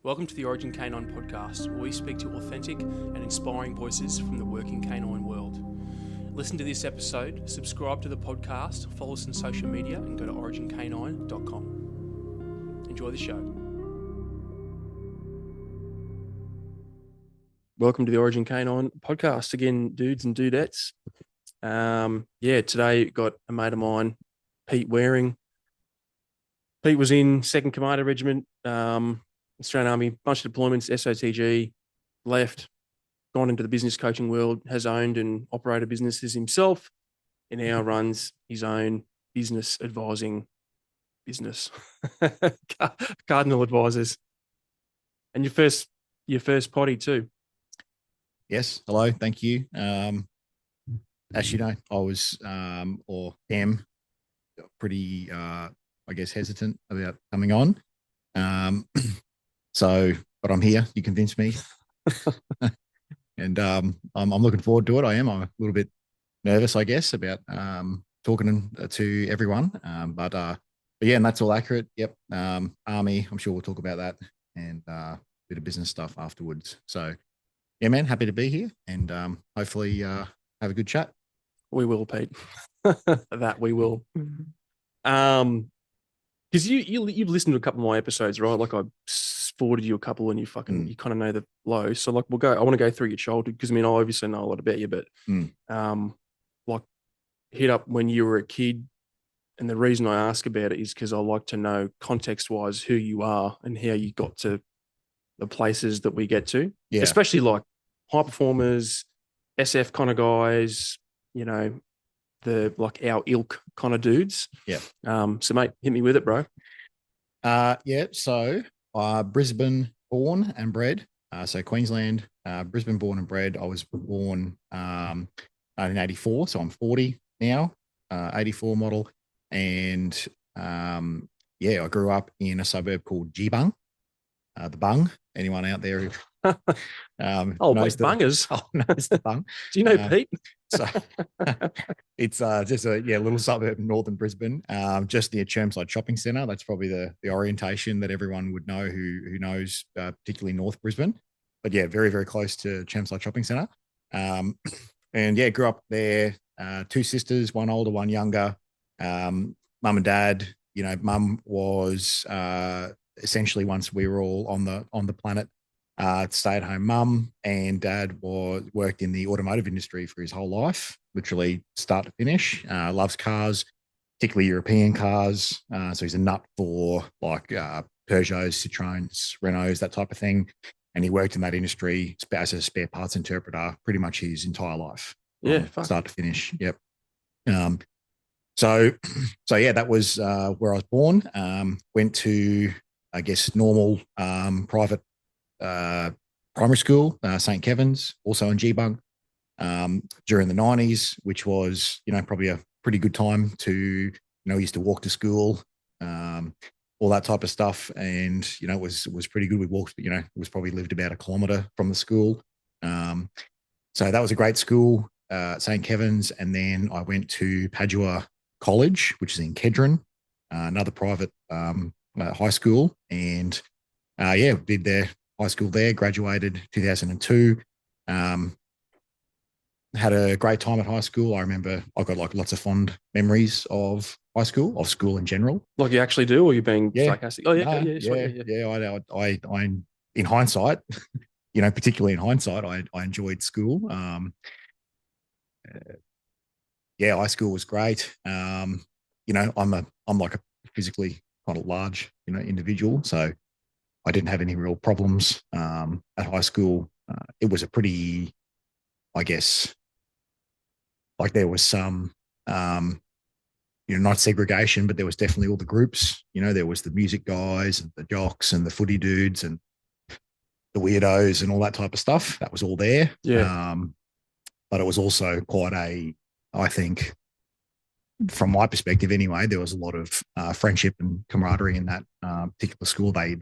Welcome to the Origin Canine podcast, where we speak to authentic and inspiring voices from the working canine world. Listen to this episode, subscribe to the podcast, follow us on social media, and go to origincanine.com. Enjoy the show. Welcome to the Origin Canine podcast again, dudes and dudettes. Today got a mate of mine, Pete Waring. Pete was in 2nd Commando Regiment, Australian Army, bunch of deployments, SOTG, left, gone into the business coaching world, has owned and operated businesses himself, and now runs his own business advising business, Cardinal Advisors. And your first potty too. Yes. Hello. Thank you. As you know, I was or am pretty, hesitant about coming on. But I'm here. You convinced me, and I'm looking forward to it. I'm a little bit nervous, I guess, about talking to everyone. But yeah, and that's all accurate. Yep. Army. I'm sure we'll talk about that and a bit of business stuff afterwards. So yeah, man, happy to be here and hopefully have a good chat. We will, Pete. That we will. Because you've listened to a couple of my episodes, right? Like I forwarded you a couple, and you kind of know the flow. So like I want to go through your childhood because I obviously know a lot about you, but like hit up when you were a kid, and the reason I ask about it is because I like to know context wise who you are and how you got to the places that we get to, especially like high performers, SF kind of guys, the like our ilk kind of dudes. Yeah. So mate, hit me with it, bro. So Brisbane born and bred. So Queensland, Brisbane born and bred. I was born 1984, so I'm 40 now, 84 model. And I grew up in a suburb called Geebung, the Bung. Anyone out there who knows bungers. Knows the Bung. Do you know Pete? So it's just a little suburb in northern Brisbane, just near Chermside Shopping Centre. That's probably the orientation that everyone would know who knows, particularly North Brisbane. But yeah, very, very close to Chermside Shopping Centre. And yeah, grew up there. 2 sisters, one older, one younger. Mum and dad. Mum was essentially, once we were all on the planet, stay-at-home mum, and dad worked in the automotive industry for his whole life, literally start to finish. Loves cars, particularly European cars. So he's a nut for like Peugeots, Citroens, Renaults, that type of thing. And he worked in that industry as a spare parts interpreter pretty much his entire life. Start to finish. Yep. So yeah, that was where I was born. Went to, I guess, normal private primary school, St. Kevin's, also in Geebung, during the 90s, which was, probably a pretty good time to, used to walk to school, all that type of stuff. And, it was pretty good. We walked, it was probably lived about 1 kilometre from the school. So that was a great school, St. Kevin's. And then I went to Padua College, which is in Kedron, another private high school. And did their high school there, graduated 2002. Had a great time at high school. I remember I got like lots of fond memories of high school, of school in general. Like you actually do, or you're being sarcastic? Oh yeah, I in hindsight, particularly in hindsight, I enjoyed school. High school was great. I'm like a physically kind of large, individual, so I didn't have any real problems at high school. It was a pretty, I guess, like there was some, not segregation, but there was definitely all the groups. There was the music guys and the jocks and the footy dudes and the weirdos and all that type of stuff. That was all there. Yeah. But it was also quite I think, from my perspective anyway, there was a lot of friendship and camaraderie in that particular school. They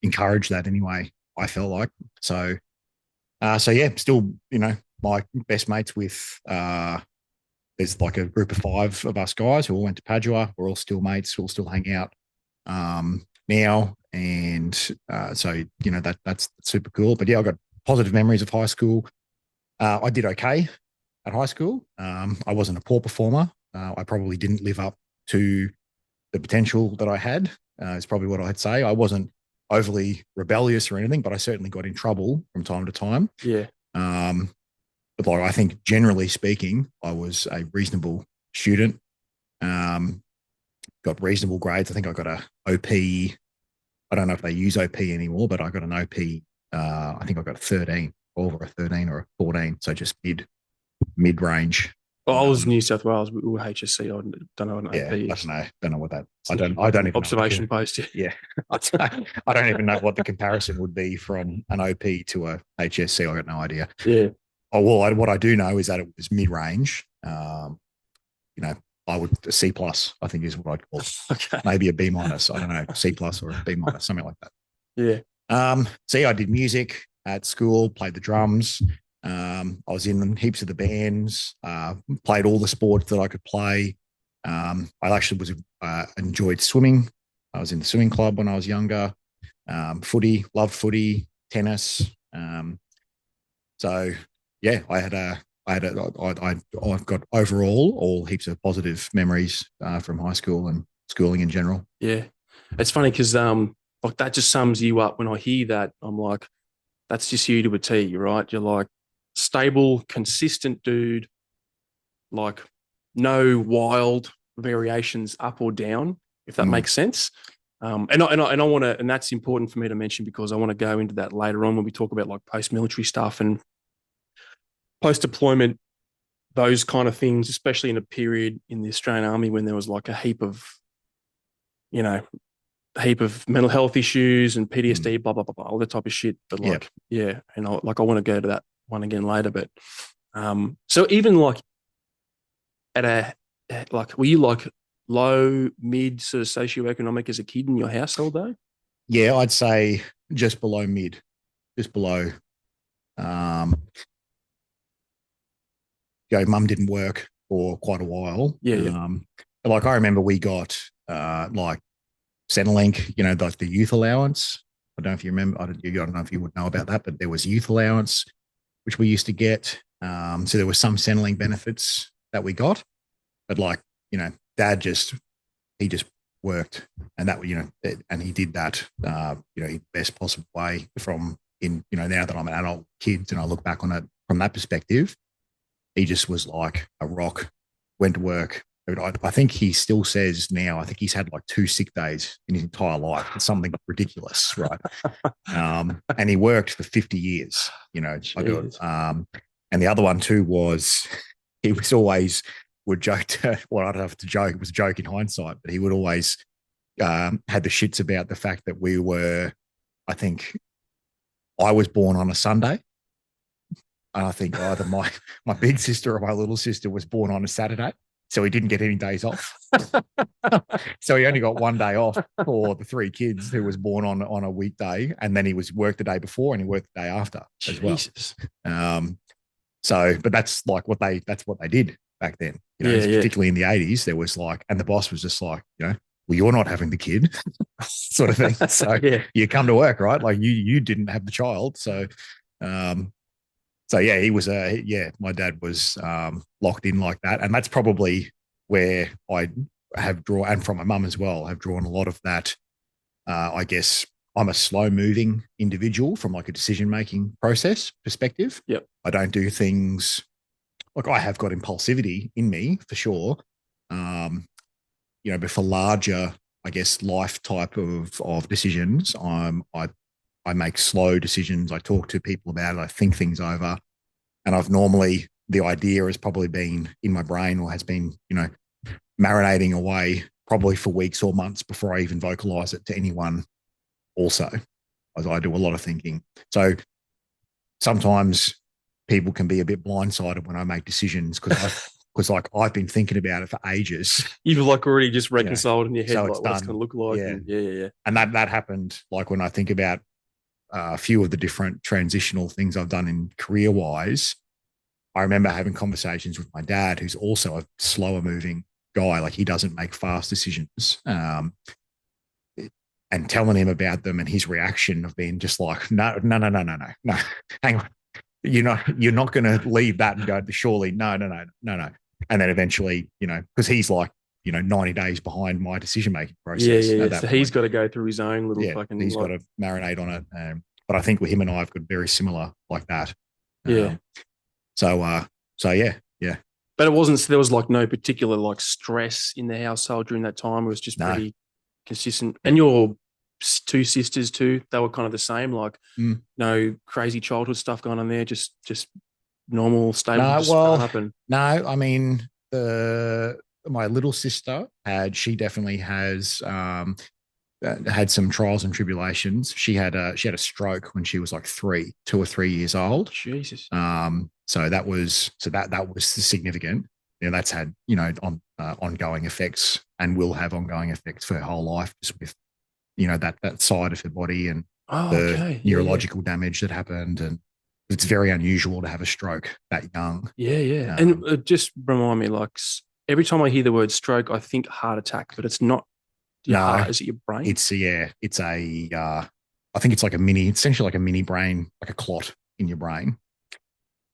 encouraged that anyway, I felt like. So still, my best mates with, there's like a group of 5 of us guys who all went to Padua. We're all still mates. We'll still hang out now. And so, that's super cool. But yeah, I got positive memories of high school. I did okay at high school. I wasn't a poor performer. I probably didn't live up to the potential that I had, is probably what I'd say. I wasn't overly rebellious or anything, but I certainly got in trouble from time to time. Yeah. But I think generally speaking, I was a reasonable student. Got reasonable grades. I think I got a OP. I don't know if they use OP anymore, but I got an OP. I think I got a 13, 12 or a 13 or a 14. So just mid range. Well, I was New South Wales. We were HSC. I don't know what an Yeah, AP is. don't know what that. I don't even observation know post. Yeah, I don't even know what the comparison would be from an OP to a HSC. I got no idea. Yeah. Oh well, what I do know is that it was mid range. I would a C plus. I think is what I'd call it. Okay. Maybe a B minus. I don't know, C plus or a B minus, something like that. Yeah. So I did music at school, played the drums. I was in heaps of the bands, played all the sports that I could play. I actually enjoyed swimming. I was in the swimming club when I was younger. Footy, loved footy, tennis. So yeah, I've got overall all heaps of positive memories from high school and schooling in general. Yeah. It's funny because like that just sums you up. When I hear that, I'm like, that's just you to a T, right? You're like stable, consistent dude, like no wild variations up or down, if that makes sense. And I want to, and that's important for me to mention because I want to go into that later on when we talk about like post-military stuff and post-deployment, those kind of things, especially in a period in the Australian Army when there was like a heap of mental health issues and PTSD, blah, blah, blah, blah, all that type of shit. But like, yeah. And I want to go to that one again later. But so even like were you like low, mid sort of socioeconomic as a kid in your household though? Yeah, I'd say just below mid, just below. Mum didn't work for quite a while. Yeah. But like I remember we got like Centrelink, like the youth allowance. I don't know if you remember. I don't know if you would know about that, but there was youth allowance, which we used to get. So there were some Centrelink benefits that we got, but like, Dad just worked, and that, and he did that, in best possible way now that I'm an adult kid and I look back on it from that perspective, he just was like a rock, went to work. I think he still says now, I think he's had like 2 sick days in his entire life. It's something ridiculous, right? And he worked for 50 years, and the other one too was he was always would joke well, I don't have to joke, it was a joke in hindsight, but he would always had the shits about the fact that I think I was born on a Sunday. And I think either my big sister or my little sister was born on a Saturday. So he didn't get any days off. So he only got 1 day off for the 3 kids who was born on a weekday. And then he was worked the day before and he worked the day after as well. But that's what they did back then. Particularly in the 80s, there was like, and the boss was just like, well, you're not having the kid sort of thing. So you come to work, right? Like you didn't have the child. So yeah, he was my dad was locked in like that. And that's probably where I have drawn, and from my mum as well, have drawn a lot of that. I guess I'm a slow moving individual from like a decision-making process perspective. Yep. I don't do things like, I have got impulsivity in me for sure. But for larger, I guess, life type of decisions, I make slow decisions. I talk to people about it. I think things over. And the idea has probably been in my brain or has been, marinating away probably for weeks or months before I even vocalize it to anyone also. As I do a lot of thinking. So sometimes people can be a bit blindsided when I make decisions because like I've been thinking about it for ages. You've like already just reconciled in your head so like it's what it's done. going to look like. Yeah. Yeah. And that happened like when I think about a few of the different transitional things I've done in career-wise. I remember having conversations with my dad, who's also a slower moving guy. Like he doesn't make fast decisions. And and telling him about them, and his reaction of being just like, no, no, no, no, no, no, no, hang on, you're not going to leave that and go, surely, no, no, no, no, no. And then eventually, because he's like, 90 days behind my decision-making Yeah, process. yeah, yeah. At that So point. he's got to go through his own little Yeah, fucking he's got to marinate on it. But I think with him and I have got very similar like that. Yeah. So yeah, yeah. But there was like no particular like stress in the household during that time. It was just pretty consistent. And your two sisters too, they were kind of the same, like no crazy childhood stuff going on there, just normal, stable, No, just well, up and no, I mean my little sister she definitely has had some trials and tribulations. She had a stroke when she was like 2 or 3 years old. Jesus. So that was significant. That's had ongoing effects and will have ongoing effects for her whole life, just with that side of her body and the neurological damage that happened. And it's very unusual to have a stroke that young. Yeah, yeah. And just remind me, like every time I hear the word stroke, I think heart attack, but it's not. Your heart, is it your brain? It's I think it's like essentially like a mini brain, like a clot in your brain.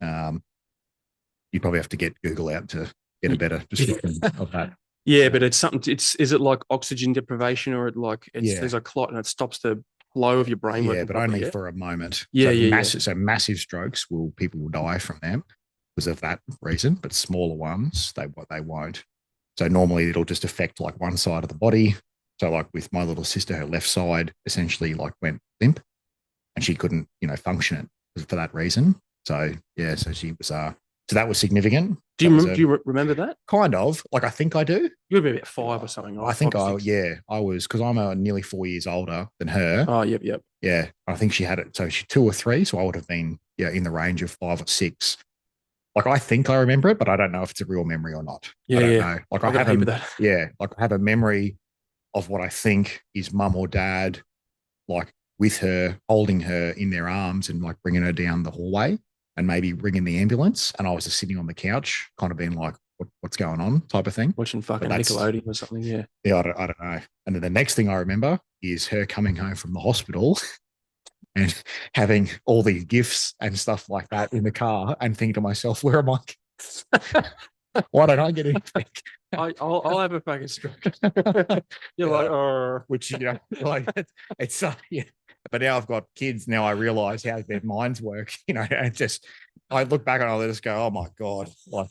You probably have to get Google out to get a better description of that. Yeah, but it's something. Is it like oxygen deprivation, or there's a clot and it stops the flow of your brain? Yeah, but only for a moment. Yeah, So massive strokes people will die from them because of that reason, but smaller ones they won't. So normally it'll just affect like one side of the body. So like with my little sister, her left side essentially like went limp, and she couldn't function it for that reason. So yeah, so she was so that was significant. Do you remember that? Kind of. Like I think I do. You would be about 5 or something. Right? I think I was, because I'm nearly 4 years older than her. Oh, yep. Yeah, I think she had it. So she's 2 or 3, so I would have been in the range of 5 or 6. Like I think I remember it, but I don't know if it's a real memory or not. Yeah, I don't know. Like I have that. I have a memory of what I think is mum or dad, like with her, holding her in their arms and like bringing her down the hallway and maybe ringing the ambulance. And I was just sitting on the couch, kind of being like, what's going on type of thing. Watching fucking Nickelodeon or something, yeah. Yeah, I don't know. And then the next thing I remember is her coming home from the hospital and having all these gifts and stuff like that in the car and thinking to myself, where are my gifts? Why don't I get anything? I'll have a fucking stroke. You're like, which like it's yeah. But now I've got kids. Now I realize how their minds work. And I look back and I just go, oh my god, like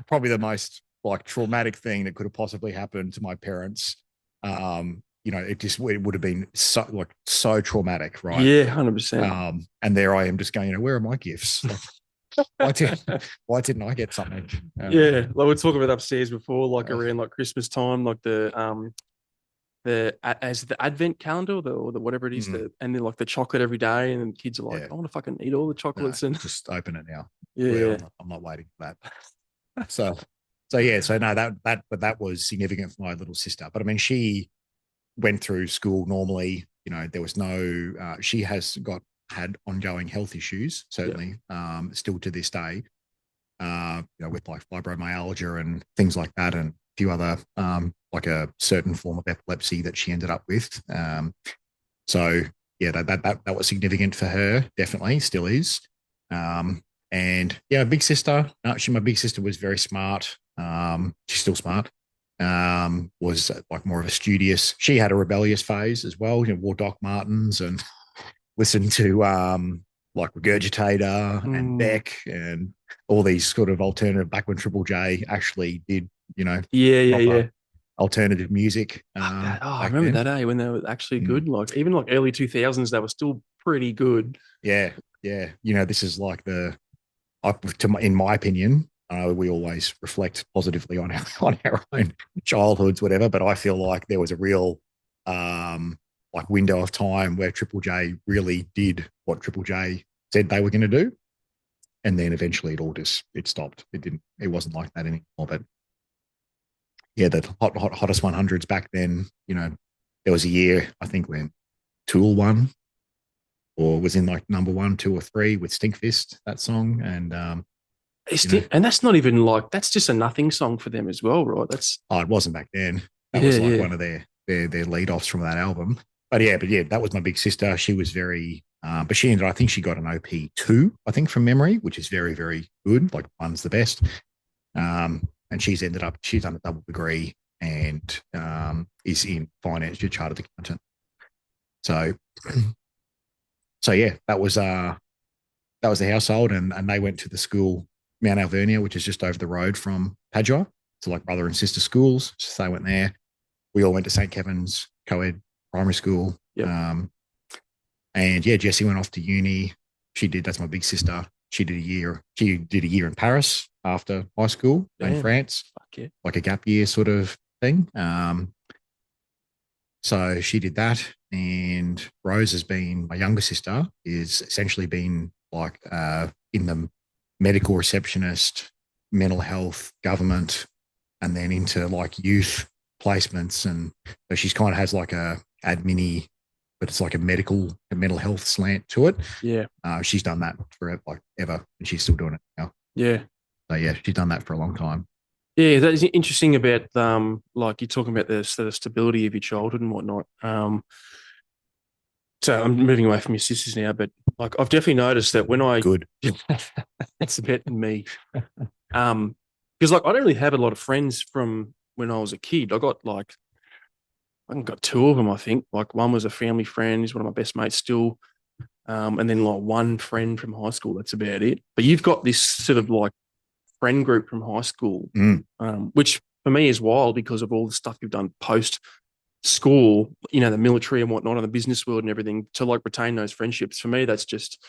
probably the most like traumatic thing that could have possibly happened to my parents. It would have been so traumatic, right? Yeah, 100%. And there I am just going, where are my gifts? Why didn't I get something? Yeah, like we talked about upstairs before, like around like Christmas time, like the advent calendar or the whatever it is, and then like the chocolate every day, and then kids are like, I want to fucking eat all the chocolates and just open it now. Yeah, I'm not waiting for that. So no, that was significant for my little sister. But I mean, she went through school normally. There was no. She had ongoing health issues, certainly, still to this day, with like fibromyalgia and things like that, and a few other, like a certain form of epilepsy that she ended up with. So yeah, that was significant for her, definitely, still is. And yeah, my big sister was very smart. She's still smart. Was like more of a studious. She had a rebellious phase as well. Wore Doc Martens and listened to like Regurgitator and Beck and all these sort of alternative, back when Triple J actually did, alternative music. I remember that, when they were actually good. Like even like early 2000s, they were still pretty good. Yeah. This is like in my opinion, we always reflect positively on our own childhoods, whatever. But I feel like there was a real like window of time where Triple J really did what Triple J said they were going to do, and then eventually it stopped. It wasn't like that anymore. But yeah, the hottest 100s back then, there was a year I think when Tool won or was in like number 1, 2, or 3 with Stinkfist, that song, and and that's not even like, that's just a nothing song for them as well, right? It wasn't back then. That was like one of their lead offs from that album. but yeah, that was my big sister. She was very, but I think she got an OP2, I think from memory, which is very, very good. Like one's the best. And she's done a double degree and is in finance, she's a chartered accountant. So, so yeah, that was the household, and they went to the school Mount Alvernia, which is just over the road from Padua. So like brother and sister schools. So they went there. We all went to St. Kevin's co-ed primary school. Yep. And yeah, Jessie went off to uni. That's my big sister. She did a year in Paris after high school in France, like a gap year sort of thing. So she did that. And Rose has been, my younger sister, is essentially been like in the medical receptionist, mental health, government, and then into like youth placements. And so she's kind of has like a admin, but it's like a mental health slant to it. Yeah. She's done that for like ever, and she's still doing it now. Yeah. So yeah, she's done that for a long time. Yeah, that is interesting about like you're talking about the sort of stability of your childhood and whatnot. So I'm moving away from your sisters now, but like I've definitely noticed that when I good, that's a bit me. Because like I don't really have a lot of friends from when I was a kid. I got two of them, I think. Like one was a family friend, he's one of my best mates still. And then like one friend from high school. That's about it. But you've got this sort of like friend group from high school, which for me is wild because of all the stuff you've done post school, you know, the military and whatnot, and the business world and everything, to like retain those friendships. For me, that's just,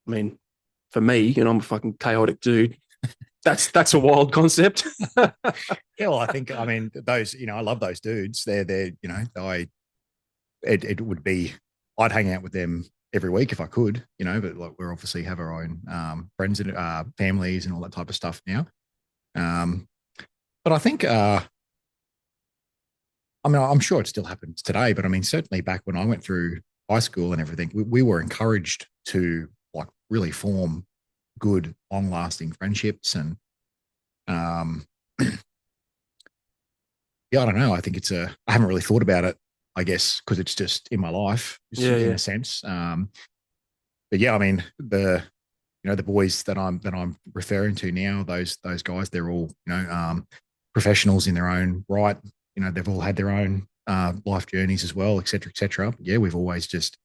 I mean, for me, and I'm a fucking chaotic dude. That's a wild concept. Yeah, well, I mean, those, you know, I love those dudes. They're, you know, it would be, I'd hang out with them every week if I could, you know, but like we're obviously have our own friends and families and all that type of stuff now. But I think, I mean, I'm sure it still happens today, but I mean, certainly back when I went through high school and everything, we were encouraged to like really form good, long-lasting friendships. And yeah, I don't know. I think I haven't really thought about it, I guess, because it's just in my life, in a sense. But yeah, I mean, the boys that I'm referring to now, those guys, they're all, you know, professionals in their own right. You know, they've all had their own life journeys as well, et cetera, et cetera. Yeah, we've always just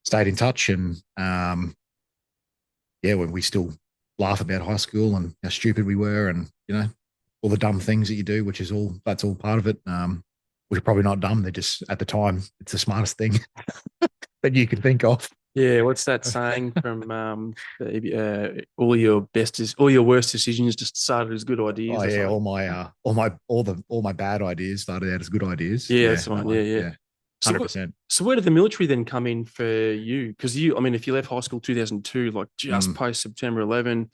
stayed in touch, and yeah, when we still laugh about high school and how stupid we were, and you know, all the dumb things that you do, that's all part of it. Which are probably not dumb. They're just at the time, it's the smartest thing that you can think of. Yeah, what's that saying from all your worst decisions just started as good ideas? Oh yeah, all my bad ideas started out as good ideas. Yeah, that's fine. Yeah. 100%. So where did the military then come in for you? Because I mean, if you left high school 2002, like just post September 11,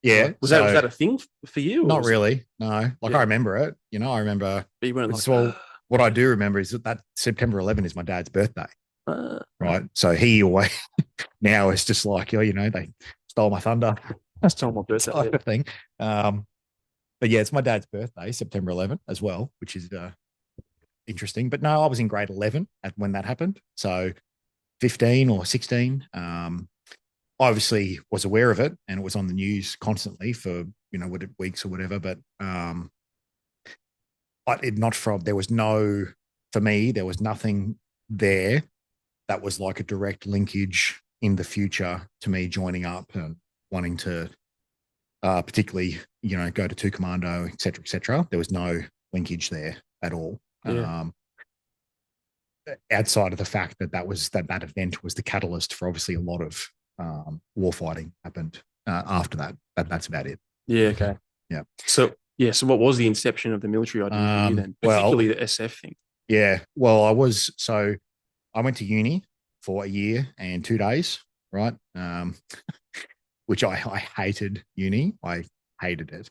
yeah, was that a thing for you? Not really. No, like I remember it. You know, I remember. But you weren't like, well, what I do remember is that September 11 is my dad's birthday. Right. So he always now it's just like, you know, they stole my thunder. Stole my birthday type of thing. But yeah, it's my dad's birthday, September 11 as well, which is interesting. But no, I was in grade 11 when that happened. So 15 or 16. Obviously was aware of it, and it was on the news constantly for, you know, weeks or whatever. But there was nothing there that was like a direct linkage in the future to me joining up and wanting to particularly, you know, go to Commando, et cetera, et cetera. There was no linkage there at all. Yeah. Outside of the fact that that event was the catalyst for obviously a lot of war fighting happened after that. That's about it. Yeah. Okay. Yeah. So what was the inception of the military idea for you then, particularly the SF thing? Yeah. Well, I went to uni for a year and 2 days, right? Which I hated uni. I hated it.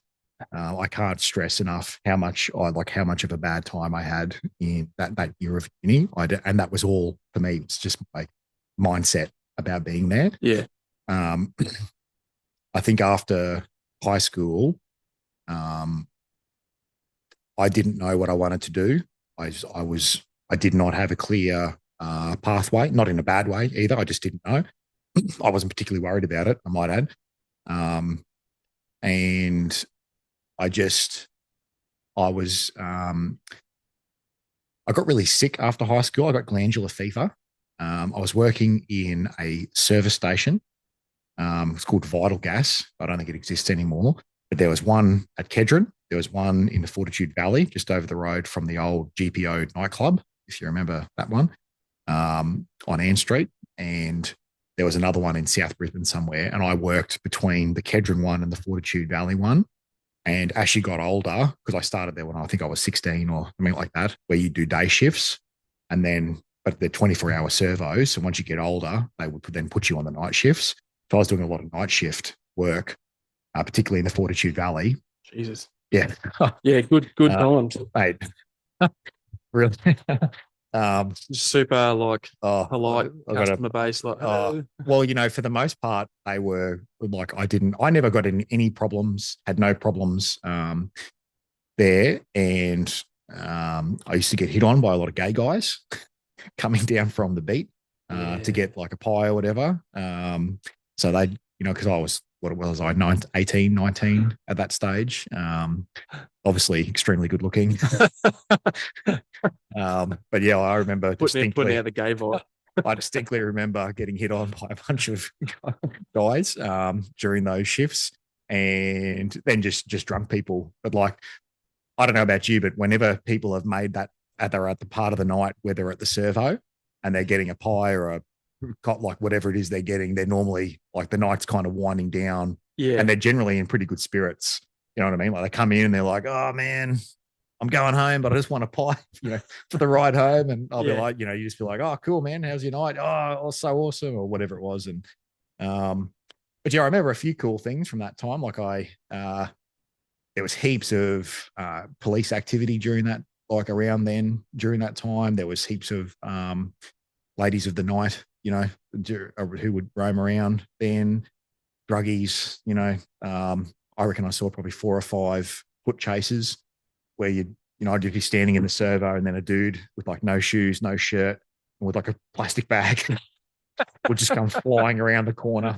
I can't stress enough how much of a bad time I had in that year of uni. And that was all for me. It's just my mindset about being there. Yeah. I think after high school, I didn't know what I wanted to do. I I did not have a clear pathway, not in a bad way either. I just didn't know. I wasn't particularly worried about it, I might add. And I just, I was, I got really sick after high school. I got glandular fever. I was working in a service station. It's called Vital Gas. I don't think it exists anymore. But there was one at Kedron. There was one in the Fortitude Valley, just over the road from the old GPO nightclub, if you remember that one, on Ann Street. And there was another one in South Brisbane somewhere. And I worked between the Kedron one and the Fortitude Valley one. And as she got older, because I started there when I think I was 16 or something like that, where you do day shifts and then, but they're 24-hour servos. So once you get older, they would then put you on the night shifts. So I was doing a lot of night shift work, particularly in the Fortitude Valley. Jesus. Yeah. Yeah, good times. Mate, really. Super polite, customer base. Like, well, for the most part, they were like, I never got in any problems, had no problems there. And I used to get hit on by a lot of gay guys coming down from the beat to get like a pie or whatever. So they, because I was, what was I, 18, 19 at that stage. Obviously extremely good looking. But yeah, I remember putting out the gay vibe. I distinctly remember getting hit on by a bunch of guys during those shifts, and then just drunk people. But like, I don't know about you, but whenever people have made that, they're at the part of the night where they're at the servo and they're getting a pie or a like whatever it is they're getting, they're normally like the night's kind of winding down, and they're generally in pretty good spirits. You know what I mean? Like they come in and they're like, "Oh man, I'm going home, but I just want a pie, for the ride home." And I'll be like, you just be like, "Oh, cool, man. How's your night? Oh, so awesome," or whatever it was. And, but yeah, I remember a few cool things from that time. Like there was heaps of police activity during that, like around then, during that time. There was heaps of ladies of the night, who would roam around then, druggies, I reckon I saw probably 4 or 5 foot chases where I'd be standing in the servo and then a dude with like no shoes, no shirt, and with like a plastic bag would just come flying around the corner,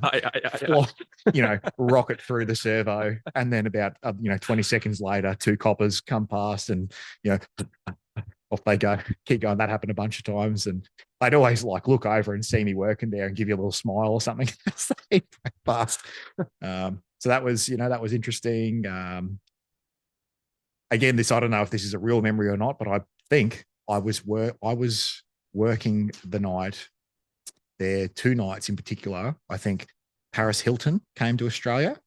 rocket through the servo. And then about, 20 seconds later, 2 coppers come past and, off they go, keep going. That happened a bunch of times. And they'd always like look over and see me working there and give you a little smile or something. Fast. So that was, that was interesting. Again, I don't know if this is a real memory or not, but I think I was working the night there, 2 nights in particular. I think Paris Hilton came to Australia,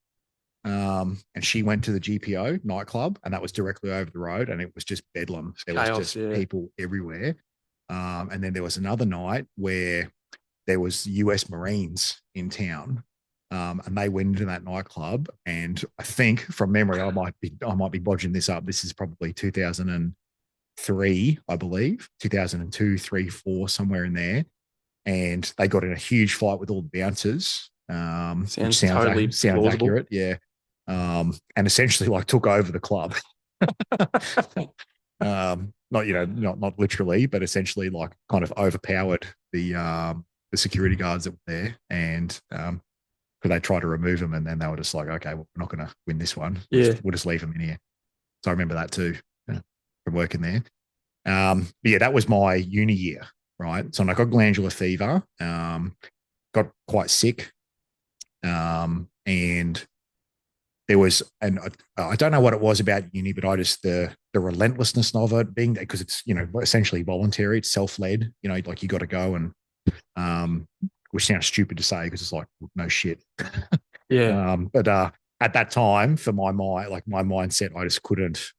and she went to the GPO nightclub, and that was directly over the road, and it was just bedlam. There was just people everywhere. And then there was another night where there was US Marines in town, and they went into that nightclub. And I think from memory, I might be bodging this up. This is probably 2003, I believe, 2002, 3, 4, somewhere in there. And they got in a huge fight with all the bouncers. Sounds totally accurate. Yeah. And essentially like took over the club. Not literally, but essentially like kind of overpowered the security guards that were there. And because they tried to remove them, and then they were just like, okay, well, we're not going to win this one. We'll just leave them in here. So I remember that too, from working there. But yeah, that was my uni year, right? So I got glandular fever, got quite sick, and there was, and I don't know what it was about uni, but I just the relentlessness of it being, because it's essentially voluntary, it's self-led, like you got to go, and which sounds stupid to say because it's like no shit. But at that time, for my mindset, I just couldn't.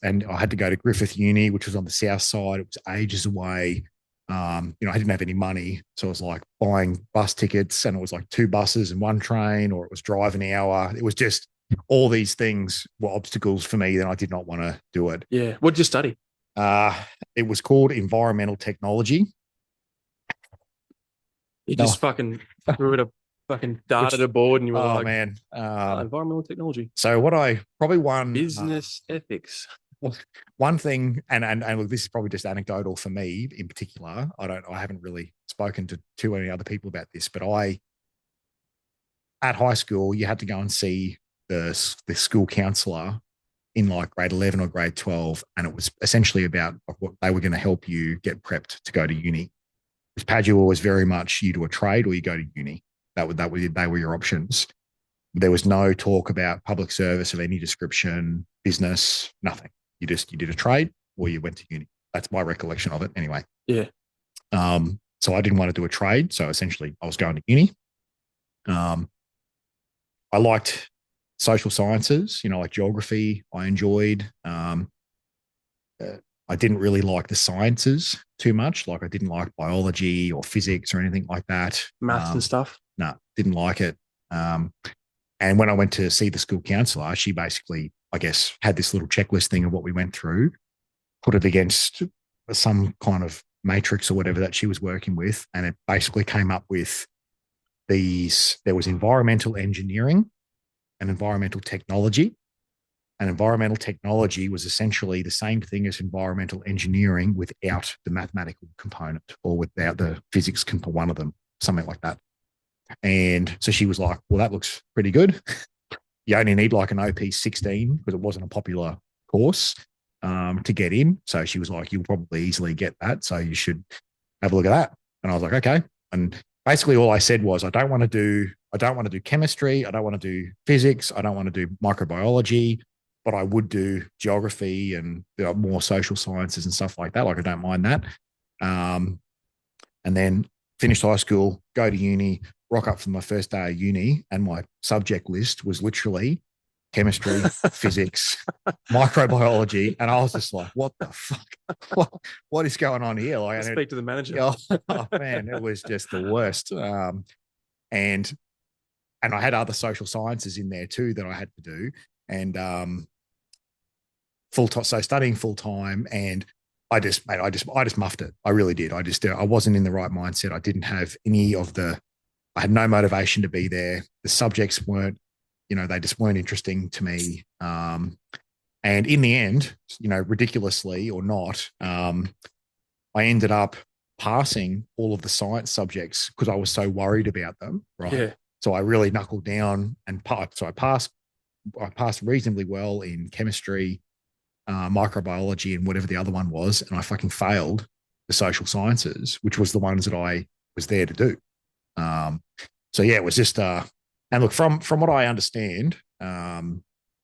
And I had to go to Griffith Uni, which was on the south side. It was ages away. I didn't have any money, so it was like buying bus tickets, and it was like 2 buses and 1 train, or it was drive an hour. It was just all these things were obstacles for me, then I did not want to do it. Yeah. What did you study? It was called environmental technology. You just fucking threw it a fucking dart at a board, and you were like, man, environmental technology. So what I probably won business ethics. one thing, and look, this is probably just anecdotal for me in particular. I haven't really spoken to too many other people about this, but at high school, you had to go and see the school counselor in like grade 11 or grade 12. And it was essentially about what they were going to help you get prepped to go to uni. Because Padua was very much you do a trade or you go to uni. They were your options. There was no talk about public service of any description, business, nothing. You did a trade or you went to uni. That's my recollection of it anyway. Yeah. So I didn't want to do a trade. So essentially I was going to uni. I liked social sciences, like geography. I enjoyed. I didn't really like the sciences too much. Like I didn't like biology or physics or anything like that. Maths and stuff. No, didn't like it. And when I went to see the school counselor, she basically, I guess, had this little checklist thing of what we went through, put it against some kind of matrix or whatever that she was working with. And it basically came up with there was environmental engineering and environmental technology. And environmental technology was essentially the same thing as environmental engineering without the mathematical component or without the physics for one of them, something like that. And so she was like, well, that looks pretty good. You only need like an OP 16 because it wasn't a popular course to get in. So she was like, you'll probably easily get that. So you should have a look at that. And I was like, okay. And basically all I said was, I don't want to do chemistry. I don't want to do physics. I don't want to do microbiology, but I would do geography and more social sciences and stuff like that. Like I don't mind that. And then finished high school, go to uni, rock up for my first day of uni, and my subject list was literally chemistry, physics, microbiology, and I was just like, "What the fuck? What is going on here?" Like, speak to the manager. Oh man, it was just the worst. And I had other social sciences in there too that I had to do, and so studying full time, and I just muffed it. I really did. I wasn't in the right mindset. I didn't have I had no motivation to be there. The subjects weren't, they just weren't interesting to me. And in the end, ridiculously or not, I ended up passing all of the science subjects because I was so worried about them. Right. Yeah. So I really knuckled down and passed. So I passed reasonably well in chemistry, microbiology, and whatever the other one was. And I fucking failed the social sciences, which was the ones that I was there to do. So yeah, it was just, and look, from what I understand,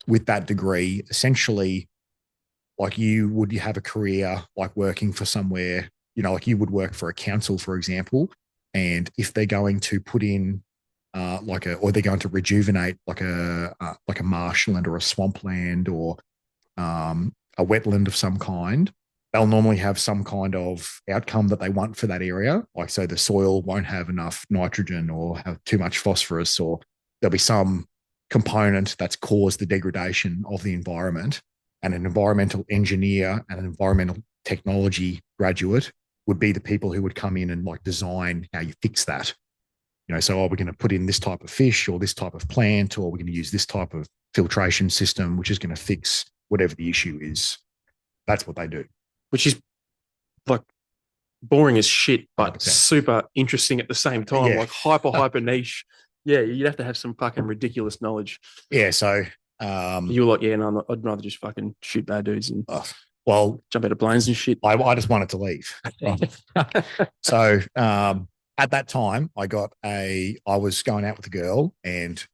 with that degree, essentially, like you have a career like working for somewhere, like you would work for a council, for example, and if they're going to put in or they're going to rejuvenate like a marshland or a swampland or a wetland of some kind, they'll normally have some kind of outcome that they want for that area. Like, so the soil won't have enough nitrogen or have too much phosphorus, or there'll be some component that's caused the degradation of the environment. And an environmental engineer and an environmental technology graduate would be the people who would come in and like design how you fix that. So we're going to put in this type of fish or this type of plant, or we're going to use this type of filtration system, which is going to fix whatever the issue is. That's what they do. Which is like boring as shit, but 100%. super interesting at the same time. Yeah. Like hyper niche. Yeah, you'd have to have some fucking ridiculous knowledge. Yeah, so you were like, yeah, no, I'd rather just fucking shoot bad dudes and jump out of planes and shit. I just wanted to leave. So at that time, I was going out with a girl, and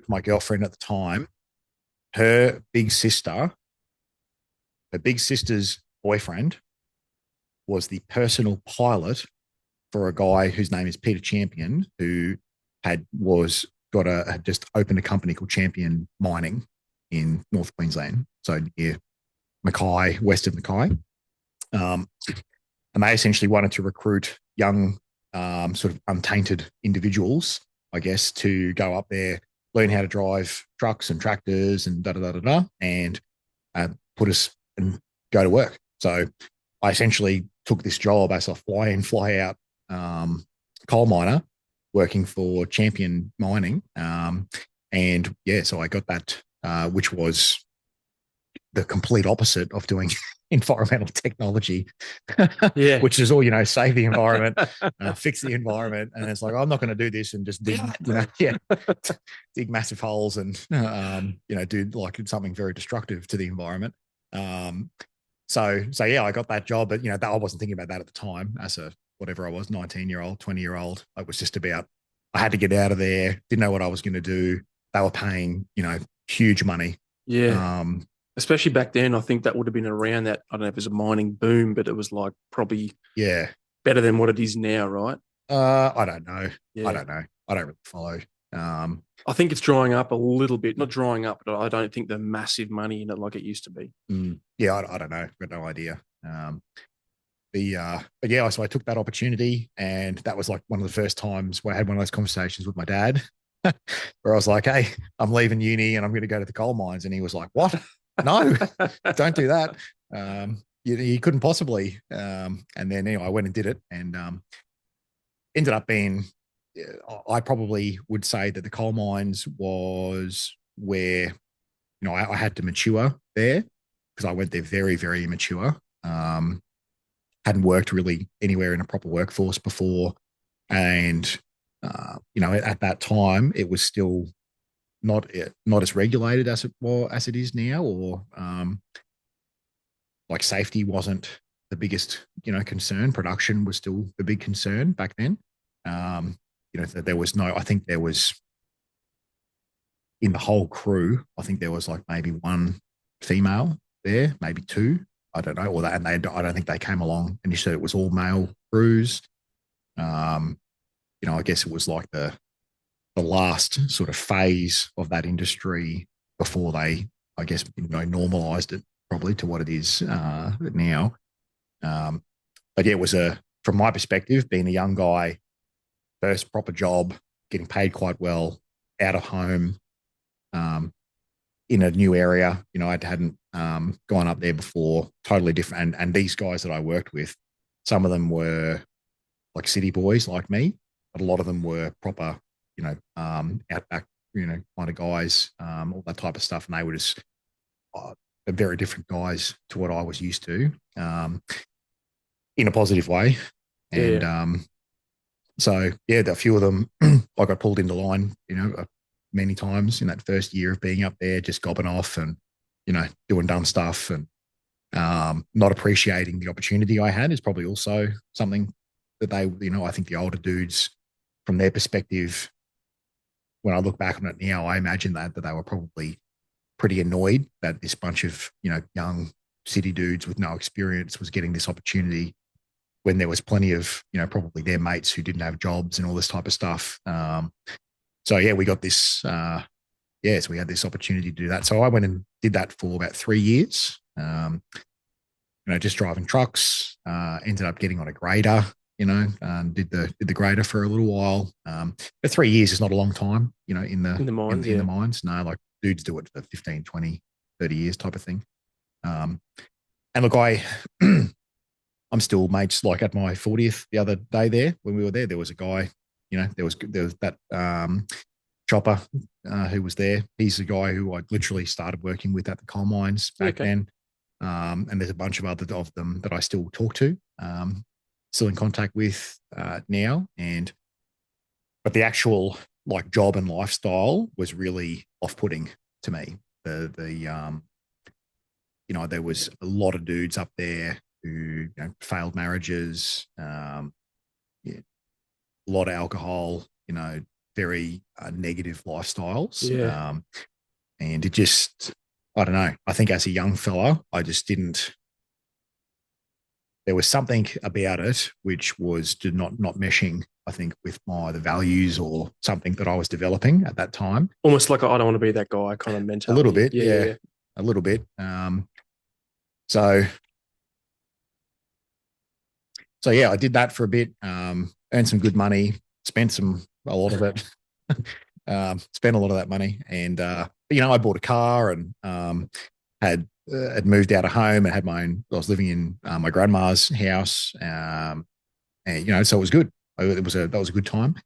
my girlfriend at the time, her big sister's boyfriend was the personal pilot for a guy whose name is Peter Champion, who had just opened a company called Champion Mining in North Queensland, so near Mackay, west of Mackay. And they essentially wanted to recruit young, sort of untainted individuals, I guess, to go up there, learn how to drive trucks and tractors and and put us and go to work. So I essentially took this job as a fly in, fly out coal miner working for Champion Mining. And yeah, so I got that, which was the complete opposite of doing environmental technology, Yeah. which is all, save the environment, fix the environment. And it's like, I'm not going to do this and just dig, dig massive holes and, do like something very destructive to the environment. So yeah, I got that job, but I wasn't thinking about that at the time as a, whatever I was, 19-year-old, 20-year-old. It was just about, I had to get out of there. Didn't know what I was going to do. They were paying, huge money. Yeah. Especially back then, I think that would have been around that. I don't know if it was a mining boom, but it was like probably better than what it is now, right? I don't know. Yeah. I don't know. I don't really follow. I think it's drying up a little bit. Not drying up, but I don't think the massive money in it like it used to be. Yeah, I don't know. I've got no idea. But yeah, so I took that opportunity, and that was like one of the first times where I had one of those conversations with my dad, where I was like, "Hey, I'm leaving uni and I'm going to go to the coal mines," and he was like, "What? No, don't do that. You couldn't possibly." And then anyway, I went and did it, and ended up being. I probably would say that the coal mines was where I had to mature there, because I went there very, very immature. Hadn't worked really anywhere in a proper workforce before, and at that time it was still not as regulated as it is now, or like safety wasn't the biggest concern. Production was still the big concern back then. There was I think there was, in the whole crew, I think there was like maybe one female there, maybe two. I don't know, or that, and I don't think they came along initially. It was all male crews. I guess it was like the last sort of phase of that industry before they, I guess, normalized it probably to what it is now. But yeah, it was from my perspective, being a young guy, first proper job, getting paid quite well, out of home, in a new area. I hadn't gone up there before, totally different. And these guys that I worked with, some of them were like city boys like me, but a lot of them were proper, outback, kind of guys, all that type of stuff. And they were just very different guys to what I was used to, in a positive way. And so, yeah, a few of them, I got pulled into line, many times in that first year of being up there, just gobbing off and, doing dumb stuff, and not appreciating the opportunity I had is probably also something that they, I think the older dudes, from their perspective, when I look back on it now, I imagine that they were probably pretty annoyed that this bunch of, young city dudes with no experience was getting this opportunity, when there was plenty of, probably their mates who didn't have jobs and all this type of stuff. So yeah, we got this, so we had this opportunity to do that. So I went and did that for about 3 years, just driving trucks, ended up getting on a grader, did the grader for a little while. But 3 years is not a long time, in the mines. In the mines. No, like dudes do it for 15, 20, 30 years type of thing. And look, I'm still mates, like at my 40th the other day there, when we were there was a guy, there was that chopper who was there. He's the guy who I literally started working with at the coal mines back then. And there's a bunch of other of them that I still talk to, still in contact with now. But the actual like job and lifestyle was really off-putting to me. There was a lot of dudes up there who failed marriages, a lot of alcohol, very negative lifestyles. And it just, I don't know. I think as a young fella, I just didn't. There was something about it which was not meshing, I think, with the values or something that I was developing at that time. Almost like I don't want to be that guy kind of mentality. A little bit, yeah. A little bit. So yeah, I did that for a bit, earned some good money, spent a lot of it, spent a lot of that money. And, I bought a car and had moved out of home and had my own, I was living in my grandma's house. And, so it was good. That was a good time.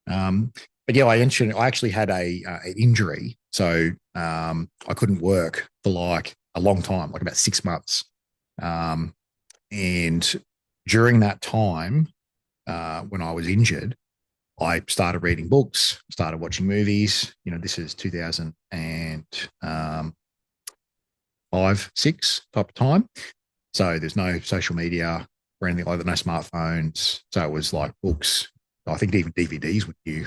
But yeah, I actually had an injury. So I couldn't work for like a long time, like about 6 months. And during that time, when I was injured, I started reading books, started watching movies. This is 2005, 6 type of time. So there's no social media or anything like that, no smartphones. So it was like books. I think even DVDs were new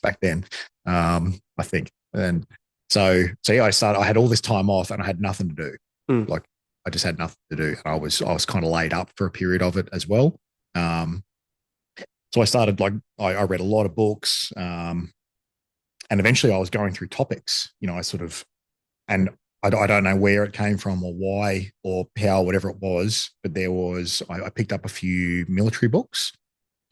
back then. I think. And so yeah, I had all this time off and I had nothing to do. Like I just had nothing to do. And I was kind of laid up for a period of it as well. So I started I read a lot of books, and eventually I was going through topics. And I don't know where it came from or why or how, whatever it was, but I picked up a few military books.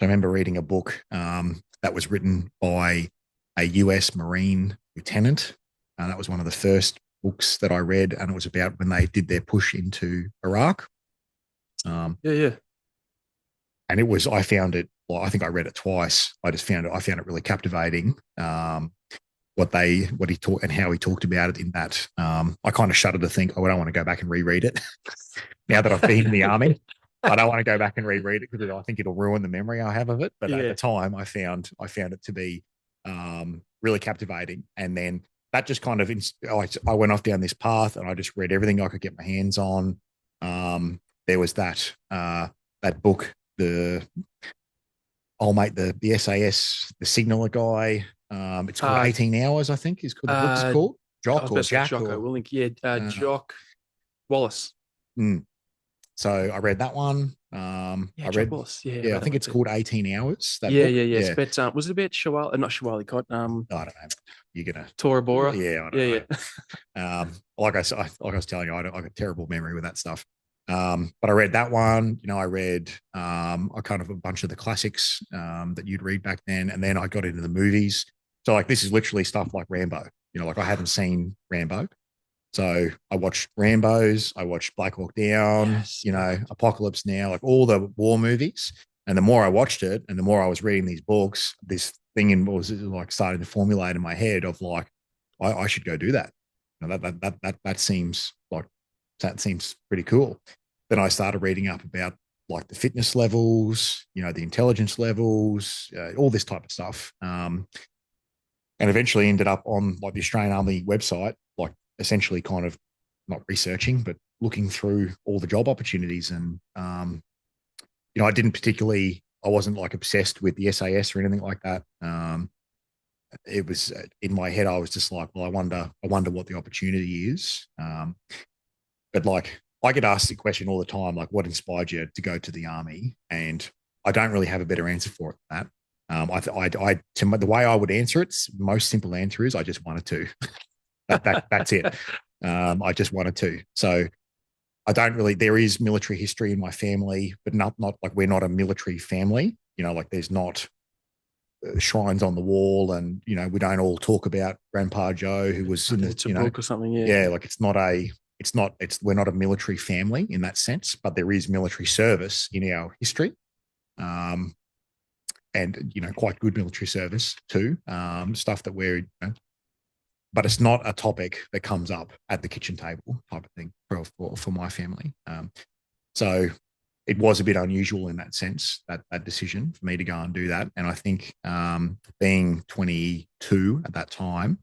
So I remember reading a book that was written by a US Marine lieutenant, and that was one of the first books that I read, and it was about when they did their push into Iraq. Yeah. And I found it. Well, I think I read it twice. I found it really captivating. What he taught and how he talked about it in that. I kind of shudder to think, I don't want to go back and reread it now that I've been in the army. I don't want to go back and reread it because I think it'll ruin the memory I have of it. But at the time, I found it to be really captivating. And then that just kind of, I went off down this path and I just read everything I could get my hands on. There was that book, the SAS, the signaler guy. It's called 18 Hours, I think, is the book is called. Jock or Jack. Jocko Willink. Jock Wallace. So I read that one. I read Wallace. I think it's called 18 Hours. That book. Yeah. But was it about Shawali? Not Shawali Cott. I don't know. You're gonna Tora Bora. Yeah, like I was telling you, I got a terrible memory with that stuff. But I read that one. I read a kind of a bunch of the classics that you'd read back then, and then I got into the movies. So this is literally stuff like Rambo. I hadn't seen Rambo, so I watched Rambo's. I watched Black Hawk Down. Yes. Apocalypse Now, like all the war movies. And the more I watched it, and the more I was reading these books, this thing was like starting to formulate in my head of like, I should go do that. That seems pretty cool. Then I started reading up about like the fitness levels, the intelligence levels, all this type of stuff. And eventually ended up on like the Australian Army website, like essentially kind of not researching, but looking through all the job opportunities. And, I wasn't like obsessed with the SAS or anything like that. It was in my head, I was just like, well, I wonder what the opportunity is. But like, I get asked the question all the time, like, what inspired you to go to the army? And I don't really have a better answer for it than that. The way I would answer it, most simple answer is I just wanted to. That's it. I just wanted to. So I don't really. There is military history in my family, but not like we're not a military family. Like there's not shrines on the wall, and we don't all talk about Grandpa Joe who was in the book or something. Yeah, like we're not a military family in that sense, but there is military service in our history, and quite good military service too. Stuff that we're, but it's not a topic that comes up at the kitchen table type of thing for my family. So it was a bit unusual in that sense, that decision for me to go and do that. And I think being 22 at that time,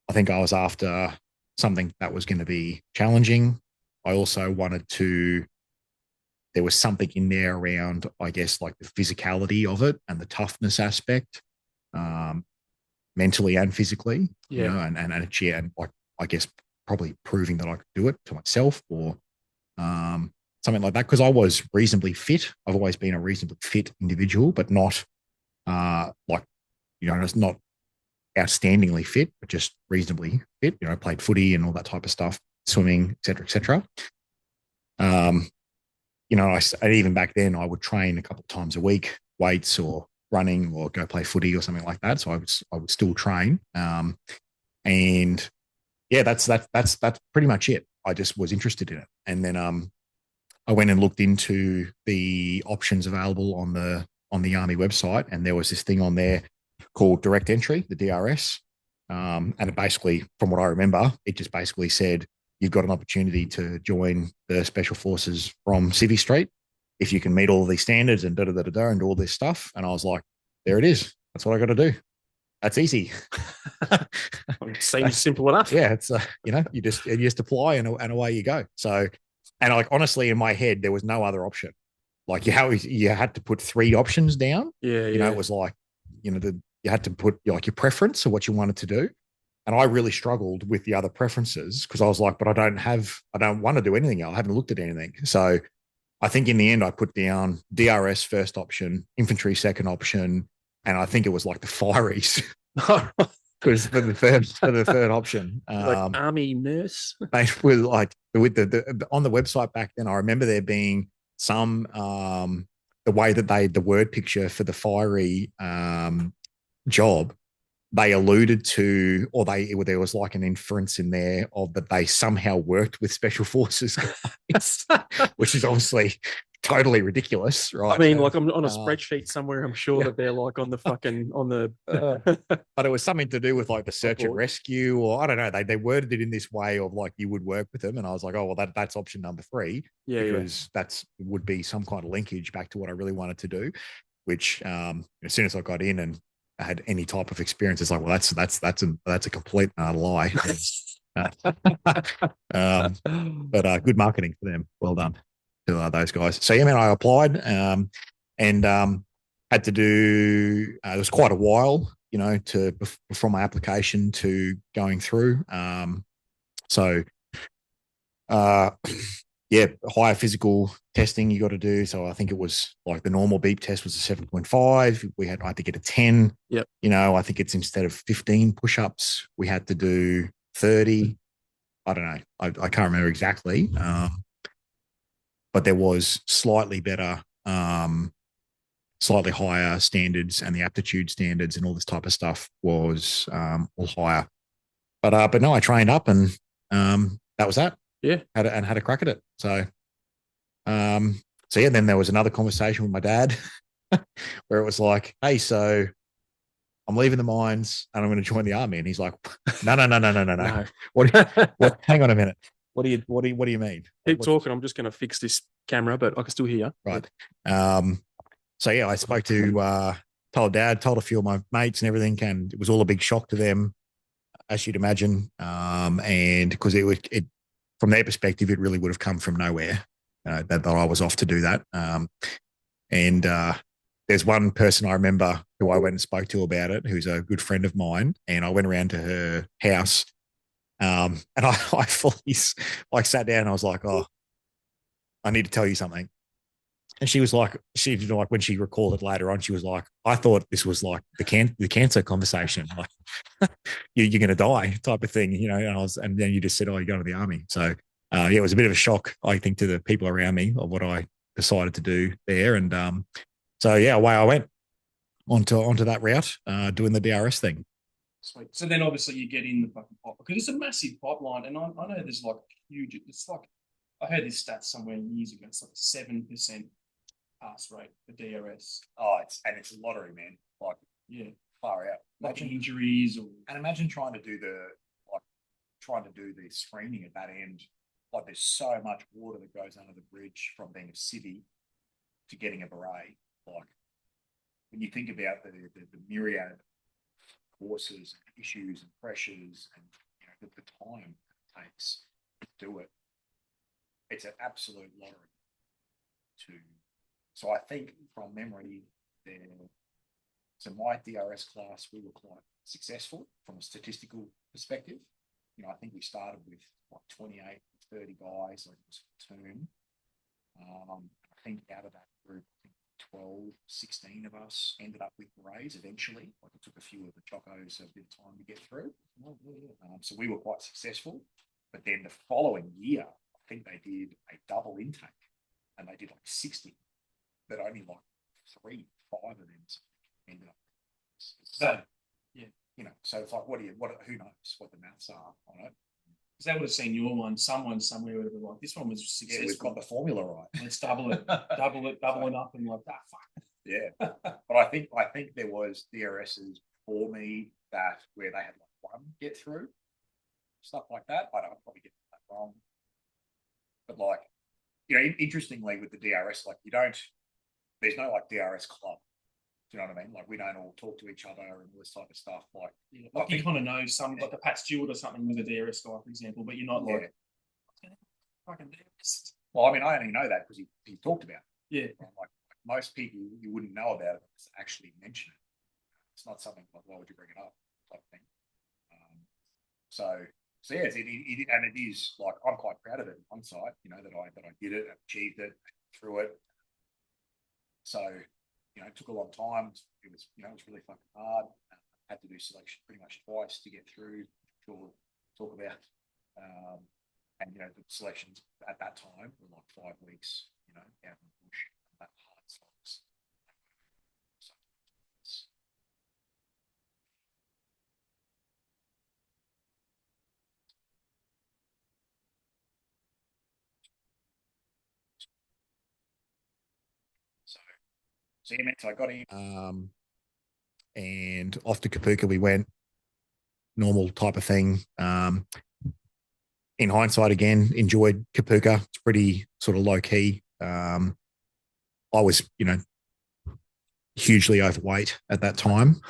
I think I was after something that was going to be challenging. I also there was something in there around, I guess, like the physicality of it and the toughness aspect, mentally and physically, and like, I guess probably proving that I could do it to myself or something like that. Cause I was reasonably fit. I've always been a reasonably fit individual, but not it's not outstandingly fit, but just reasonably fit. Played footy and all that type of stuff, swimming, et cetera, et cetera. Even back then I would train a couple of times a week, weights or running or go play footy or something like that. So I would still train. And yeah, that's pretty much it. I just was interested in it. And then I went and looked into the options available on the Army website, and there was this thing on there called Direct Entry, the DRS. And it basically, from what I remember, it just basically said, you've got an opportunity to join the Special Forces from Civvy Street if you can meet all these standards and da-da-da-da-da and do all this stuff. And I was like, there it is. That's what I got to do. That's easy. It seems simple enough. Yeah, it's you just apply and away you go. So, and like honestly, in my head, there was no other option. Like you had to put 3 options down. Yeah, it was like, you had to put like your preference of what you wanted to do. And I really struggled with the other preferences because I was like, but I don't want to do anything else. I haven't looked at anything. So I think in the end, I put down DRS first option, infantry second option, and I think it was like the fireys because for the third option, like army nurse. they were like with the on the website back then. I remember there being some the way that the word picture for the fiery job, they alluded to, or there was like an inference in there of that they somehow worked with special forces guys, which is obviously totally ridiculous, right? I mean, like I'm on a spreadsheet somewhere. I'm sure that they're like on the. But it was something to do with like the search and rescue, or I don't know. They worded it in this way of like you would work with them, and I was like, oh well, that's option number 3, because that's would be some kind of linkage back to what I really wanted to do. Which as soon as I got in and I had any type of experience, it's like, well, that's a complete lie. But good marketing for them. Well done to those guys. So yeah, man, I applied and had to do. It was quite a while, from my application to going through. So yeah, higher physical testing you got to do. So I think it was like the normal beep test was a 7.5. I had to get a 10. Yep. I think it's instead of 15 push-ups, we had to do 30. I don't know. I can't remember exactly. But there was slightly better, slightly higher standards, and the aptitude standards and all this type of stuff was all higher. But no, I trained up and that was that. Yeah. Had a crack at it. So yeah, then there was another conversation with my dad where it was like, hey, so I'm leaving the mines and I'm going to join the army. And he's like, no. No. What? Hang on a minute. What do you mean? Keep talking. I'm just going to fix this camera, but I can still hear you. Right. So yeah, I spoke to, told Dad, told a few of my mates and everything, and it was all a big shock to them, as you'd imagine. And because it from their perspective, it really would have come from nowhere that I was off to do that. And there's one person I remember who I went and spoke to about it, who's a good friend of mine, and I went around to her house, and I fully like sat down and I was like, oh, I need to tell you something. And she was like, when she recalled it later on, she was like, I thought this was like the cancer conversation, like you're going to die type of thing, and then you just said, oh, you're going to the army. So yeah, it was a bit of a shock, I think, to the people around me of what I decided to do there. And so yeah, away I went onto that route, doing the DRS thing. Sweet. So then obviously you get in the fucking pipe, because it's a massive pipeline, and I know there's like huge. It's like I heard this stat somewhere years ago. It's like a 7% pass rate for DRS. Oh, it's a lottery, man. Like, yeah, far out. Imagine injuries, and imagine trying to do the screening at that end. Like, there's so much water that goes under the bridge from being a civvy to getting a beret. Like, when you think about the myriad courses, and issues, and pressures, and the time it takes to do it, it's an absolute lottery. So I think from memory, so my DRS class, we were quite successful from a statistical perspective. I think we started with like 28, 30 guys, like it was a platoon. I think out of that group, 12, 16 of us ended up with berets eventually. Like, it took a few of the chocos a bit of time to get through. So we were quite successful. But then the following year, I think they did a double intake, and they did like 60, but only like 3, 5 of them ended up. So yeah, so it's like, who knows what the maths are on it? Because they would have seen your one, someone somewhere would have been like, this one was successful. Yeah, we've got the formula right. Let's double it up, and like that. Fuck. Yeah, but I think there was DRSs for me where they had like one get through, stuff like that. I don't probably get that wrong, but like, you know, interestingly with the DRS, like there's no like DRS club. Do you know what I mean? Like we don't all talk to each other and all this type of stuff. Like, yeah, like you kind of know some, like a Pat Stewart or something with a DRS guy, for example, but you're not like fucking DRS. Well, I mean, I only know that because he talked about it. Yeah. Like most people, you wouldn't know about it unless actually mention it. It's not something like, why would you bring it up, type thing. So yeah, and it is like I'm quite proud of it in hindsight, you know, that I did it, achieved it, through it. So, you know, it took a long time. It was, you know, it was really fucking hard. I had to do selection pretty much twice to get through. We'll talk about. And you know, the selections at that time were like 5 weeks, you know, out in the bush, that hard slots. So yeah, man, so I got in, and off to Kapooka we went, normal type of thing. In hindsight, again, enjoyed Kapooka. It's pretty sort of low key. I was, you know, hugely overweight at that time.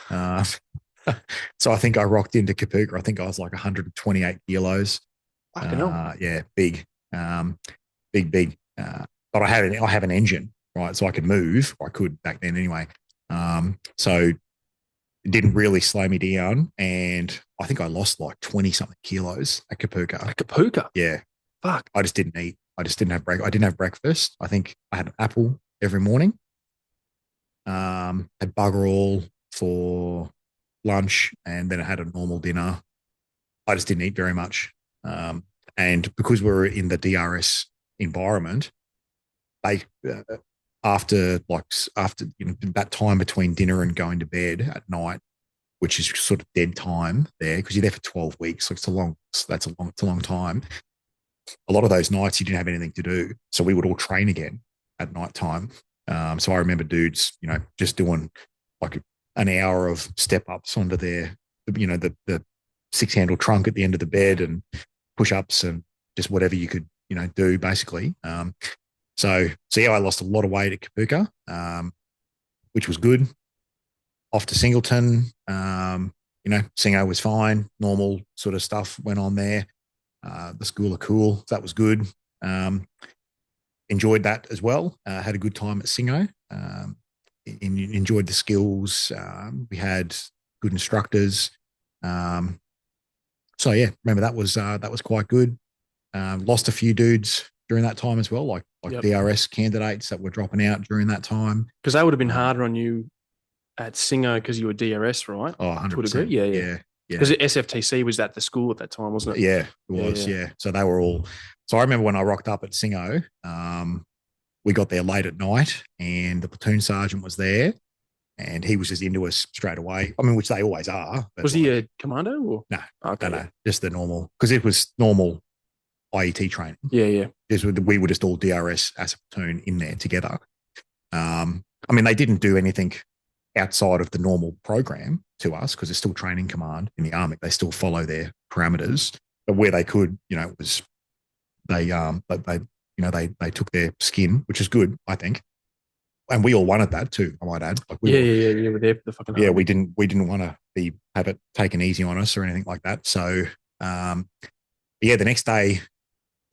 So I think I rocked into Kapooka. I think I was like 128 kilos. Yeah, big, big. But I have an engine, right? So I could move. Or I could back then anyway. So it didn't really slow me down, and I think I lost like 20 something kilos at Kapooka. At Kapooka? Yeah. Fuck. I just didn't eat. I just didn't have breakfast. I didn't have breakfast. I think I had an apple every morning. Had bugger all for lunch, and then I had a normal dinner. I just didn't eat very much. And because we were in the DRS environment, they after you know, that time between dinner and going to bed at night, which is sort of dead time there because you're there for 12 weeks. So it's a long time. A lot of those nights you didn't have anything to do. So we would all train again at night time. So I remember dudes, you know, just doing like an hour of step ups onto their, you know, the 6-handle trunk at the end of the bed and push ups and just whatever you could, you know, do basically. So yeah, I lost a lot of weight at Kapooka, which was good. Off to Singleton, you know, Singo was fine. Normal sort of stuff went on there. The school of cool, so that was good. Enjoyed that as well. Had a good time at Singo. Enjoyed the skills. We had good instructors. So yeah, remember that was quite good. Lost a few dudes during that time as well, like DRS candidates that were dropping out during that time. Because they would have been harder on you at Singo because you were DRS, right? Oh, 100%. To a degree? Yeah. Because SFTC was at the school at that time, wasn't it? Yeah, it was. Yeah. So they were all. So I remember when I rocked up at Singo, we got there late at night, and the platoon sergeant was there, and he was just into us straight away. I mean, which they always are. Was he a commando or no? Okay. No, just the normal, because it was normal IET training. Yeah. We were just all DRS as a platoon in there together. I mean, they didn't do anything outside of the normal program to us because it's still training command in the army. They still follow their parameters, but where they could, you know, it was they took their skin, which is good, I think. And we all wanted that too, I might add. Like we were there for the fucking army. We didn't want to have it taken easy on us or anything like that. So the next day,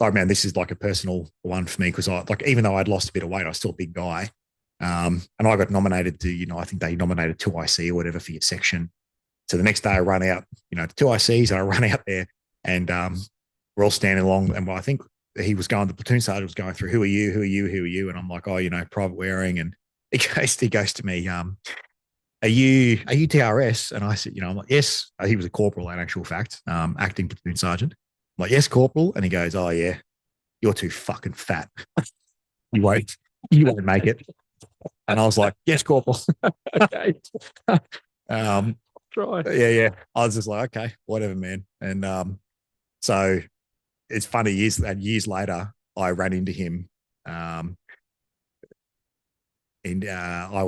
I remember this is like a personal one for me because even though I'd lost a bit of weight, I was still a big guy. And I got nominated to, you know, I think they nominated 2 IC or whatever for your section. So the next day I run out, you know, to 2 ICs and I run out there and we're all standing along. And I think the platoon sergeant was going through, who are you? And I'm like, oh, you know, private wearing. And he goes to me, are you TRS? And I said, you know, I'm like, yes. He was a corporal in actual fact, acting platoon sergeant. I'm like, yes, corporal. And he goes, oh yeah, you're too fucking fat. You won't make it. And I was like, yes, corporal. Okay. Try. Yeah. I was just like, okay, whatever, man. And so it's funny, years later, I ran into him. And I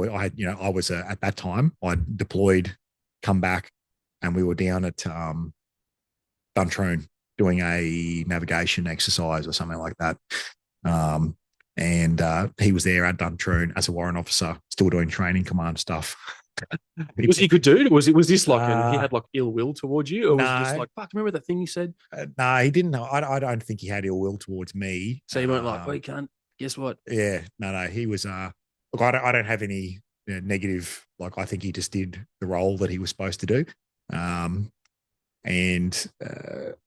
was at that time, I deployed, come back, and we were down at Duntroon doing a navigation exercise or something like that. And he was there at Duntroon as a warrant officer, still doing training command stuff. Was he a good dude? Was this like he had like ill will towards you, or was it just no. like, fuck, remember that thing you said? No, he didn't know. I don't think he had ill will towards me. So you weren't like, well, you can't. Guess what? Yeah, no. He was. Look, I don't have any negative. Like, I think he just did the role that he was supposed to do. And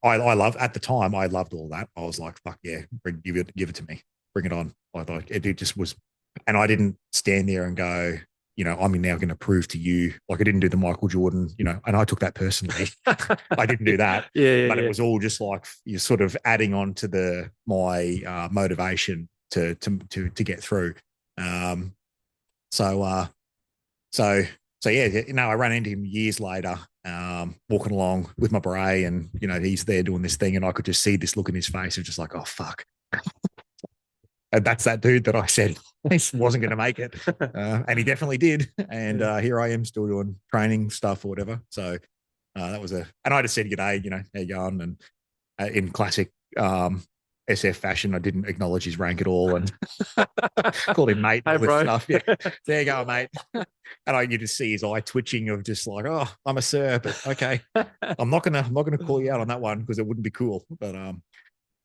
I love at the time. I loved all that. I was like, fuck yeah, give it to me, bring it on. I thought it just was, and I didn't stand there and go, I'm now going to prove to you. Like, I didn't do the Michael Jordan, and I took that personally. I didn't do that. But it was all just like you're sort of adding on to my motivation to get through. So yeah, I ran into him years later, walking along with my beret, and he's there doing this thing, and I could just see this look in his face of just like, oh fuck. And that's that dude that I said he wasn't going to make it, and he definitely did. And here I am still doing training stuff or whatever. So that was and I just said, "G'day, how you going?" And in classic SF fashion, I didn't acknowledge his rank at all, and called him mate. Hey, bro. Stuff. Yeah. There you go, mate. And you just see his eye twitching of just like, oh, I'm a sir, but okay, I'm not gonna call you out on that one because it wouldn't be cool. But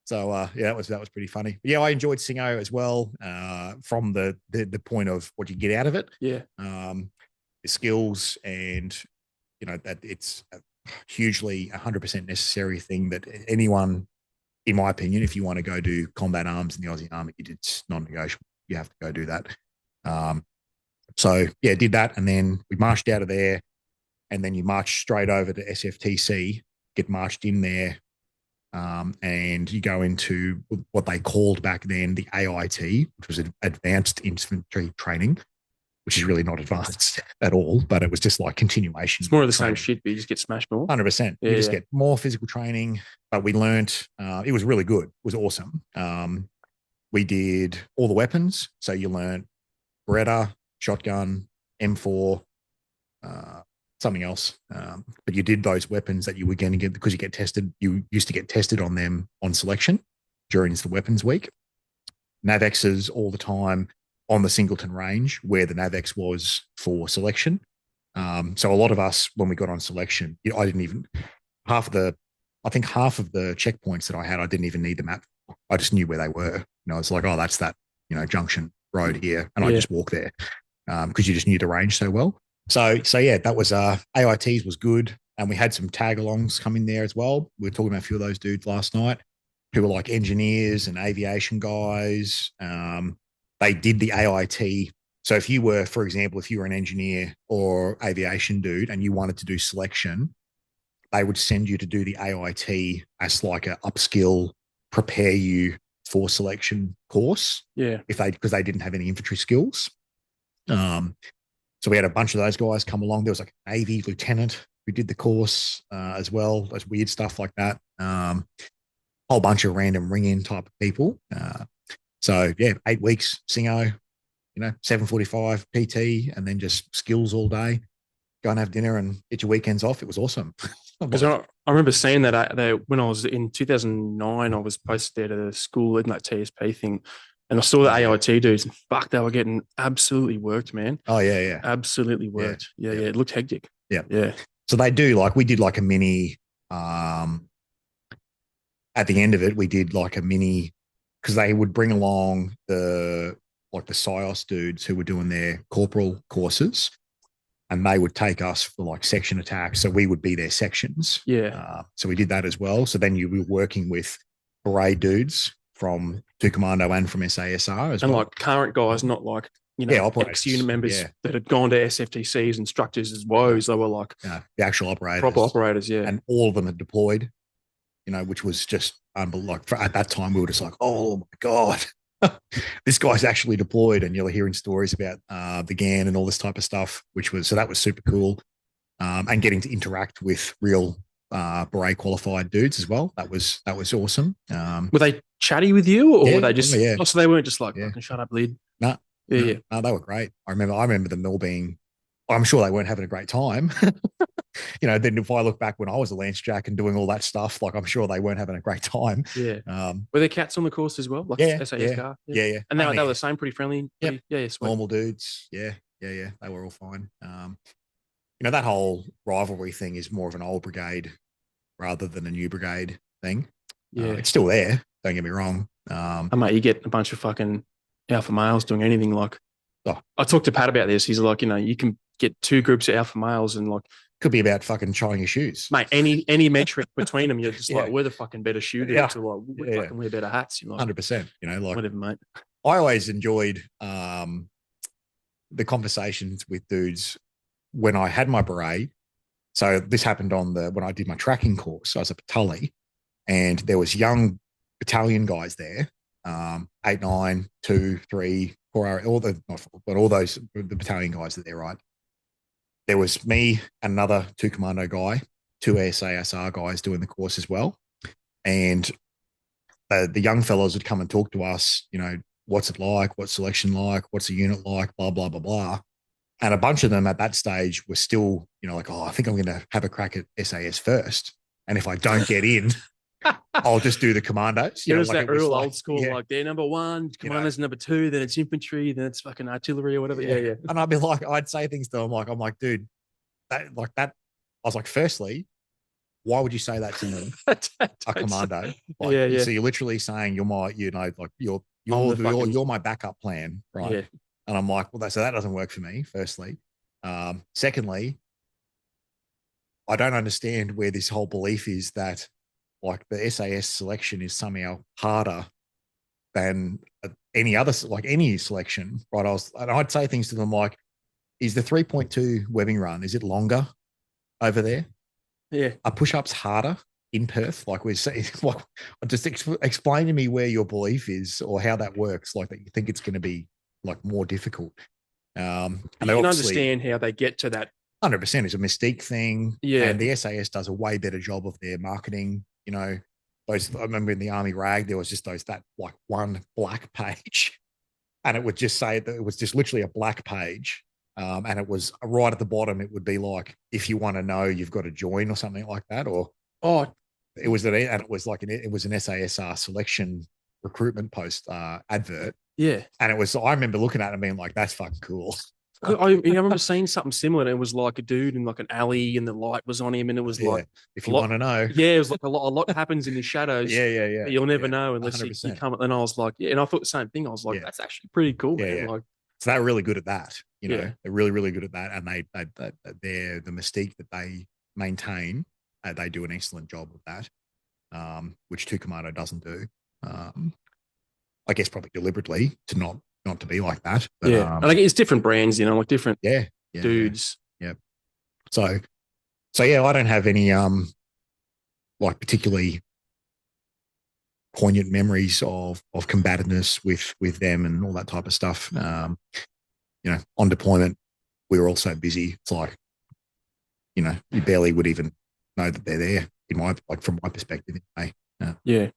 So yeah, that was pretty funny. But yeah, I enjoyed Singo as well, from the point of what you get out of it. Yeah. The skills, and that it's a hugely 100% necessary thing that anyone, in my opinion, if you want to go do combat arms in the Aussie Army, it's non-negotiable. You have to go do that. So yeah, did that, and then we marched out of there, and then you march straight over to SFTC, get marched in there. And you go into what they called back then the AIT, which was Advanced Infantry Training, which is really not advanced at all, but it was just like continuation. It's more of the same shit, but you just get smashed more. 100%. You just get more physical training, but we learnt, it was really good. It was awesome. We did all the weapons. So you learnt Beretta, shotgun, M4, something else. But you did those weapons that you were going to get because you get tested. You used to get tested on them on selection during the weapons week. NavXs all the time on the Singleton range where the NavX was for selection. So a lot of us, when we got on selection, I didn't even half of the checkpoints that I had, I didn't even need the map. I just knew where they were. It's like, oh, that's that, junction road here. And I just walked there because you just knew the range so well. So yeah, that was AITs was good, and we had some tag-alongs come in there as well. We were talking about a few of those dudes last night who were like engineers and aviation guys. They did the AIT. So if you were, for example, if you were an engineer or aviation dude and you wanted to do selection, they would send you to do the AIT as like a upskill, prepare you for selection course. Yeah, because they didn't have any infantry skills. So we had a bunch of those guys come along. There was like a Navy lieutenant who did the course as well. There's weird stuff like that. Whole bunch of random ring-in type of people. So yeah, 8 weeks, Singo, 7:45 PT, and then just skills all day. Go and have dinner and get your weekends off. It was awesome. Because I remember seeing that when I was in 2009, I was posted there to the school in that TSP thing. And I saw the AIT dudes, and fuck, they were getting absolutely worked, man. Oh, yeah. Absolutely worked. Yeah. It looked hectic. Yeah. So they do, we did like a mini, at the end of it, we did like a mini, because they would bring along the SIOS dudes who were doing their corporal courses, and they would take us for like section attacks. So we would be their sections. Yeah. So we did that as well. So then you were working with beret dudes from 2 Commando and from SASR as well. And like current guys, not like, ex-unit members that had gone to SFTCs, instructors as woes. They were like the actual operators. Proper operators, yeah. And all of them had deployed, which was just unbelievable. At that time, we were just like, oh my God, this guy's actually deployed. And you're hearing stories about the GAN and all this type of stuff, so that was super cool. And getting to interact with real beret qualified dudes as well. That was awesome. Were they chatty with you, or were they just? Yeah. Oh, so they weren't just like, shut up, lid. No, yeah. No, they were great. I remember them all being. I'm sure they weren't having a great time, then if I look back when I was a Lance Jack and doing all that stuff, like I'm sure they weren't having a great time. Yeah. Were there cats on the course as well? Like Yeah, SAS car? yeah. And they were the same, pretty friendly. Yep. Yeah, sweet. Normal dudes. Yeah. They were all fine. That whole rivalry thing is more of an old brigade rather than a new brigade thing. Yeah. It's still there. Don't get me wrong. Mate, you get a bunch of fucking alpha males doing anything like. Oh. I talked to Pat about this. He's like, you can get two groups of alpha males and like. Could be about fucking trying your shoes. Mate, any metric between them, you're just like, we're the fucking better shooters. Yeah. To like, we fucking wear better hats. You're like, 100%. Like whatever, mate. I always enjoyed the conversations with dudes when I had my beret. So this happened when I did my tracking course. I was up at Tully, and there was young battalion guys there, 8, 9, 2, 3, 4, all those the battalion guys are there, right? There was me and another 2 commando guy, 2 SASR guys doing the course as well. And the young fellows would come and talk to us, what's it like? What's selection like? What's the unit like? Blah, blah, blah, blah. And a bunch of them at that stage were still, like, I think I'm going to have a crack at SAS first. And if I don't get in, I'll just do the commandos. It was that real old school, like they're number 1, commandos number 2, then it's infantry, then it's fucking artillery or whatever. Yeah. And I'd say things to them I'm like, dude, that. I was like, firstly, why would you say that to me? A commando. Like, so you're literally saying you're my, you're my backup plan, right? Yeah. And I'm like, well, so that doesn't work for me, firstly. Secondly, I don't understand where this whole belief is that like the SAS selection is somehow harder than any other, like any selection, right? I'd say things to them like, is the 3.2 webbing run, is it longer over there? Yeah. Are push-ups harder in Perth? Like we're saying, like, just explain to me where your belief is or how that works, like that you think it's going to be like more difficult. And you can understand how they get to that. 100% is a mystique thing. Yeah. And the SAS does a way better job of their marketing. I remember in the Army rag, there was just that like one black page, and it would just say that it was just literally a black page. And it was right at the bottom. It would be like, if you want to know, you've got to join or something like that. Or, it was an SASR selection recruitment post advert. Yeah. And I remember looking at it and being like, that's fucking cool. I remember seeing something similar. And it was like a dude in like an alley and the light was on him. And it was like, if you want to know. Yeah. It was like a lot happens in the shadows. Yeah. You'll never know unless you come. And I was like, and I thought the same thing. I was like, that's actually pretty cool. Man. Like, so they're really good at that. They're really, really good at that. And they're the mystique that they maintain. They do an excellent job of that, which 2 Commando doesn't do. I guess probably deliberately to not to be like that. But, and like it's different brands, like different dudes. Yeah. So I don't have any like particularly poignant memories of combativeness with them and all that type of stuff. On deployment, we were all so busy. It's like, you barely would even know that they're there from my perspective. Yeah.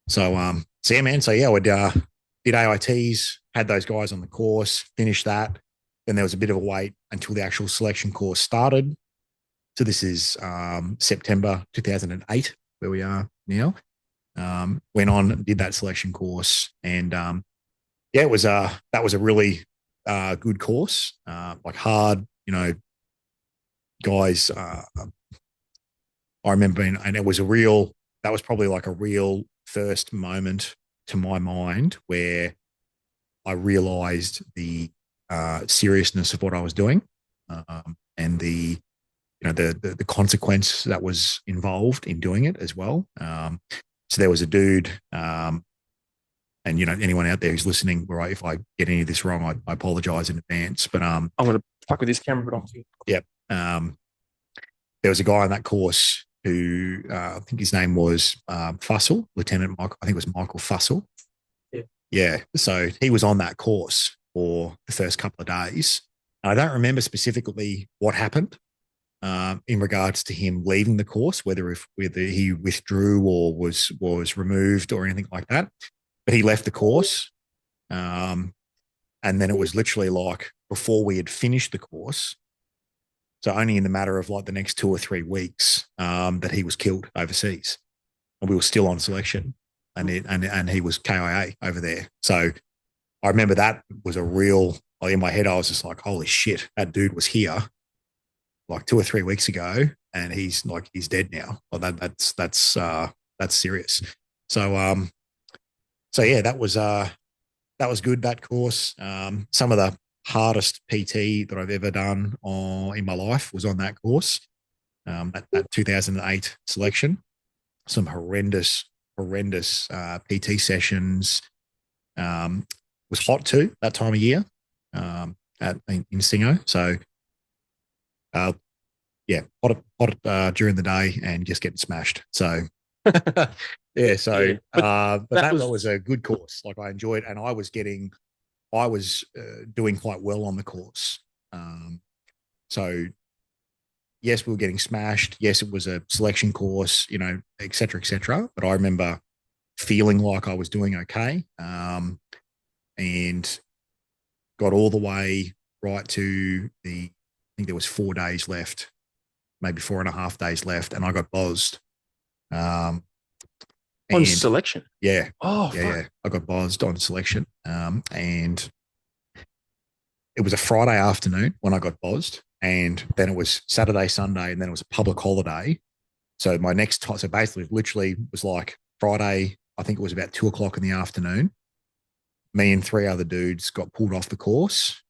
So yeah, man. So yeah, we did AITs, had those guys on the course, finished that. Then there was a bit of a wait until the actual selection course started. So this is September 2008, where we are now. Went on, did that selection course, and it was that was a really good course, like hard, guys. I remember, and it was that was probably like a real first moment to my mind where I realized the seriousness of what I was doing, and the consequence that was involved in doing it as well. So there was a dude, and anyone out there who's listening, right, if I get any of this wrong, I apologize in advance. But I'm going to fuck with this camera, but off. Yep. There was a guy on that course who I think his name was Fussell, Lieutenant Michael. I think it was Michael Fussell. Yeah. So he was on that course for the first couple of days. I don't remember specifically what happened in regards to him leaving the course, whether he withdrew or was removed or anything like that. But he left the course, and then it was literally like before we had finished the course. So only in the matter of like the next 2 or 3 weeks that he was killed overseas, and we were still on selection, and he was KIA over there. So I remember that was a real, like in my head, I was just like, holy shit, that dude was here like 2 or 3 weeks ago, and he's dead now. Well, that's serious. So so yeah, that was good, that course. Some of the hardest PT that I've ever done in my life was on that course. That 2008 selection. Some horrendous PT sessions. Was hot too that time of year in Singo. So yeah, hot during the day and just getting smashed. So yeah, so Yeah, but that was a good course. Like I enjoyed, and I was doing quite well on the course. So yes, we were getting smashed. Yes, it was a selection course, et cetera, et cetera. But I remember feeling like I was doing okay, and got all the way right to I think there was 4 days left, maybe 4.5 days left, and I got buzzed. On selection? Yeah. Oh, yeah, fuck. yeah. I got buzzed on selection. And it was a Friday afternoon when I got buzzed. And then it was Saturday, Sunday, and then it was a public holiday. So my next time, so basically, literally was like Friday, I think it was about 2 o'clock in the afternoon. Me and 3 other dudes got pulled off the course,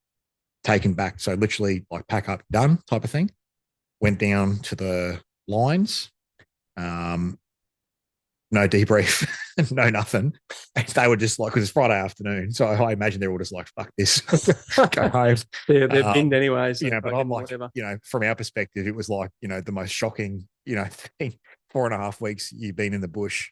taken back. So literally like pack up, done type of thing. Went down to the lines. No debrief, no nothing. And they were just like, because it's Friday afternoon. So I imagine they're all just like, fuck this, go home. They're binned anyways. So but I'm like, whatever. From our perspective, it was like, the most shocking, thing. 4.5 weeks you've been in the bush,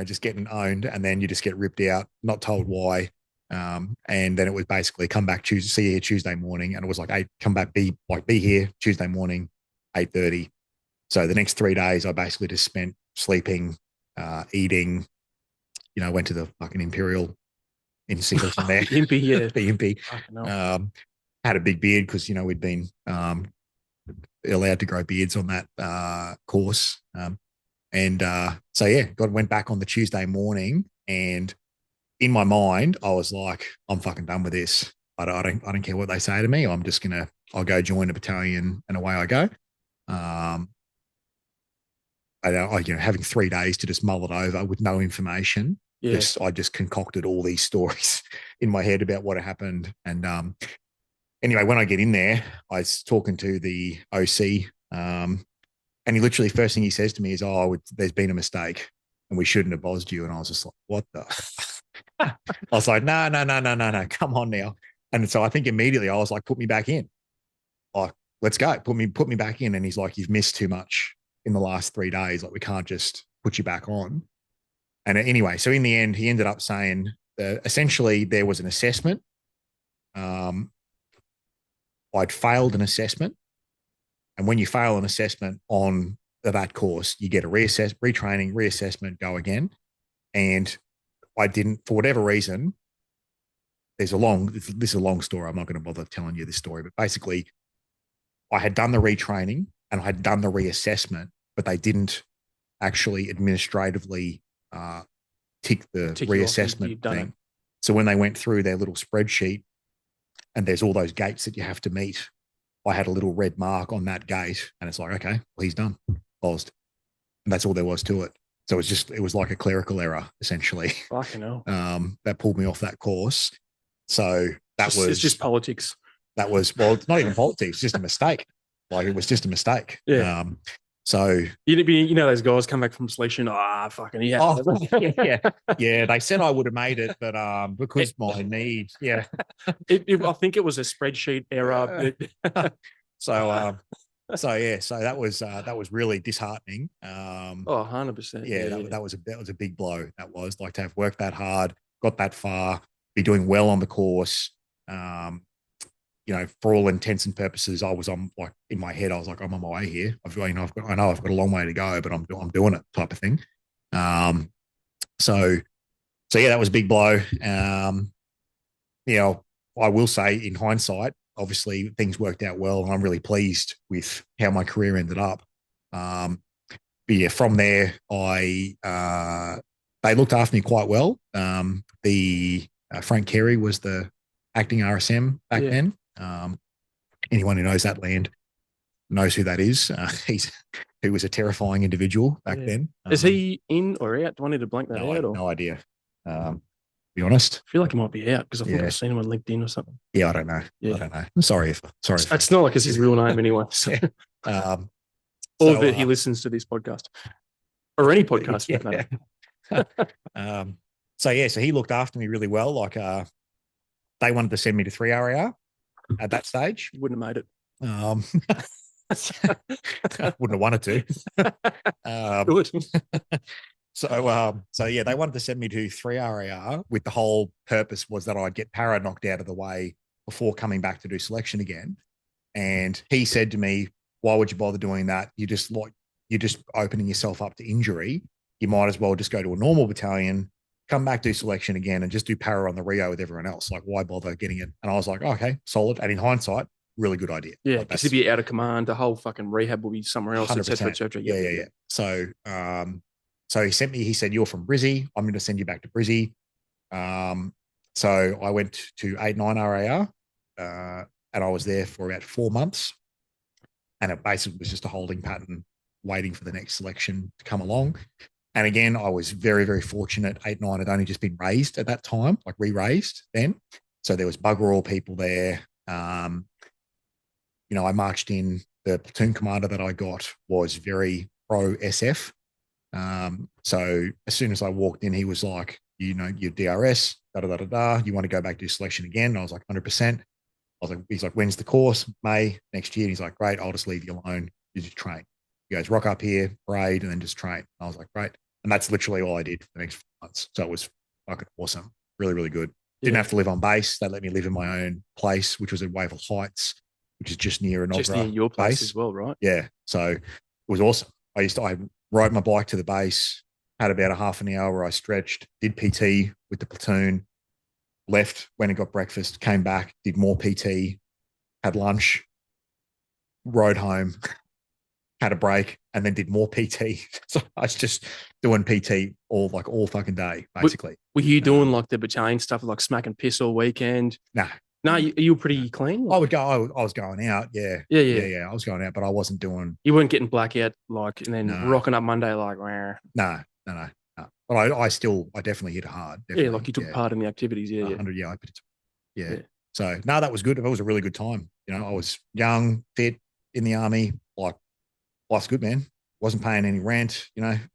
just getting owned, and then you just get ripped out, not told why. And then it was basically come back Tuesday, see you here Tuesday morning. And it was like, come back, be here Tuesday morning, 8:30. So the next 3 days, I basically just spent sleeping, eating, went to the fucking Imperial in Singleton there. The Impy, yeah. The Impy. Had a big beard because, we'd been allowed to grow beards on that course. So, yeah, went back on the Tuesday morning, and in my mind, I was like, I'm fucking done with this. I don't care what they say to me. I'll go join a battalion, and away I go. Having 3 days to just mull it over with no information. Yeah. I just concocted all these stories in my head about what happened. And anyway, when I get in there, I was talking to the OC, and he literally, first thing he says to me is, there's been a mistake and we shouldn't have buzzed you. And I was just like, what the? I was like, no, come on now. And so I think immediately I was like, put me back in. Like, let's go. Put me back in. And he's like, you've missed too much in the last 3 days. Like, we can't just put you back on. And anyway, so in the end, he ended up saying essentially there was an assessment. I'd failed an assessment. And when you fail an assessment on that course, you get a retraining, reassessment, go again. And I didn't, for whatever reason, this is a long story. I'm not going to bother telling you this story, but basically I had done the retraining and I had done the reassessment, but they didn't actually administratively tick the reassessment thing. So when they went through their little spreadsheet and there's all those gates that you have to meet, I had a little red mark on that gate, and it's like, okay, well, he's done, paused. And that's all there was to it. So it was like a clerical error, essentially. Fucking hell. That pulled me off that course. So it's just politics. Well, it's not even politics, it's just a mistake. Like, it was just a mistake. Yeah. So those guys come back from selection. Fucking yeah. Oh, yeah. They said I would have made it, but because my needs, yeah. I think it was a spreadsheet error. So that was really disheartening. 100%. Yeah, that was a big blow. That was, like, to have worked that hard, got that far, be doing well on the course. For all intents and purposes, I was on, like, in my head, I was like, I'm on my way here. I know I've got a long way to go, but I'm doing it, type of thing. So yeah, that was a big blow. I will say, in hindsight, obviously things worked out well, and I'm really pleased with how my career ended up. But yeah, from there, they looked after me quite well. The Frank Carey was the acting RSM back then. Anyone who knows that land knows who that is. He was a terrifying individual back then. Is he in or out? Do I need to blank that out? No idea. Be honest. I feel like he might be out because I think I've seen him on LinkedIn or something. Yeah, I don't know. I don't know. I'm sorry. It's not like it's his real name anyway. So. He listens to this podcast or any podcast. So he looked after me really well. Like they wanted to send me to 3 RAR at that stage. You wouldn't have made it. Wouldn't have wanted to. Good. So they wanted to send me to 3 RAR with the whole purpose was that I'd get para knocked out of the way before coming back to do selection again. And he said to me, why would you bother doing that? You're just opening yourself up to injury. You might as well just go to a normal battalion, come back, do selection again, and just do para on the Rio with everyone else. Like, why bother getting it? And I was like, okay, solid. And in hindsight, really good idea. Yeah, because he'd be out of command. The whole fucking rehab will be somewhere else, etc., etc. Yeah. So he sent me. He said, "You're from Brizzy. I'm going to send you back to Brizzy." So I went to 8-9 RAR, and I was there for about 4 months. And it basically was just a holding pattern, waiting for the next selection to come along. And again, I was very, very fortunate. 8-9 had only just been raised at that time, like re-raised then. So there was bugger all people there. I marched in. The platoon commander that I got was very pro SF. So as soon as I walked in, he was like, your DRS, you want to go back to selection again? And I was like, 100%. He's like, when's the course? May next year. And he's like, great, I'll just leave you alone. You just train. He goes, rock up here, parade, and then just train. I was like, great. And that's literally all I did for the next 4 months. So it was fucking awesome. Really, really good. Didn't have to live on base. They let me live in my own place, which was in Wavell Heights, which is just near Enoggera. Just near your place as well, right? Yeah. So it was awesome. I rode my bike to the base, had about a half an hour where I stretched, did PT with the platoon, left, went and got breakfast, came back, did more PT, had lunch, rode home, had a break, and then did more PT. So I was just doing PT all fucking day, basically. Were you doing like the battalion stuff, like smack and piss all weekend? No, you were pretty clean. I would go. I was going out. Yeah. I was going out, but I wasn't doing. You weren't getting blackout and then rocking up Monday like. No. But I definitely hit it hard. Definitely. Yeah, like you took part in the activities. Yeah, 100. Yeah. So no, that was good. It was a really good time. I was young, fit, in the army. Like, life's good, man. Wasn't paying any rent.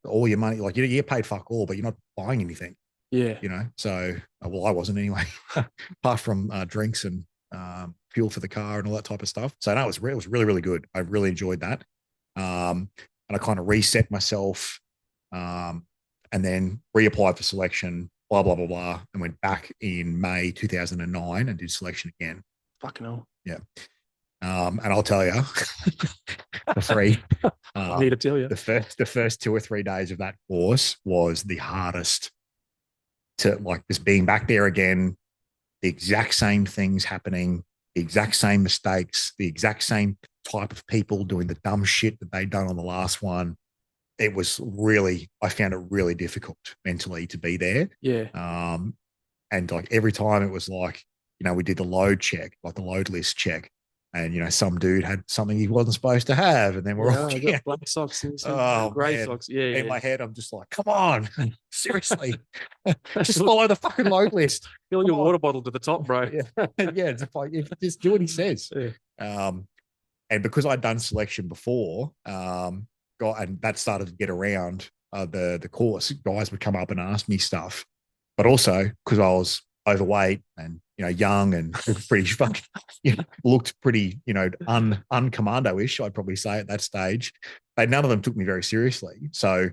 All your money. Like, you get paid fuck all, but you're not buying anything. Yeah. So, I wasn't anyway, apart from drinks and fuel for the car and all that type of stuff. So, no, it was really, really good. I really enjoyed that. And I kind of reset myself and then reapplied for selection, blah, blah, blah, blah, and went back in May 2009 and did selection again. Fucking hell. Yeah. And I'll tell you, for free. I need to tell you. The first 2 or 3 days of that course was the hardest. To like just being back there again, the exact same things happening, the exact same mistakes, the exact same type of people doing the dumb shit that they'd done on the last one. I found it really difficult mentally to be there. Yeah. And like every time it was like, we did the load check, like the load list check. And, some dude had something he wasn't supposed to have. And then we're all got black socks and grey socks. Yeah. In my head, I'm just like, come on, seriously, just follow the fucking load list. Fill your water bottle to the top, bro. Yeah. Just do what he says. Yeah. And because I'd done selection before, and that started to get around the course, guys would come up and ask me stuff. But also because I was overweight and young and pretty fucking looked pretty uncommando-ish, I'd probably say at that stage. None of them took me very seriously. So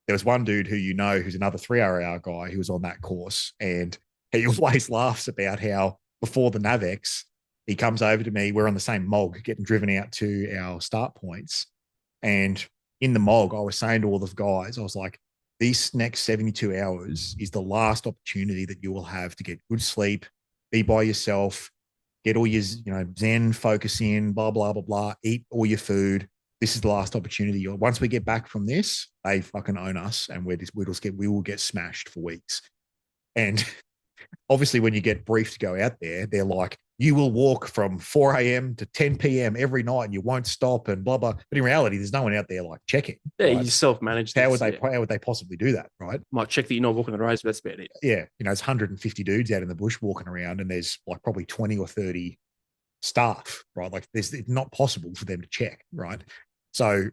there was one dude who's another 3 RAR guy who was on that course, and he always laughs about how before the NAVEX he comes over to me, we're on the same MOG getting driven out to our start points, and in the MOG I was saying to all the guys, I was like, this next 72 hours is the last opportunity that you will have to get good sleep, be by yourself, get all your, Zen, focus in, blah, blah, blah, blah, eat all your food. This is the last opportunity. Once we get back from this, they fucking own us, and we will get smashed for weeks. And obviously, when you get briefed to go out there, they're like, you will walk from 4 a.m. to 10 p.m. every night and you won't stop and blah, blah. But in reality, there's no one out there like checking. Yeah, right? you self-manage How this. would they possibly do that, right? Might check that you're not walking the roads, but that's about it. Yeah. It's 150 dudes out in the bush walking around, and there's like probably 20 or 30 staff, right? Like it's not possible for them to check, right? So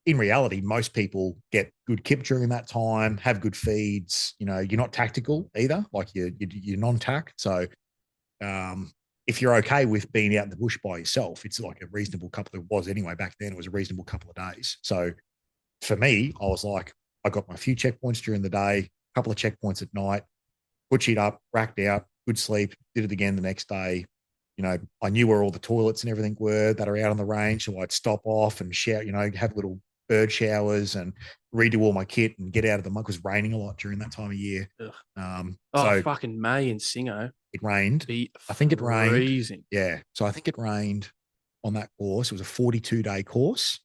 in reality, most people get good kip during that time, have good feeds. You're not tactical either. Like you're non-tac. So if you're okay with being out in the bush by yourself, it's like a reasonable couple. It was anyway back then. It was a reasonable couple of days. So for me, I was like, I got my few checkpoints during the day, a couple of checkpoints at night, put shit up, racked out, good sleep, did it again the next day. I knew where all the toilets and everything were that are out on the range. So I'd stop off and shower, have little bird showers and redo all my kit and get out of the mud. It was raining a lot during that time of year. So fucking May in Singo. It rained. I think it rained. Yeah. So I think it rained on that course. It was a 42-day course.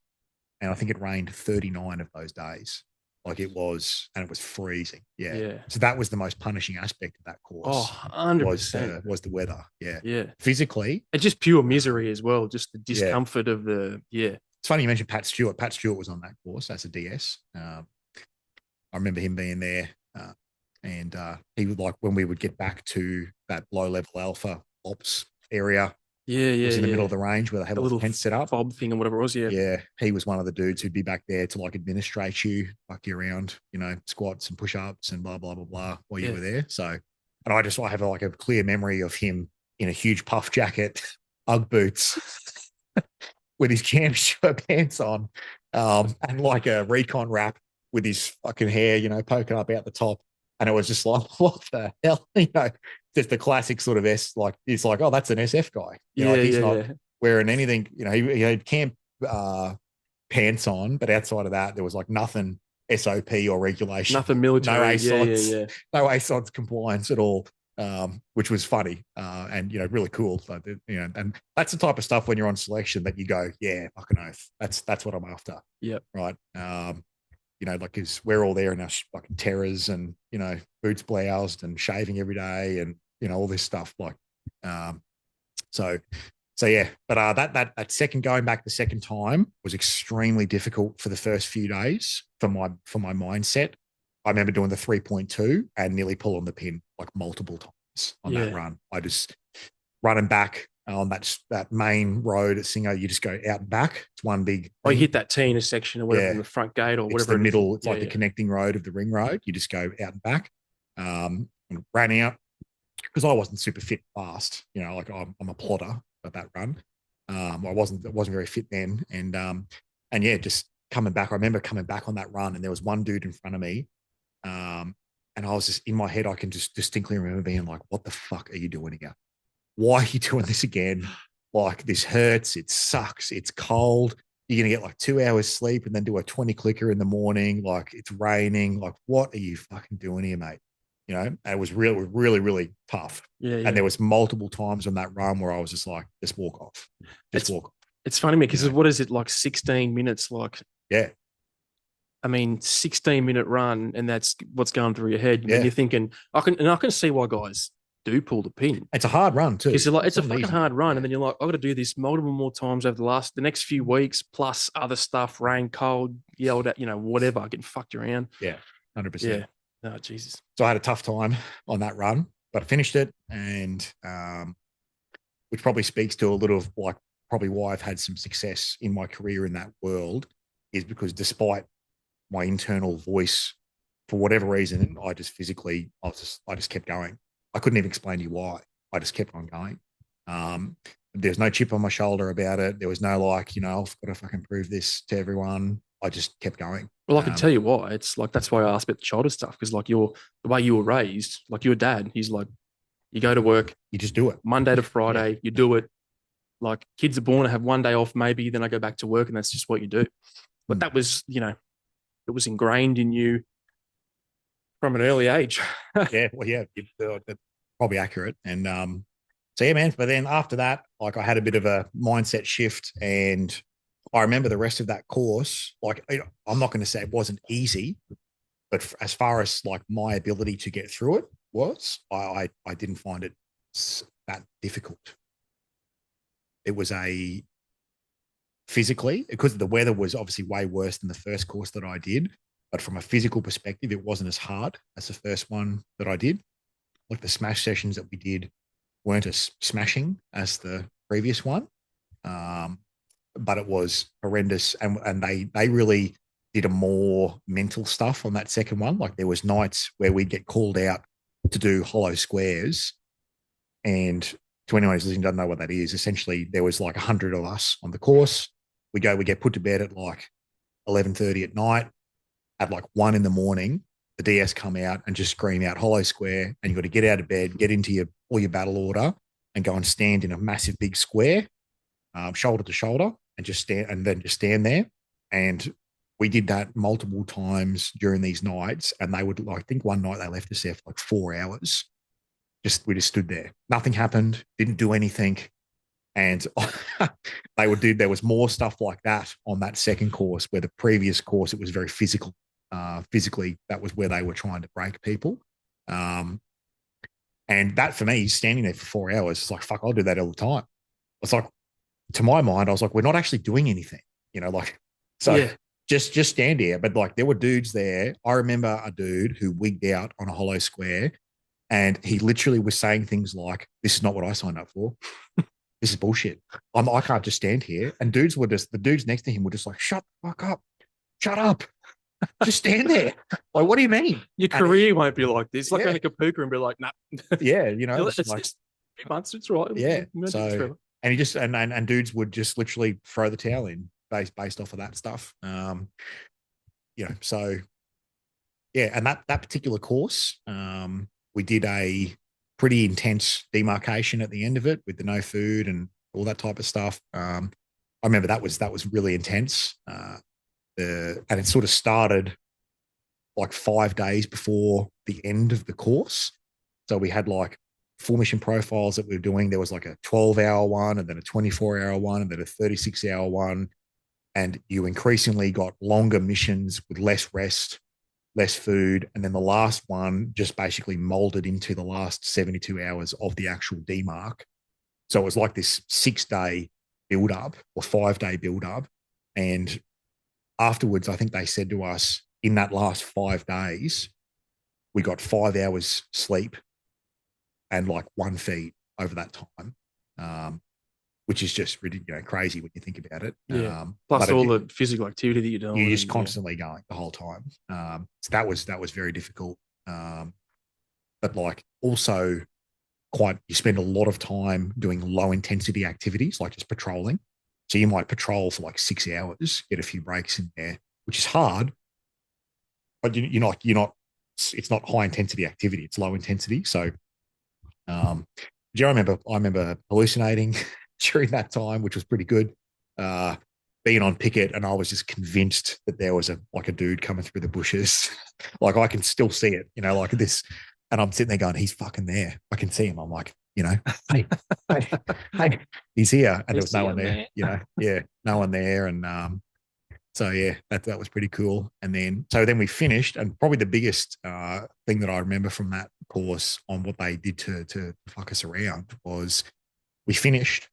And I think it rained 39 of those days. Like it was freezing. Yeah. So that was the most punishing aspect of that course. Oh, 100%. Was the weather. Yeah. Yeah. Physically. And just pure misery as well. Just the discomfort of the, It's funny you mentioned Pat Stewart. Pat Stewart was on that course as a DS. I remember him being there. And he would, like, when we would get back to that low-level alpha ops area, it was in the middle of the range where they had a little tent set up. Fob thing or whatever it was, Yeah, he was one of the dudes who'd be back there to like administrate you, like you around, squats and push-ups and blah, blah, blah, blah while you were there. So, and I have like a clear memory of him in a huge puff jacket, Ugg boots, with his camp shirt pants on, and like a recon wrap with his fucking hair, poking up out the top. And it was just like, what the hell? Just the classic sort of it's like, oh, that's an SF guy. He's not wearing anything, he had camp pants on, but outside of that, there was like nothing SOP or regulation. Nothing military. No ASODs, no ASODs compliance at all, which was funny and, really cool. So, and that's the type of stuff when you're on selection that you go, yeah, fucking oath. That's what I'm after. Yep. Right. Like, because we're all there in our fucking terrors and, boots bloused and shaving every day and, all this stuff. Like, so yeah, but that second, going back the second time was extremely difficult for the first few days for my mindset. I remember doing the 3.2 and nearly pulling the pin like multiple times on that run. I just running back on that main road at Singo, you just go out and back. It's one big. You hit that T intersection or whatever in the front gate or whatever. It's the middle. It's like the connecting road of the ring road. You just go out and back. And ran out because I wasn't super fit fast. Like I'm a plotter at that run. I wasn't very fit then. And yeah, just coming back. I remember coming back on that run, and there was one dude in front of me. And I was just in my head, I can just distinctly remember being like, "What the fuck are you doing again? Why are you doing this again? Like, this hurts. It sucks. It's cold. You're going to get like 2 hours sleep and then do a 20 clicker in the morning. Like, it's raining. Like, what are you fucking doing here, mate?" And it was really, really, really tough. And there was multiple times on that run where I was just like, just walk off. Walk off. It's funny, man, because what is it, like 16 minutes? Like, yeah. I mean, 16-minute run, and that's what's going through your head. And you're thinking, I can see why guys do pull the pin. It's a hard run too. It's a fucking hard run, and then you're like, I've got to do this multiple more times over the next few weeks, plus other stuff, rain, cold, yelled at, whatever, getting fucked around. Yeah, 100%. Yeah. Oh, Jesus. So I had a tough time on that run, but I finished it, and which probably speaks to a little of like probably why I've had some success in my career in that world, is because despite my internal voice, for whatever reason, I just kept going. I couldn't even explain to you why. I just kept on going. There's no chip on my shoulder about it. There was no like, I've got to fucking prove this to everyone. I just kept going. Well, I can tell you why. It's like, that's why I asked about the childhood stuff, because like the way you were raised, like your dad, he's like, you go to work, you just do it Monday to Friday, you do it. Like, kids are born to have one day off, maybe, then I go back to work, and that's just what you do. But that was, it was ingrained in you from an early age. That's probably accurate. And So yeah, man. But then after that, like I had a bit of a mindset shift, and I remember the rest of that course. Like I'm not going to say it wasn't easy, but as far as like my ability to get through it was, I didn't find it that difficult. It was a physically, because the weather was obviously way worse than the first course that I did. But from a physical perspective, it wasn't as hard as the first one that I did. Like the smash sessions that we did weren't as smashing as the previous one, but it was horrendous. And they really did a more mental stuff on that second one. Like there was nights where we'd get called out to do hollow squares, and to anyone who's listening doesn't know what that is, essentially there was like 100 of us on the course. We get put to bed at like 11:30 at night. At like 1 a.m, the DS come out and just scream out hollow square, and you got to get out of bed, get into all your battle order, and go and stand in a massive big square, shoulder to shoulder, and just stand there. And we did that multiple times during these nights, and they would, I think one night they left us there for like 4 hours. We just stood there. Nothing happened. Didn't do anything. And there was more stuff like that on that second course, where the previous course, it was very physical. Physically, that was where they were trying to break people. And that for me, standing there for 4 hours, it's like, fuck, I'll do that all the time. It's like, to my mind, I was like, we're not actually doing anything, so yeah. just stand here. But like there were dudes there. I remember a dude who wigged out on a hollow square, and he literally was saying things like, this is not what I signed up for. This is bullshit. I can't just stand here. And the dudes next to him were just like, shut the fuck up. Shut up. Just stand there. Like, what do you mean? Your career won't be like this. Like a poker and be like, nah. Yeah, it's like, just 3 months, it's right. Yeah. So, and he just and dudes would just literally throw the towel in based off of that stuff. So yeah, and that particular course, we did a pretty intense demarcation at the end of it with the no food and all that type of stuff. I remember that was really intense. And it sort of started like 5 days before the end of the course. So we had like 4 mission profiles that we were doing. There was like a 12-hour one, and then a 24-hour one, and then a 36-hour one. And you increasingly got longer missions with less rest, less food. And then the last one just basically molded into the last 72 hours of the actual demarc. So it was like this 6-day build up or 5-day build up. And afterwards, I think they said to us, in that last 5 days, we got 5 hours sleep and like 1 feed over that time, which is just really crazy when you think about it. Yeah. Plus all the physical activity that you're doing. You're just constantly going the whole time. So that was very difficult. But like also you spend a lot of time doing low intensity activities, like just patrolling. So you might patrol for like 6 hours, get a few breaks in there, which is hard, but you're not, it's not high intensity activity. It's low intensity. So, I remember hallucinating during that time, which was pretty good. Being on picket, and I was just convinced that there was a dude coming through the bushes. Like I can still see it, like this. And I'm sitting there going, he's fucking there. I can see him. I'm like, hey, he's here. And there was no one there, yeah, no one there. And so yeah, that was pretty cool. And then we finished, and probably the biggest thing that I remember from that course on what they did to fuck us around was we finished.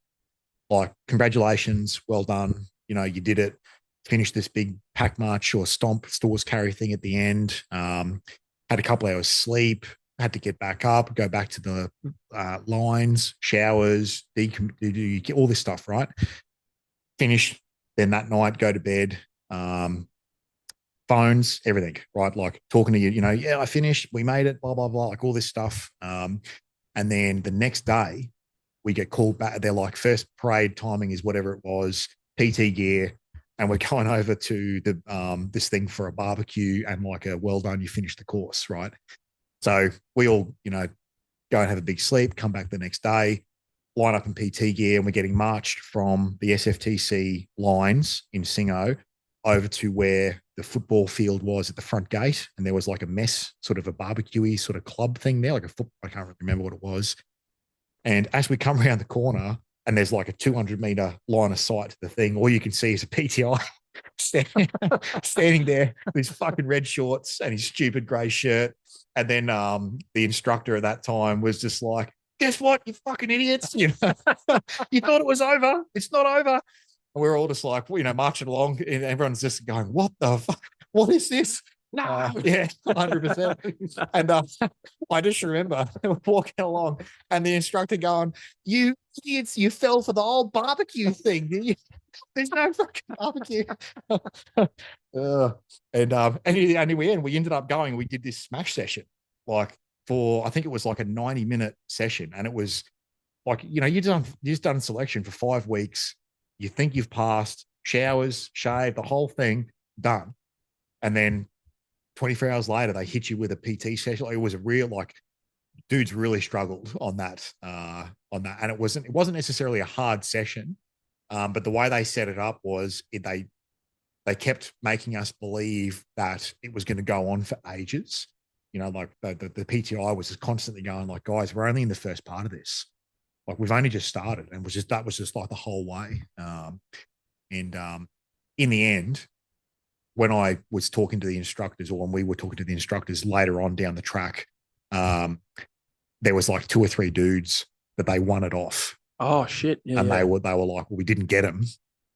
Like, congratulations, well done. You did it. Finished this big pack march or stomp stores carry thing at the end. Had a couple hours sleep. Had to get back up, go back to the lines, showers, all this stuff, right? Finish. Then that night, go to bed. Phones, everything, right? Like talking to you, yeah, I finished. We made it, blah, blah, blah, like all this stuff. And then the next day, we get called back. They're like, first parade timing is whatever it was, PT gear. And we're going over to the this thing for a barbecue and like a well done, you finished the course, right? So we all, go and have a big sleep, come back the next day, line up in PT gear, and we're getting marched from the SFTC lines in Singo over to where the football field was at the front gate. And there was like a mess, sort of a barbecue-y sort of club thing there, like I can't really remember what it was. And as we come around the corner and there's like a 200-meter line of sight to the thing, all you can see is a PTI standing there with his fucking red shorts and his stupid grey shirt. And then the instructor at that time was just like, guess what, you fucking idiots. You know, you thought it was over. It's not over. And we're all just like, you know, marching along and everyone's just going, what the fuck? What is this? No. Yeah, 100%. And I just remember walking along and the instructor going, you idiots, you fell for the old barbecue thing. There's no fucking barbecue. And in the end, we ended up going, we did this smash session, like for, I think it was like a 90-minute session. And it was like, you know, you've done selection for 5 weeks. You think you've passed, showers, shave, the whole thing, done. And then 24 hours later, they hit you with a PT session. It was a real, like, dudes really struggled on that. And it wasn't necessarily a hard session, but the way they set it up was they kept making us believe that it was going to go on for ages. You know, like the PTI was just constantly going, like, guys, we're only in the first part of this. Like, we've only just started, and that was just like the whole way. In the end, when I was talking to the instructors, or when we were talking to the instructors later on down the track, there was like 2 or 3 dudes that they won it off. Oh shit! Yeah, and they were like, well, we didn't get them,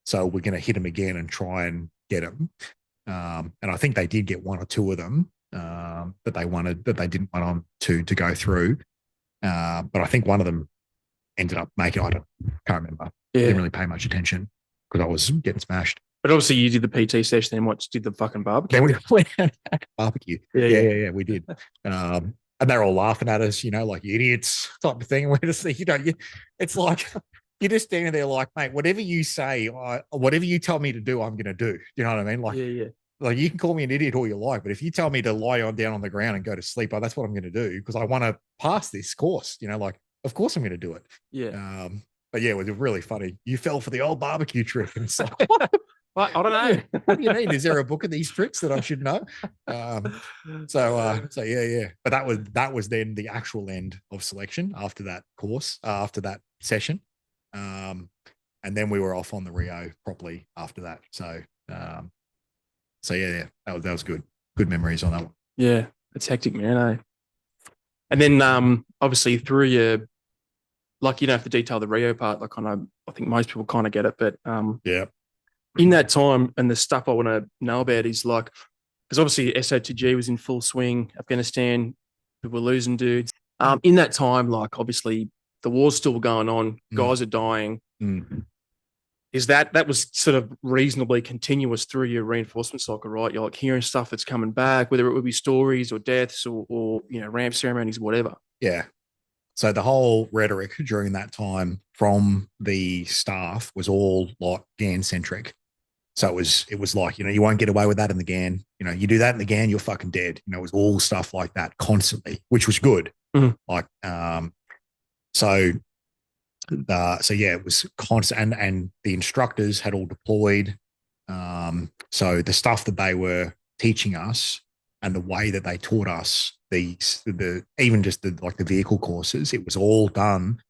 so we're going to hit them again and try and get them. And I think they did get 1 or 2 of them that they didn't want on to go through. But I think one of them ended up making. Can't remember. Yeah. Didn't really pay much attention because I was getting smashed. But obviously, you did the PT session, and what did the fucking barbecue? Then we went barbecue. Yeah, we did. And they're all laughing at us, you know, like idiots type of thing. And we're just, you know, it's like you're just standing there like, mate, whatever you say, whatever you tell me to do, I'm going to do. You know what I mean? Like, like you can call me an idiot all you like, but if you tell me to lie down on the ground and go to sleep, that's what I'm going to do because I want to pass this course. You know, like, of course I'm going to do it. Yeah. But yeah, it was really funny. You fell for the old barbecue trick. And it's like, I don't know. What do you mean? Is there a book of these tricks that I should know? So yeah. But that was then the actual end of selection after that course, after that session. And then we were off on the Rio properly after that. So yeah, that was good. Good memories on that one. Yeah, it's hectic, man. Eh? And then obviously through your, like, you don't have to detail the Rio part. Like, I think most people kind of get it, but yeah. In that time, and the stuff I want to know about is like, because obviously SOTG was in full swing, Afghanistan, people were losing dudes. In that time, like, obviously the war's still going on, guys are dying. Is that was sort of reasonably continuous through your reinforcement cycle, right? You're like hearing stuff that's coming back, whether it would be stories or deaths or you know, ramp ceremonies, whatever. Yeah. So the whole rhetoric during that time from the staff was all like GAN centric. So it was like, you know, you won't get away with that in the GAN. You know, you do that in the GAN, you're fucking dead. You know, it was all stuff like that constantly, which was good. Like, so yeah, it was constant, and the instructors had all deployed. So the stuff that they were teaching us and the way that they taught us even just the vehicle courses, it was all done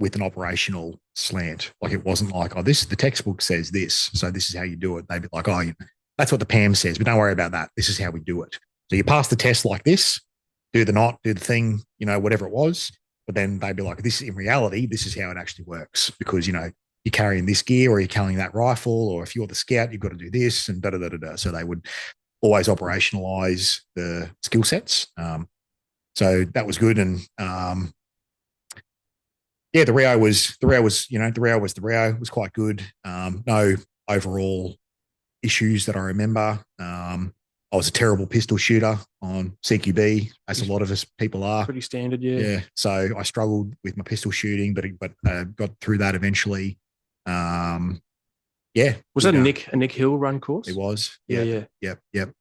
with an operational slant. Like, it wasn't like, oh, the textbook says this, so this is how you do it. They'd be like, oh, that's what the PAM says, but don't worry about that. This is how we do it. So you pass the test like this, do the thing, you know, whatever it was. But then they'd be like, this in reality, this is how it actually works, because, you know, you're carrying this gear or you're carrying that rifle, or if you're the scout, you've got to do this and da-da-da-da-da. So they would always operationalize the skill sets. So that was good. And yeah, the Rio was, you know, the Rio was quite good. No overall issues that I remember. I was a terrible pistol shooter on CQB, as a lot of us people are. Pretty standard, yeah. Yeah. So I struggled with my pistol shooting, but got through that eventually. Yeah. Was that a Nick Hill run course? It was. Yeah. Yep.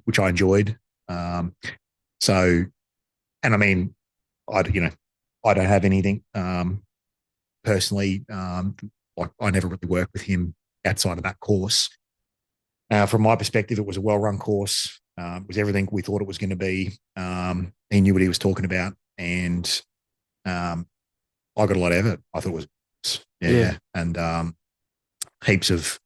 Which I enjoyed. So, and I mean, I don't have anything personally. Like, I never really worked with him outside of that course. From my perspective, it was a well-run course. It was everything we thought it was going to be. He knew what he was talking about, and I got a lot out of it. I thought it was, Yeah. and heaps of,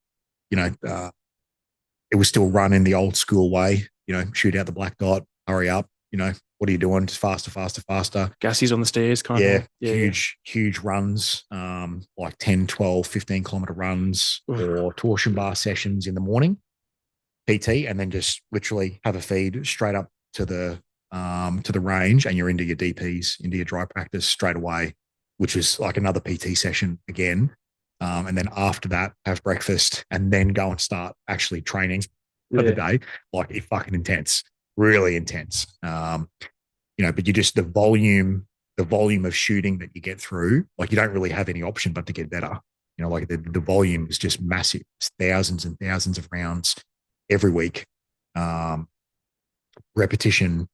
it was still run in the old school way, shoot out the black dot, hurry up, what are you doing? Just faster, faster, faster. Gassies on the stairs kind of Yeah, thing. Yeah. huge runs, like 10, 12, 15-kilometer runs or torsion bar sessions in the morning, PT, and then just literally have a feed straight up to the range, and you're into your DPs, into your dry practice straight away, which is like another PT session again. And then after that, have breakfast and then go and start actually training for the day. Like it's fucking intense, really intense. But you just the volume of shooting that you get through, like you don't really have any option but to get better. Like the volume is just massive. It's thousands and thousands of rounds every week. Repetition,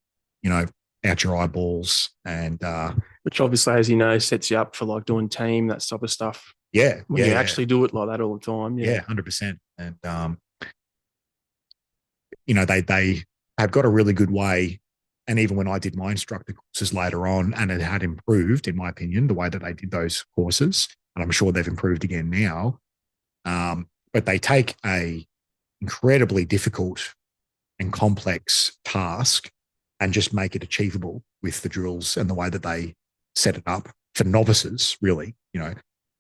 out your eyeballs, and which obviously, as you know, sets you up for like doing team, that type of stuff. Yeah. When you actually do it like that all the time. Yeah. 100%. And they have got a really good way. And even when I did my instructor courses later on, and it had improved, in my opinion, the way that they did those courses, and I'm sure they've improved again now. But they take a incredibly difficult and complex task and just make it achievable with the drills and the way that they set it up for novices, really.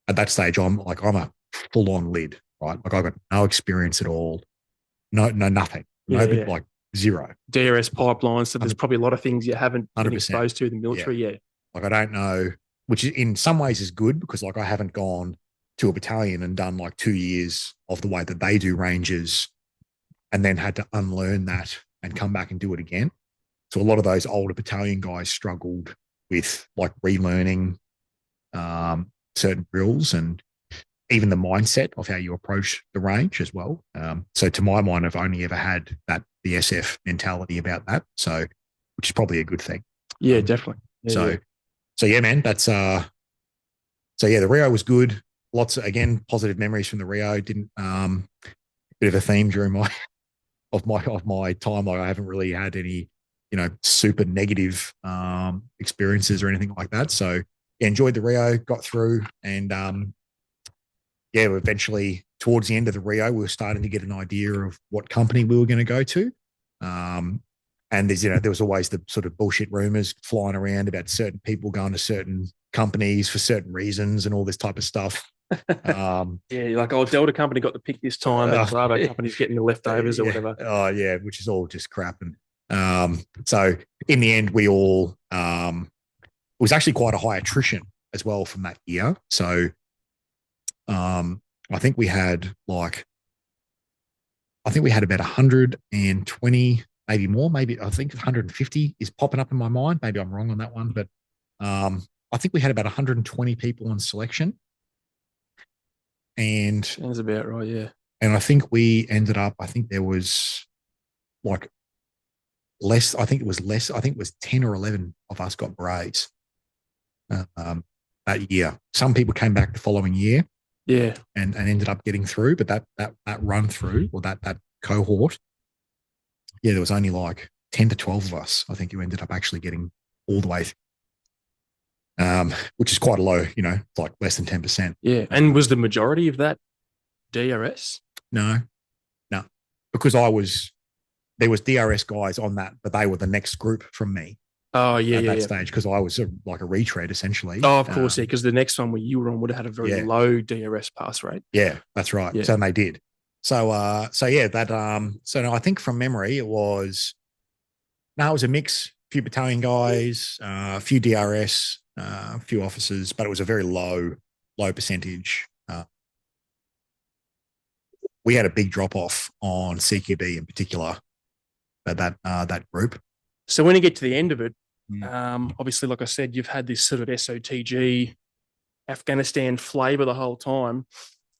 At that stage, I'm a full-on lid, right? Like I got no experience at all, no nothing, like zero. DRS pipelines. So there's probably a lot of things you haven't 100%. been exposed to in the military yet. Like I don't know, which in some ways is good because like I haven't gone to a battalion and done like 2 years of the way that they do ranges and then had to unlearn that and come back and do it again. So a lot of those older battalion guys struggled with like relearning certain drills and even the mindset of how you approach the range as well. So to my mind, I've only ever had the SF mentality about that. So, which is probably a good thing. Yeah, definitely. So yeah, man, that's the Rio was good. Lots of, again, positive memories from the Rio. Didn't bit of a theme during my time. Like I haven't really had any, super negative experiences or anything like that. So yeah, enjoyed the Rio, got through, and eventually towards the end of the Rio, we were starting to get an idea of what company we were going to go to. And there was always the sort of bullshit rumors flying around about certain people going to certain companies for certain reasons and all this type of stuff. Like, Delta company got the pick this time, and Bravo company's getting the leftovers or whatever. Oh yeah, which is all just crap. And so in the end, we all it was actually quite a high attrition as well from that year. So I think we had about 120, maybe more, maybe I think 150 is popping up in my mind. Maybe I'm wrong on that one, but I think we had about 120 people on selection. And sounds about right, yeah. And I think we ended up, I think there was like less, I think it was 10 or 11 of us got berets that year. Some people came back the following year. Yeah. And ended up getting through, but that run through or that cohort, there was only like 10 to 12 of us, I think, who ended up actually getting all the way through. Which is quite a low, like less than 10%. Yeah. And was the majority of that DRS? No, because there was DRS guys on that, but they were the next group from me. Oh, yeah, at that stage, because I was like a retread essentially. Oh, of course, because the next one where you were on would have had a very low DRS pass rate. Yeah, that's right. Yeah. So they did. So I think from memory it was a mix, a few battalion guys, a few DRS, a few officers, but it was a very low percentage. We had a big drop off on CQB in particular, that group. So when you get to the end of it, obviously, like I said, you've had this sort of SOTG Afghanistan flavor the whole time.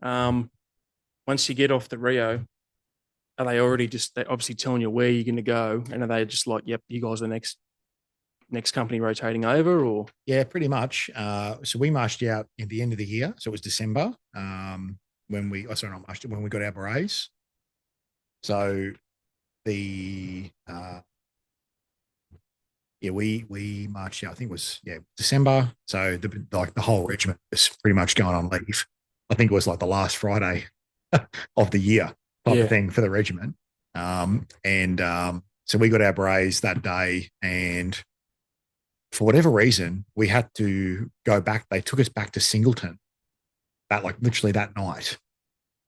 Once you get off the Rio, are they obviously telling you where you're going to go? And are they just like, yep, you guys are the next company rotating over, or? Yeah, pretty much. So we marched out at the end of the year. So it was December when we got our berets. So we marched out. I think it was December. So the whole regiment was pretty much going on leave. I think it was like the last Friday of the year type of thing for the regiment. So we got our berets that day, and for whatever reason, we had to go back. They took us back to Singleton literally that night.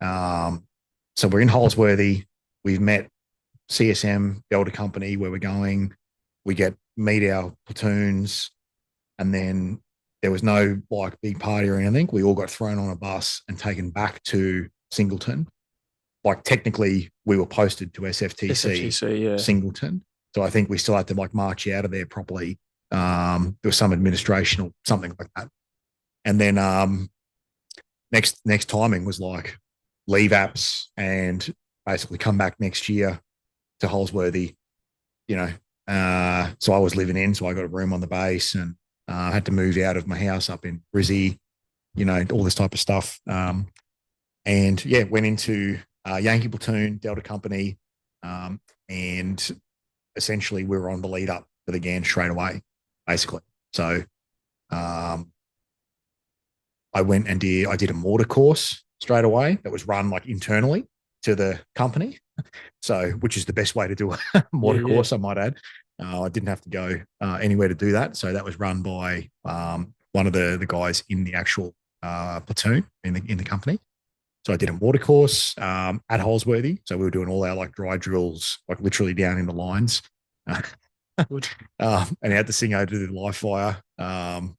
So we're in Holsworthy. We've met CSM, Delta Company, where we're going. We meet our platoons, and then there was no big party or anything. We all got thrown on a bus and taken back to Singleton. Technically, we were posted to SFTC Singleton. So I think we still had to march out of there properly. There was some administration or something like that. And then next timing was leave apps and basically come back next year to Holsworthy, so I was living in, so I got a room on the base, and had to move out of my house up in Brizzy, all this type of stuff. Went into Yankee Platoon, Delta Company, and essentially we were on the lead up for the GAN straight away, basically. So I went and I did a mortar course straight away that was run internally to the company. So, which is the best way to do a mortar course, I might add. I didn't have to go anywhere to do that. So that was run by one of the guys in the actual platoon in the company. So I did a mortar course at Holsworthy. So we were doing all our dry drills, literally down in the lines. And I had to sing over to the live fire,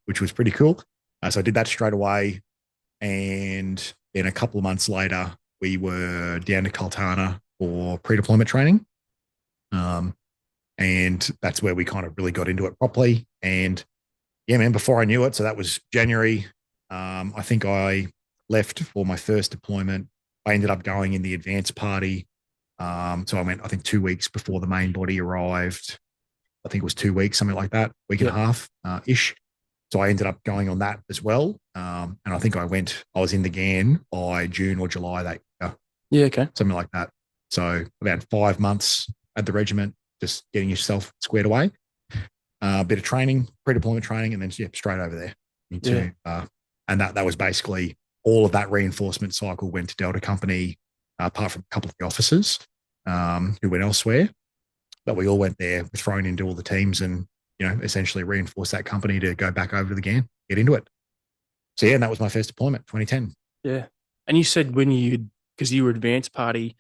which was pretty cool. So I did that straight away. And then a couple of months later, we were down to Kaltana for pre-deployment training. And that's where we kind of really got into it properly. And before I knew it, so that was January. I think I left for my first deployment. I ended up going in the advance party. So I went, I think 2 weeks before the main body arrived. I think it was 2 weeks, something like that, week and a half ish. So I ended up going on that as well. And I think I was in the GAN by June or July that year. Yeah, okay. Something like that. So about 5 months at the regiment, just getting yourself squared away. A bit of training, pre-deployment training, and then straight over there. And that was basically all of that reinforcement cycle went to Delta Company, apart from a couple of the officers who went elsewhere. But we all went there, thrown into all the teams, and essentially reinforced that company to go back over to the GAN, get into it. So and that was my first deployment, 2010. Yeah. And you said because you were advanced party,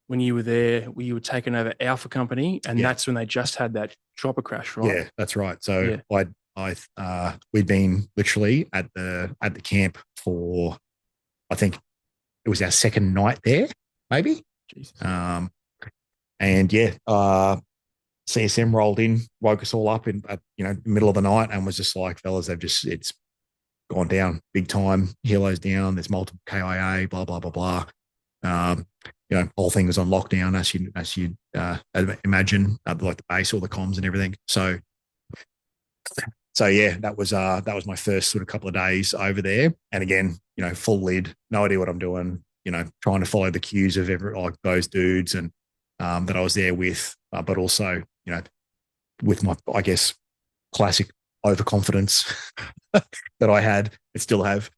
when you were there, you were taken over Alpha Company, and that's when they just had that chopper crash, right? Yeah, that's right. So we'd been literally at the camp for, I think it was our second night there, maybe. Jesus. CSM rolled in, woke us all up in the middle of the night, and was just like, fellas, it's gone down big time. Helo's down. There's multiple KIA, blah blah blah blah. Whole thing was on lockdown, as you imagine, the base, all the comms and everything. So that was my first sort of couple of days over there, and again, full lid, no idea what I'm doing. Trying to follow the cues of those dudes and that I was there with, but also with my, I guess, classic overconfidence that I had and still have.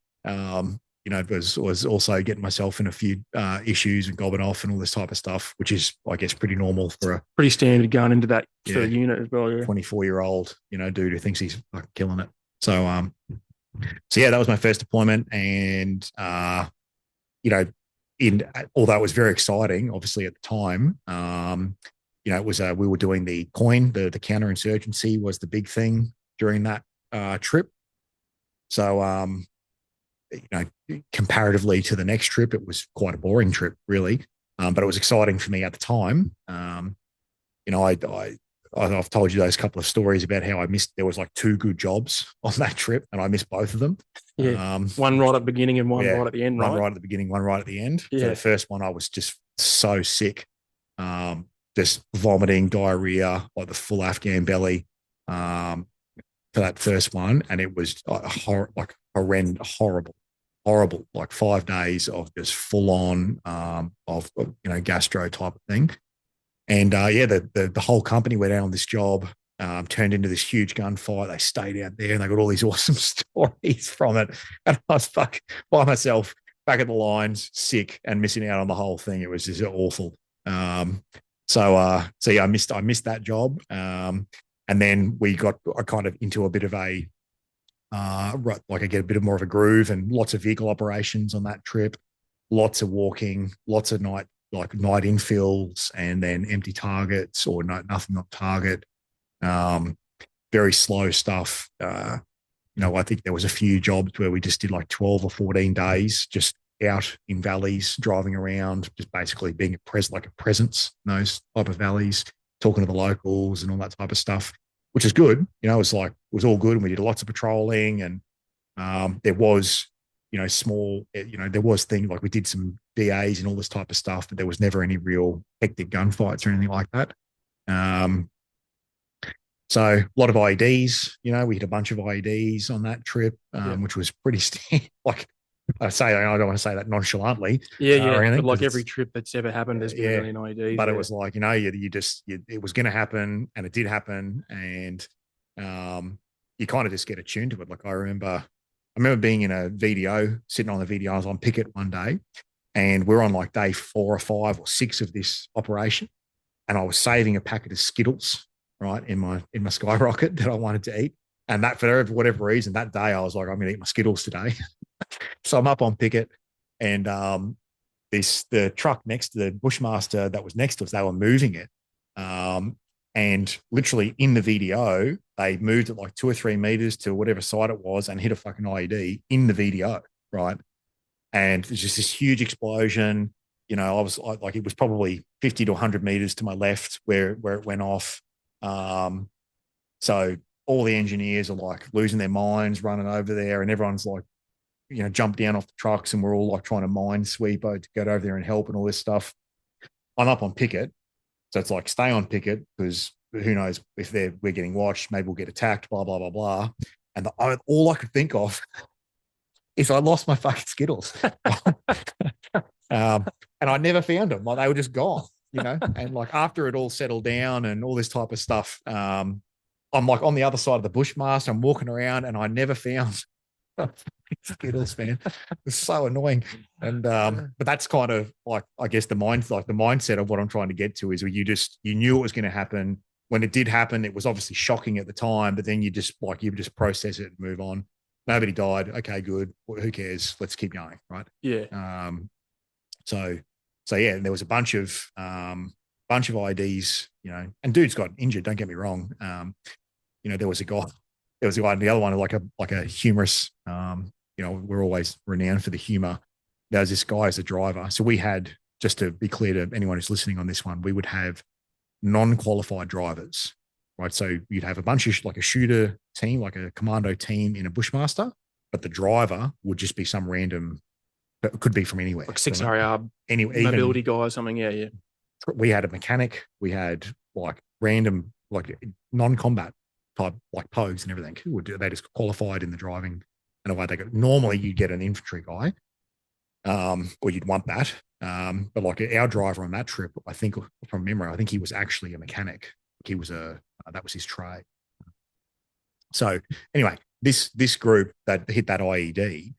Was also getting myself in a few issues and gobbing off and all this type of stuff, which is, I guess, pretty normal for a pretty standard going into that for the unit as well. 24-year-old, dude who thinks he's fucking killing it. So that was my first deployment, and although it was very exciting, obviously at the time, it was we were doing the coin, the counterinsurgency was the big thing during that trip. So comparatively to the next trip, it was quite a boring trip, really. But it was exciting for me at the time. I've told you those couple of stories about how there was 2 good jobs on that trip, and I missed both of them. Yeah. One right at the beginning and one right at the end, right? One right at the beginning, one right at the end. Yeah. So the first one, I was just so sick, just vomiting, diarrhea, the full Afghan belly for that first one. And it was horrible, 5 days of just full on of gastro type of thing. And the whole company went out on this job turned into this huge gunfight. They stayed out there and they got all these awesome stories from it. And I was by myself back at the lines, sick and missing out on the whole thing. It was just awful. So yeah, I missed that job. And then we got kind of into a bit of a like I get a bit of more of a groove, and lots of vehicle operations on that trip, lots of walking, lots of night infills, and then empty targets or nothing on target. Very slow stuff. I think there was a few jobs where we just did like 12 or 14 days just out in valleys, driving around, just basically being a presence in those type of valleys, talking to the locals and all that type of stuff, which is good. It was all good, and we did lots of patrolling, and there was, there was things like we did some DAs and all this type of stuff, but there was never any real hectic gunfights or anything like that. So a lot of IEDs, we hit a bunch of IEDs on that trip, which was pretty like I don't want to say that nonchalantly. But like every trip that's ever happened, there's been really IEDs. But it was like, it was going to happen, and it did happen, and you kind of just get attuned to it. Like I remember being in a VDO, sitting on the VDO. I was on picket one day, and we're on like day 4 or 5 or 6 of this operation, and I was saving a packet of Skittles, right, in my skyrocket that I wanted to eat. And that, for whatever reason, that day I was like, I'm going to eat my Skittles today. So I'm up on picket, and the truck next to the Bushmaster that was next to us, they were moving it. And literally in the VDO, they moved it like 2 or 3 meters to whatever side it was and hit a fucking IED in the VDO, right? And there's just this huge explosion. I was like, it was probably 50 to 100 meters to my left where it went off. So all the engineers are like losing their minds running over there, and everyone's like, jump down off the trucks, and we're all like trying to mine sweep to get over there and help and all this stuff. I'm up on picket. So it's like, stay on picket, because who knows if we're getting watched, maybe we'll get attacked, blah, blah, blah, blah. And all I could think of is I lost my fucking Skittles. And I never found them. Like, they were just gone, and like after it all settled down and all this type of stuff, I'm like on the other side of the Bushmaster. I'm walking around, and I never found Skittles, man. It's so annoying. And but that's kind of like, I guess the mindset of what I'm trying to get to is where you knew it was going to happen. When it did happen, it was obviously shocking at the time, but then you just process it and move on. Nobody died. Okay, good. Well, who cares? Let's keep going, right? Yeah. So yeah, there was a bunch of IDs, and dudes got injured. Don't get me wrong. There was a guy, and the other one, like a humorous, we're always renowned for the humor. There was this guy as a driver. So we had, just to be clear to anyone who's listening on this one, we would have non-qualified drivers, right? So you'd have a bunch of, like a shooter team, like a commando team in a Bushmaster, but the driver would just be some random, it could be from anywhere. Like 6RR mobility guy or something. Yeah. We had a mechanic. We had like random, like non-combat type, like pogues and everything. They just qualified in the driving. And away they go. Normally you'd get an infantry guy, or you'd want that. But like our driver on that trip, I think from memory, I think he was actually a mechanic. He was that was his trade. So anyway, this group that hit that IED,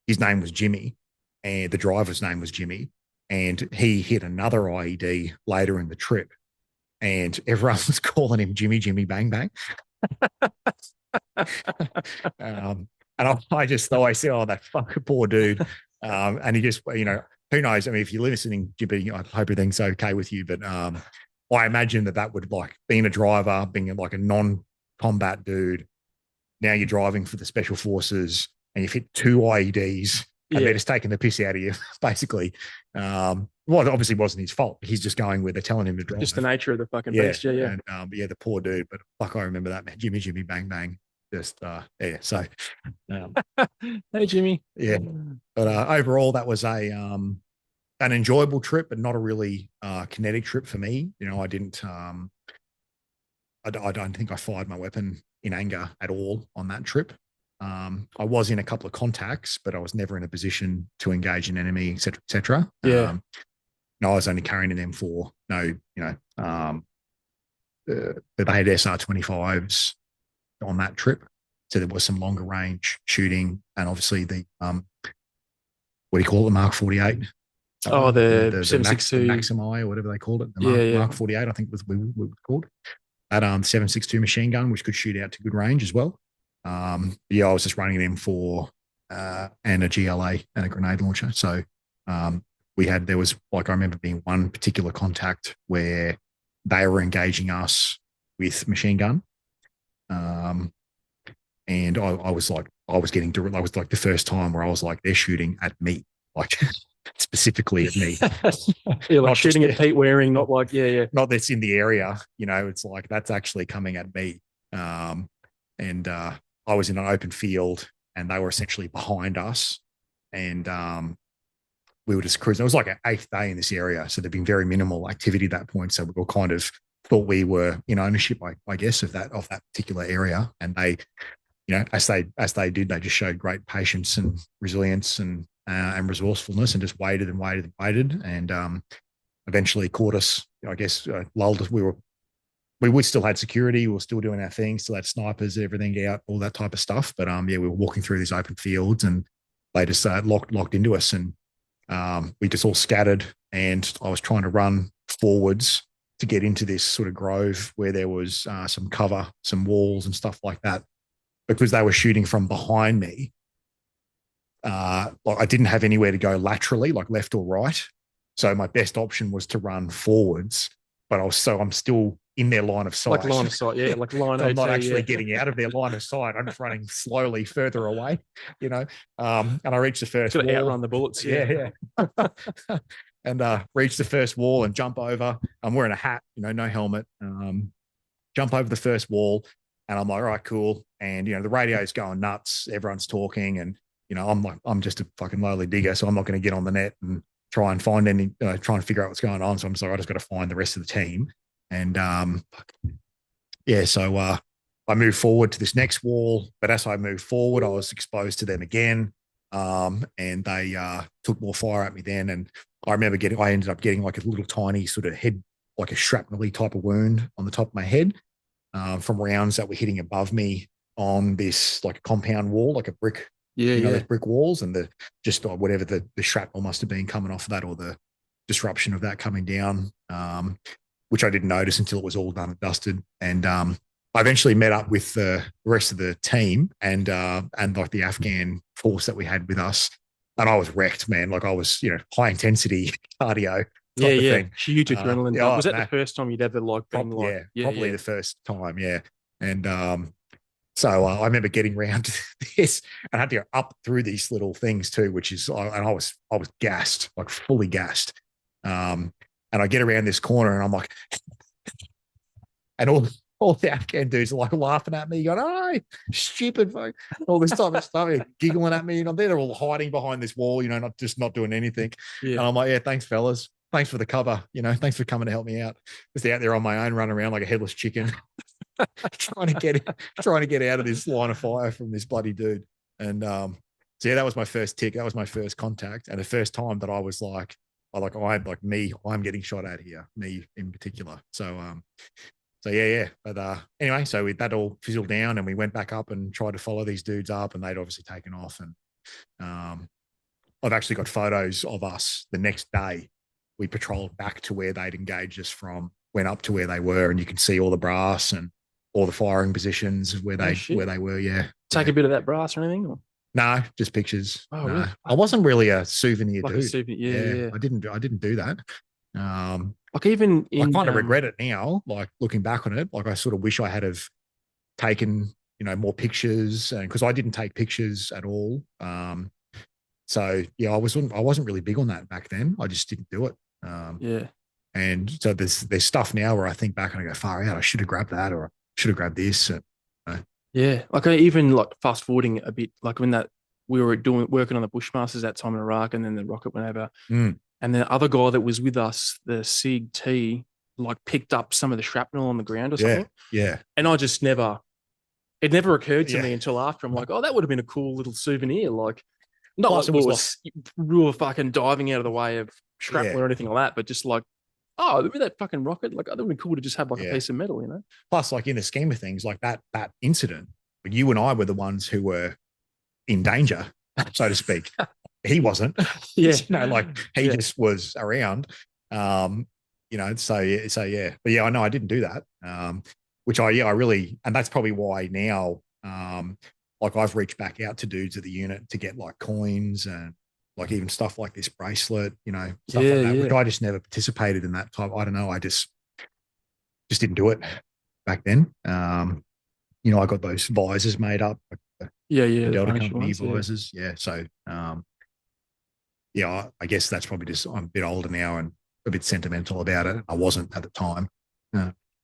his name was Jimmy, and the driver's name was Jimmy, and he hit another IED later in the trip, and everyone was calling him Jimmy Bang Bang. And I just thought, I said, oh, that fucking poor dude. And he just, who knows? I mean, if you're listening, Jimmy, I hope everything's okay with you. But I imagine that would, like, being a driver, being like a non-combat dude, now you're driving for the special forces and you've hit 2 IEDs and they're just taking the piss out of you, basically. Well, it obviously wasn't his fault. He's just going where they're telling him to drive. Just the nature of the fucking beast. Yeah. And, the poor dude. But fuck, I remember that, man. Jimmy Bang Bang. Just, So, hey, Jimmy. Yeah. But overall, that was an enjoyable trip, but not a really kinetic trip for me. I didn't, I don't think I fired my weapon in anger at all on that trip. I was in a couple of contacts, but I was never in a position to engage an enemy, et cetera, et cetera. Yeah. I was only carrying them for they had SR-25s on that trip. So there was some longer range shooting, and obviously the what do you call it, the Mark 48? Oh, the 762 Maximi or whatever they called it, the Mark 48, I think was we were called. That 762 machine gun, which could shoot out to good range as well. Yeah, I was just running them for and a GLA and a grenade launcher. So there was like, I remember being one particular contact where they were engaging us with machine gun. And I was like the first time where I was like, they're shooting at me, like specifically at me. Yeah, like shooting at Pete Waring, not like, not that's in the area, it's like that's actually coming at me. And I was in an open field and they were essentially behind us. And we were just cruising. It was like an 8th day in this area. So there'd been very minimal activity at that point. So we all kind of thought we were in ownership, I guess, of that particular area. And they, as they did, they just showed great patience and resilience and resourcefulness, and just waited and waited and waited, and eventually caught us. I guess lulled us. We still had security. We were still doing our thing. Still had snipers, everything out, all that type of stuff. But we were walking through these open fields, and they just locked into us, and we just all scattered. And I was trying to run forwards to get into this sort of grove where there was some cover, some walls and stuff like that, because they were shooting from behind me. I didn't have anywhere to go laterally, like left or right. So my best option was to run forwards, but I'm still in their line of sight. Like line of sight, yeah. Like line so I'm not actually getting out of their line of sight. I'm just running slowly further away, And I reached the first wall. Outrun the bullets, yeah. And reach the first wall and jump over. I'm wearing a hat, no helmet. Jump over the first wall, and I'm like, all right, cool. And the radio's going nuts. Everyone's talking, and I'm just a fucking lowly digger, so I'm not going to get on the net and try and find try and figure out what's going on. So I'm sorry, I just got to find the rest of the team. And so I moved forward to this next wall, but as I moved forward, I was exposed to them again, and they took more fire at me then. And I remember I ended up getting like a little tiny sort of head, like a shrapnel-y type of wound on the top of my head from rounds that were hitting above me on this like a compound wall, like a brick. Those brick walls, and whatever the shrapnel must have been coming off of that, or the disruption of that coming down, which I didn't notice until it was all done and dusted. And I eventually met up with the rest of the team and like the Afghan force that we had with us, and I was wrecked, man. Like I was, high intensity cardio. Thing. Huge adrenaline. Was that the first time you'd ever been like? Probably the first time, yeah. And so I remember getting around to this, and I had to go up through these little things too, and I was gassed, like fully gassed. And I get around this corner, and I'm like, and all the Afghan dudes are like laughing at me, going, "Oh, stupid!" All this type of stuff, giggling at me, and they're all hiding behind this wall, not doing anything. Yeah. And I'm like, "Yeah, thanks, fellas. Thanks for the cover. Thanks for coming to help me out." Just out there on my own, running around like a headless chicken. trying to get out of this line of fire from this bloody dude. And so that was my first tick. That was my first contact, and the first time that I was like, I'm getting shot at here, me in particular. So yeah. But anyway, so that all fizzled down, and we went back up and tried to follow these dudes up, and they'd obviously taken off. And I've actually got photos of us the next day. We patrolled back to where they'd engaged us from, went up to where they were, and you can see all the brass and all the firing positions where they were. Yeah. Take a bit of that brass or anything? Or? No, just pictures. Oh, really? I wasn't really a souvenir like dude. Yeah. I didn't do that. Like even I kind of regret it now. Like looking back on it, like I sort of wish I had have taken more pictures, and because I didn't take pictures at all. So yeah, I wasn't really big on that back then. I just didn't do it. Yeah. And so there's stuff now where I think back and I go, far out, I should have grabbed that, or should have grabbed this. Yeah. Like I even like fast forwarding a bit, like when we were working on the Bushmasters that time in Iraq, and then the rocket went over. And the other guy that was with us, the SIG T, like picked up some of the shrapnel on the ground or something. Yeah. And I just it never occurred to me until after. I'm like, oh, that would have been a cool little souvenir. Like, not like we were fucking diving out of the way of shrapnel or anything like that, but just like oh, look at that fucking rocket. Like, that would be cool to just have like a Yeah. piece of metal, you know? Plus, like in the scheme of things, like that incident, you and I were the ones who were in danger, so to speak. He wasn't. Yeah. You know, like he Yeah. just was around. You know, so yeah. But yeah, I know I didn't do that. Which I really, and that's probably why now, like I've reached back out to dudes at the unit to get like coins and like even stuff like this bracelet, you know, stuff Yeah, like that, yeah. which I just never participated in that type. I don't know. I just didn't do it back then. You know, I got those visors made up, like Yeah, the yeah. The Delta puncture Company ones, yeah. visors. Yeah. So, yeah, I guess that's probably just I'm a bit older now and a bit sentimental about it. I wasn't at the time.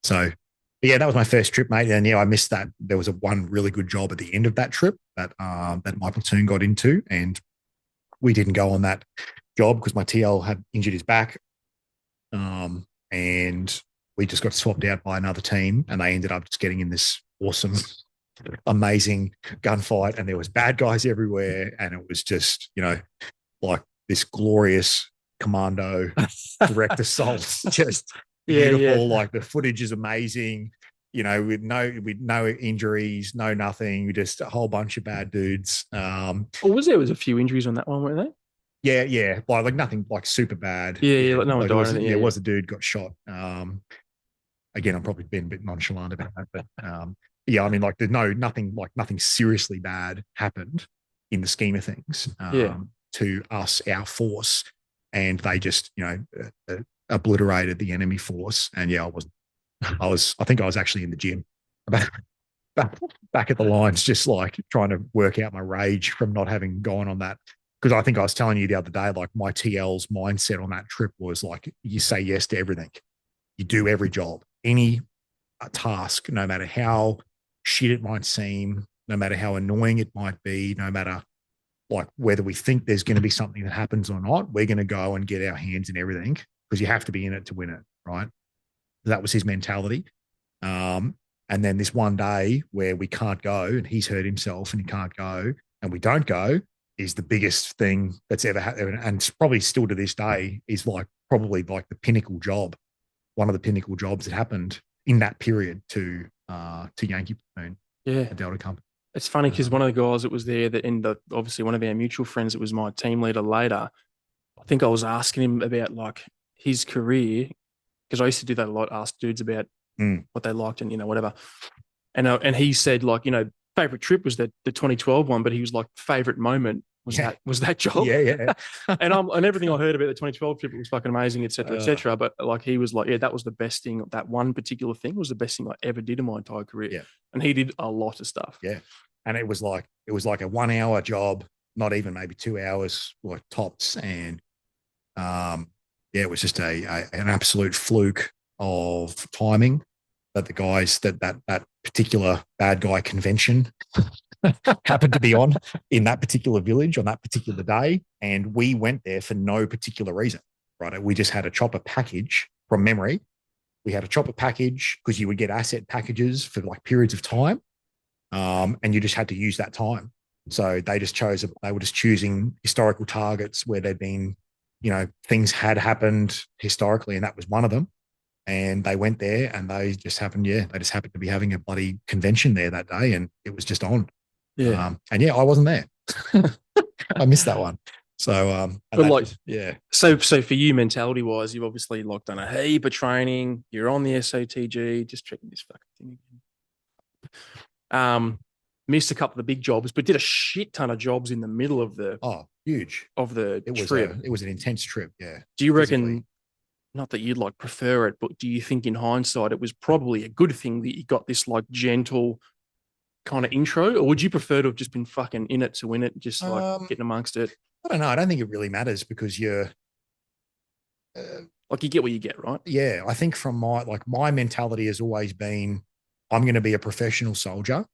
So, yeah, that was my first trip, mate. And yeah, I missed that. There was one really good job at the end of that trip that my platoon got into, and we didn't go on that job because my TL had injured his back, and we just got swapped out by another team, and they ended up just getting in this awesome, amazing gunfight, and there was bad guys everywhere, and it was just, you know, like this glorious commando direct assault, just beautiful. Yeah. Like the footage is amazing, you know, with no injuries, no nothing, just a whole bunch of bad dudes. Well, was a few injuries on that one, weren't they? Yeah, like nothing like super bad. Yeah, like no one like died or was, anything. yeah, Yeah, was a dude got shot. Again, I'm probably being a bit nonchalant about that, but yeah, I mean, like there's nothing seriously bad happened in the scheme of things. Yeah. To us, our force, and they just, you know, obliterated the enemy force. And yeah, I think I was actually in the gym back at the lines, just like trying to work out my rage from not having gone on that. Because I think I was telling you the other day, like my TL's mindset on that trip was like, you say yes to everything, you do every job, any task, no matter how shit it might seem, no matter how annoying it might be, no matter like whether we think there's going to be something that happens or not, we're going to go and get our hands in everything because you have to be in it to win it, right? That was his mentality. And then this one day where we can't go and he's hurt himself and he can't go and we don't go is the biggest thing that's ever happened. And it's probably still to this day is like probably like the pinnacle job, one of the pinnacle jobs that happened in that period to Yankee Platoon, Yeah. a Delta Company. It's funny because one of the guys that was there that ended up, obviously one of our mutual friends that was my team leader later, I think I was asking him about like his career because I used to do that a lot, ask dudes about what they liked and, you know, whatever. And he said like, you know, favorite trip was the 2012 one, but he was like favorite moment was that job. Yeah. and everything I heard about the 2012 trip was fucking amazing, etc., etc. But like he was like, yeah, that was the best thing. That one particular thing was the best thing I ever did in my entire career. Yeah. And he did a lot of stuff. Yeah. And it was like a 1 hour job, not even maybe 2 hours like tops. And yeah, it was just an absolute fluke of timing that the guys that particular bad guy convention happened to be on in that particular village on that particular day. And we went there for no particular reason, right? We just had a chopper package from memory. We had a chopper package because you would get asset packages for like periods of time. And you just had to use that time. So they were just choosing historical targets where there'd been, you know, things had happened historically, and that was one of them. And they went there and they just happened to be having a bloody convention there that day, and it was just on. Yeah. And yeah, I wasn't there. I missed that one. So, but like, yeah. So for you, mentality wise, you've obviously like done a heap of training. You're on the SOTG, just checking this fucking thing again. Missed a couple of the big jobs, but did a shit ton of jobs in the middle of the huge trip. It was an intense trip. Yeah. Do you reckon? Not that you'd like prefer it, but do you think in hindsight it was probably a good thing that you got this like gentle kind of intro, or would you prefer to have just been fucking in it to win it, just like getting amongst it? I don't know. I don't think it really matters because you're like you get what you get, right? Yeah, I think from my mentality has always been, I'm going to be a professional soldier.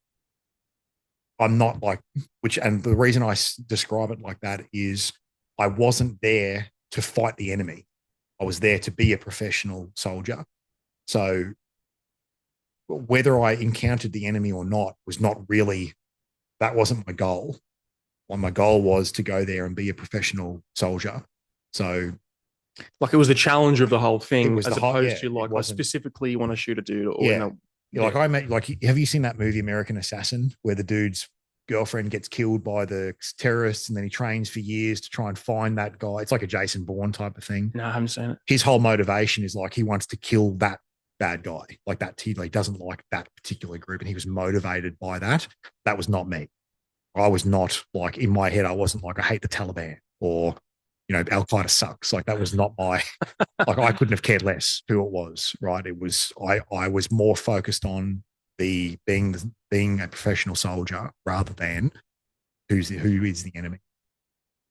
I'm not like and the reason I describe it like that is I wasn't there to fight the enemy. I was there to be a professional soldier. So whether I encountered the enemy or not was not really, that wasn't my goal. Well, my goal was to go there and be a professional soldier. So Like it was the challenge of the whole It thing, was as the whole, opposed yeah, to it like I wasn't, specifically want to shoot a dude or yeah. Like I met, like, have you seen that movie American Assassin where the dude's girlfriend gets killed by the terrorists and then he trains for years to try and find that guy? It's like a Jason Bourne type of thing. No, I haven't seen it. His whole motivation is like he wants to kill that bad guy, like that. He doesn't like that particular group, and he was motivated by that. That was not me. I was not like, in my head, I wasn't like, I hate the Taliban or, Al Qaeda sucks. Like that was not my, like I couldn't have cared less who it was, right? It was, I was more focused on the being a professional soldier rather than who is the enemy.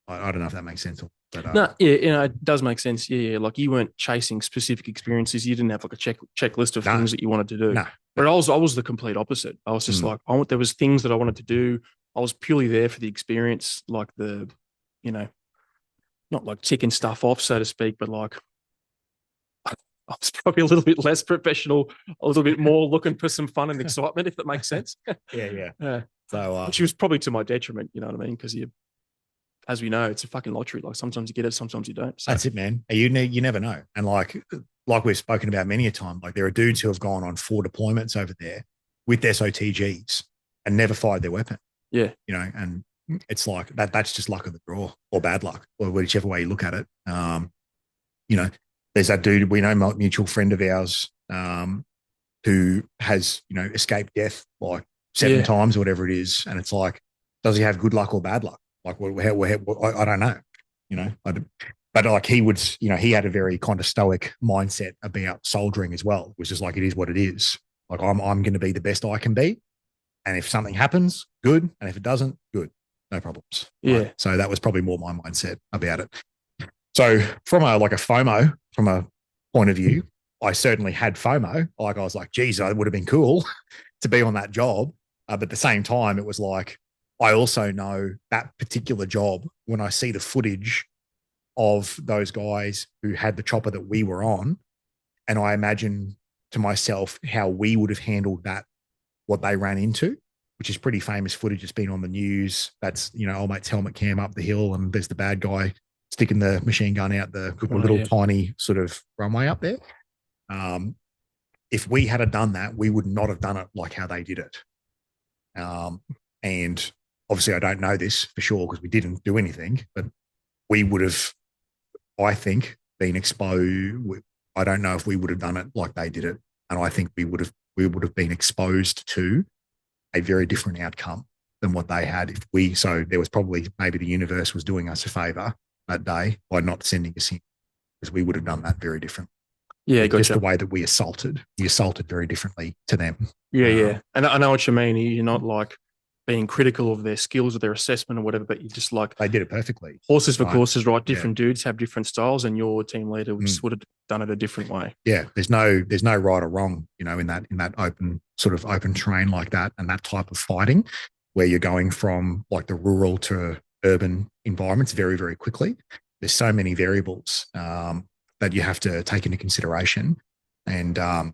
I don't know if that makes sense. But No, yeah, it does make sense. Yeah, yeah. Like you weren't chasing specific experiences. You didn't have like a checklist of things that you wanted to do. no, But I was the complete opposite. I was just like, there was things that I wanted to do. I was purely there for the experience, like you know, not like ticking stuff off, so to speak, but like I was probably a little bit less professional, a little bit more looking for some fun and excitement, if that makes sense. yeah. So, Which was probably to my detriment, you know what I mean? Because as we know, it's a fucking lottery. Like sometimes you get it, sometimes you don't. So that's it, man. You never know. And like we've spoken about many a time, like there are dudes who have gone on 4 deployments over there with SOTGs and never fired their weapon. Yeah. And it's like that's just luck of the draw or bad luck, or whichever way you look at it. There's that dude we know, a mutual friend of ours, who has, escaped death like 7 times or whatever it is. And it's like, does he have good luck or bad luck? Like, I don't know, but like he would, he had a very kind of stoic mindset about soldiering as well. It was just like, it is what it is. Like I'm going to be the best I can be. And if something happens, good. And if it doesn't, good. No problems. Yeah. Right? So that was probably more my mindset about it. So from a FOMO, from a point of view, I certainly had FOMO. Like I was like, geez, it would have been cool to be on that job. But at the same time, it was like, I also know that particular job, when I see the footage of those guys who had the chopper that we were on, and I imagine to myself how we would have handled that, what they ran into, which is pretty famous footage. It's been on the news. That's, old mate's helmet cam up the hill, and there's the bad guy sticking the machine gun out the little tiny sort of runway up there. If we had done that, we would not have done it like how they did it. And obviously I don't know this for sure because we didn't do anything, but we would have, I think, been exposed. I don't know if we would have done it like they did it. And I think we would have been exposed to a very different outcome than what they had so there was probably, maybe the universe was doing us a favor that day by not sending us in, because we would have done that very different. Yeah, gotcha. Just the way that we assaulted very differently to them. Yeah. And I know what you mean. You're not like being critical of their skills or their assessment or whatever, but you just like, they did it perfectly. Horses for courses, right? Different dudes have different styles, and your team leader just would have done it a different way. Yeah, there's no right or wrong, in that open terrain like that, and that type of fighting, where you're going from like the rural to urban environments very, very quickly. There's so many variables that you have to take into consideration, and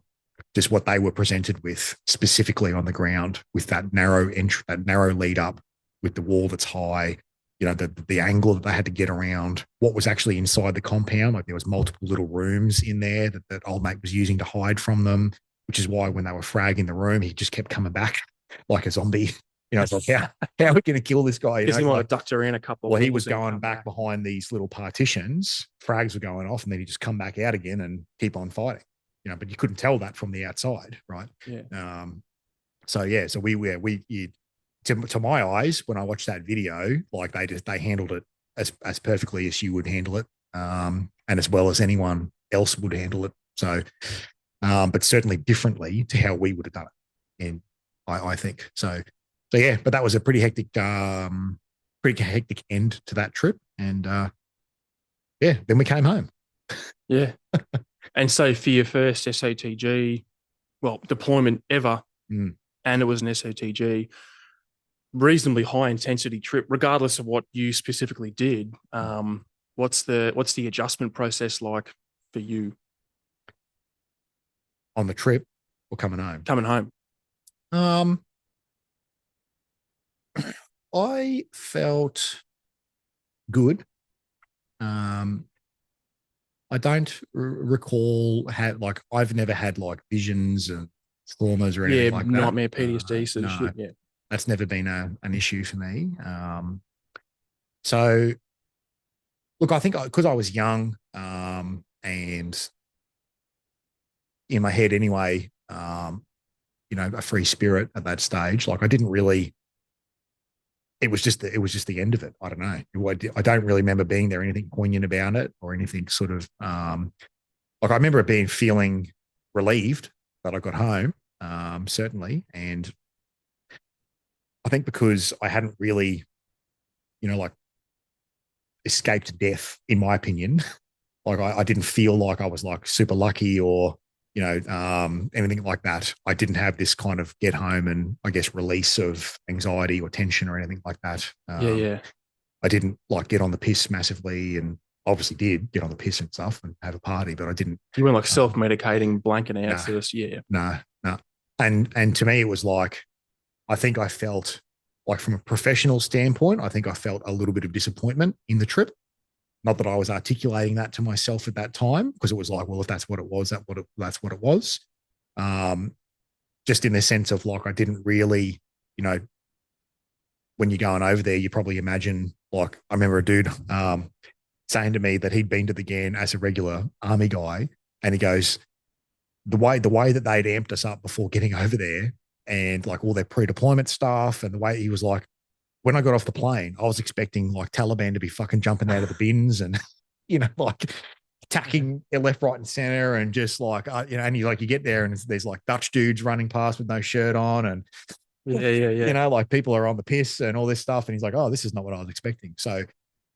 just what they were presented with specifically on the ground, with that narrow lead up, with the wall that's high, the angle that they had to get around, what was actually inside the compound. Like there was multiple little rooms in there that old mate was using to hide from them, which is why when they were fragging the room, he just kept coming back like a zombie. It's like, how are we going to kill this guy? Because he might have ducked around a couple. Well, he was going back behind these little partitions. Frags were going off, and then he just come back out again and keep on fighting. But you couldn't tell that from the outside, right? Yeah. So to my eyes, when I watched that video, like they handled it as perfectly as you would handle it, and as well as anyone else would handle it. So, but certainly differently to how we would have done it. And I think so. So yeah, but that was a pretty hectic end to that trip, and then we came home. Yeah. And so for your first SOTG, deployment ever, and it was an SOTG, reasonably high intensity trip, regardless of what you specifically did. What's the adjustment process like for you on the trip or coming home? Coming home. I felt good. I don't recall like I've never had like visions and traumas or anything like that. Nightmare PTSD sort of No, shit. Yeah. that's never been an issue for me. So look, I think because I was young, and in my head anyway, a free spirit at that stage. Like I didn't really. It was just the end of it. I don't know. I don't really remember being there, anything poignant about it or anything sort of. Like I remember it being feeling relieved that I got home, certainly, and I think because I hadn't really, like escaped death, in my opinion. Like I didn't feel like I was like super lucky or anything like that. I didn't have this kind of get home and I guess release of anxiety or tension or anything like that. Yeah. I didn't like get on the piss massively, and obviously did get on the piss and stuff and have a party, but I didn't. You weren't like self-medicating, blanking out. No, So this, yeah. no. And to me, it was like I think I felt like from a professional standpoint, I think I felt a little bit of disappointment in the trip. Not that I was articulating that to myself at that time, because it was like, well, if that's what it was, that's what it was. Just in the sense of like, I didn't really, when you're going over there, you probably imagine like, I remember a dude saying to me that he'd been to the GAN as a regular army guy, and he goes, the way that they'd amped us up before getting over there, and like all their pre-deployment stuff, and the way he was like, when I got off the plane, I was expecting like Taliban to be fucking jumping out of the bins and, like attacking left, right, and center, and just like, and you get there and there's like Dutch dudes running past with no shirt on, and Yeah. like people are on the piss and all this stuff, and he's like, oh, this is not what I was expecting. So,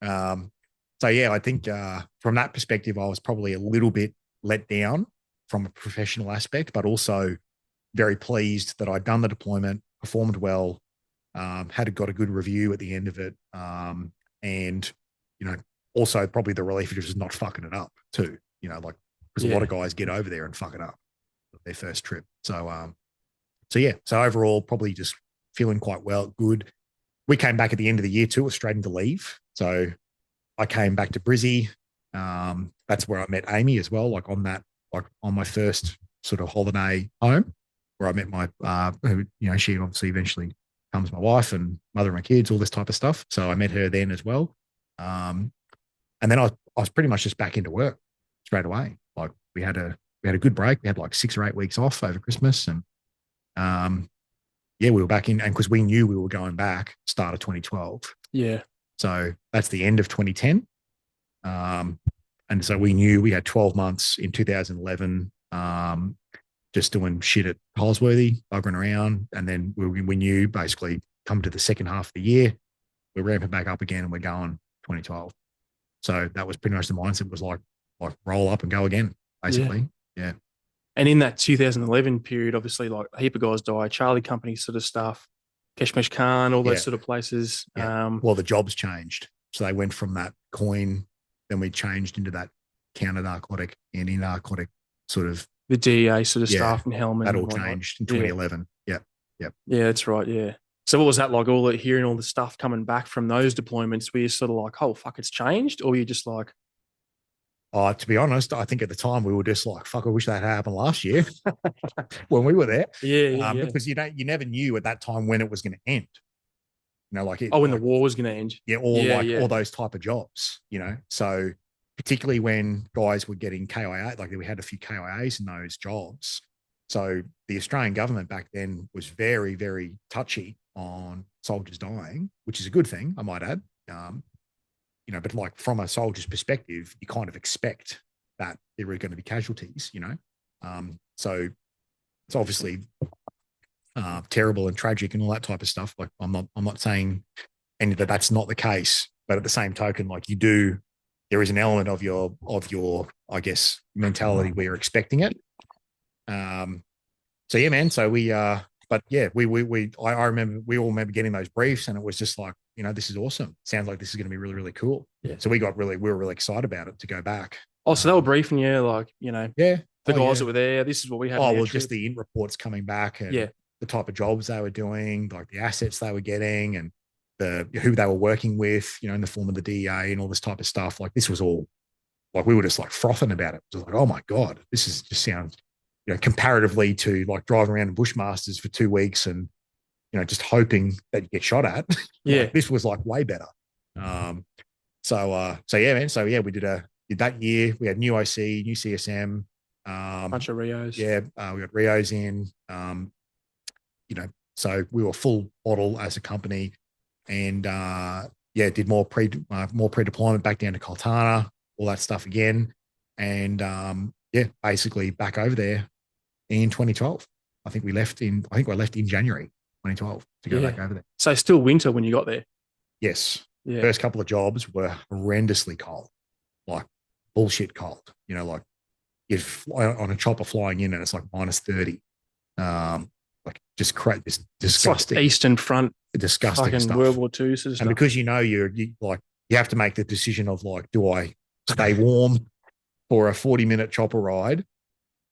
yeah, I think from that perspective, I was probably a little bit let down from a professional aspect, but also very pleased that I'd done the deployment, performed well. Got a good review at the end of it, and also probably the relief of just not fucking it up too. Like because a lot of guys get over there and fuck it up their first trip. So yeah. So overall, probably just feeling quite good. We came back at the end of the year too. Was straight into leave, so I came back to Brizzy. That's where I met Amy as well. Like on my first sort of holiday home, where I met my she obviously eventually becomes my wife and mother of my kids, all this type of stuff. So I met her then as well. And then I was pretty much just back into work straight away. Like we had a good break. We had like 6 or 8 weeks off over Christmas, and we were back in, and because we knew we were going back start of 2012. Yeah. So that's the end of 2010. And so we knew we had 12 months in 2011, just doing shit at Holsworthy, buggering around. And then we knew basically come to the second half of the year, we're ramping back up again and we're going 2012. So that was pretty much the mindset, was like roll up and go again, basically. Yeah. And in that 2011 period, obviously, like a heap of guys died, Charlie Company sort of stuff, Keshmesh Khan, all those sort of places. Yeah. Well, the jobs changed. So they went from that coin, then we changed into that counter-narcotic, anti-narcotic sort of. The DEA sort of stuff and helmet. That all changed in 2011. Yeah. Yeah, that's right. Yeah. So what was that like, hearing all the stuff coming back from those deployments? Were you sort of like, oh, fuck, it's changed? Or were you just like, to be honest, I think at the time we were just like, fuck, I wish that had happened last year when we were there. Yeah. Because you never knew at that time when it was going to end. When the war was going to end. Yeah, all those type of jobs, So particularly when guys were getting KIA, like we had a few KIAs in those jobs. So the Australian government back then was very, very touchy on soldiers dying, which is a good thing, I might add. But like from a soldier's perspective, you kind of expect that there are going to be casualties, So it's obviously terrible and tragic and all that type of stuff. Like I'm not saying any that that's not the case, but at the same token, like there is an element of your I guess mentality where you're expecting it. So yeah, man. So we I remember we all remember getting those briefs, and it was just like, this is awesome. Sounds like this is going to be really, really cool. Yeah. So we were really excited about it to go back. Oh, so they were briefing you, like, the guys that were there, this is what we had. Oh, well, just the in reports coming back, and the type of jobs they were doing, like the assets they were getting, and who they were working with, in the form of the DEA and all this type of stuff. Like this was all like we were just like frothing about it. It was like, oh my God, this is just sounds, comparatively to like driving around in Bushmasters for 2 weeks and, just hoping that you get shot at. Yeah. Like, this was like way better. So yeah, man. So yeah, we did that year. We had new OC, new CSM, Bunch of Rios. yeah, we got Rios in. So we were full bottle as a company, and did more pre-deployment back down to Coltana, all that stuff again, and basically back over there in 2012. I think I left in January 2012 to go back over there. So still winter when you got there. Yes. Yeah. First couple of jobs were horrendously cold, like bullshit cold. Like if on a chopper flying in and it's like -30, like just this disgusting, like Eastern Front, disgusting stuff. World War II sort of stuff. And because you have to make the decision of like, do I stay warm for a 40-minute chopper ride,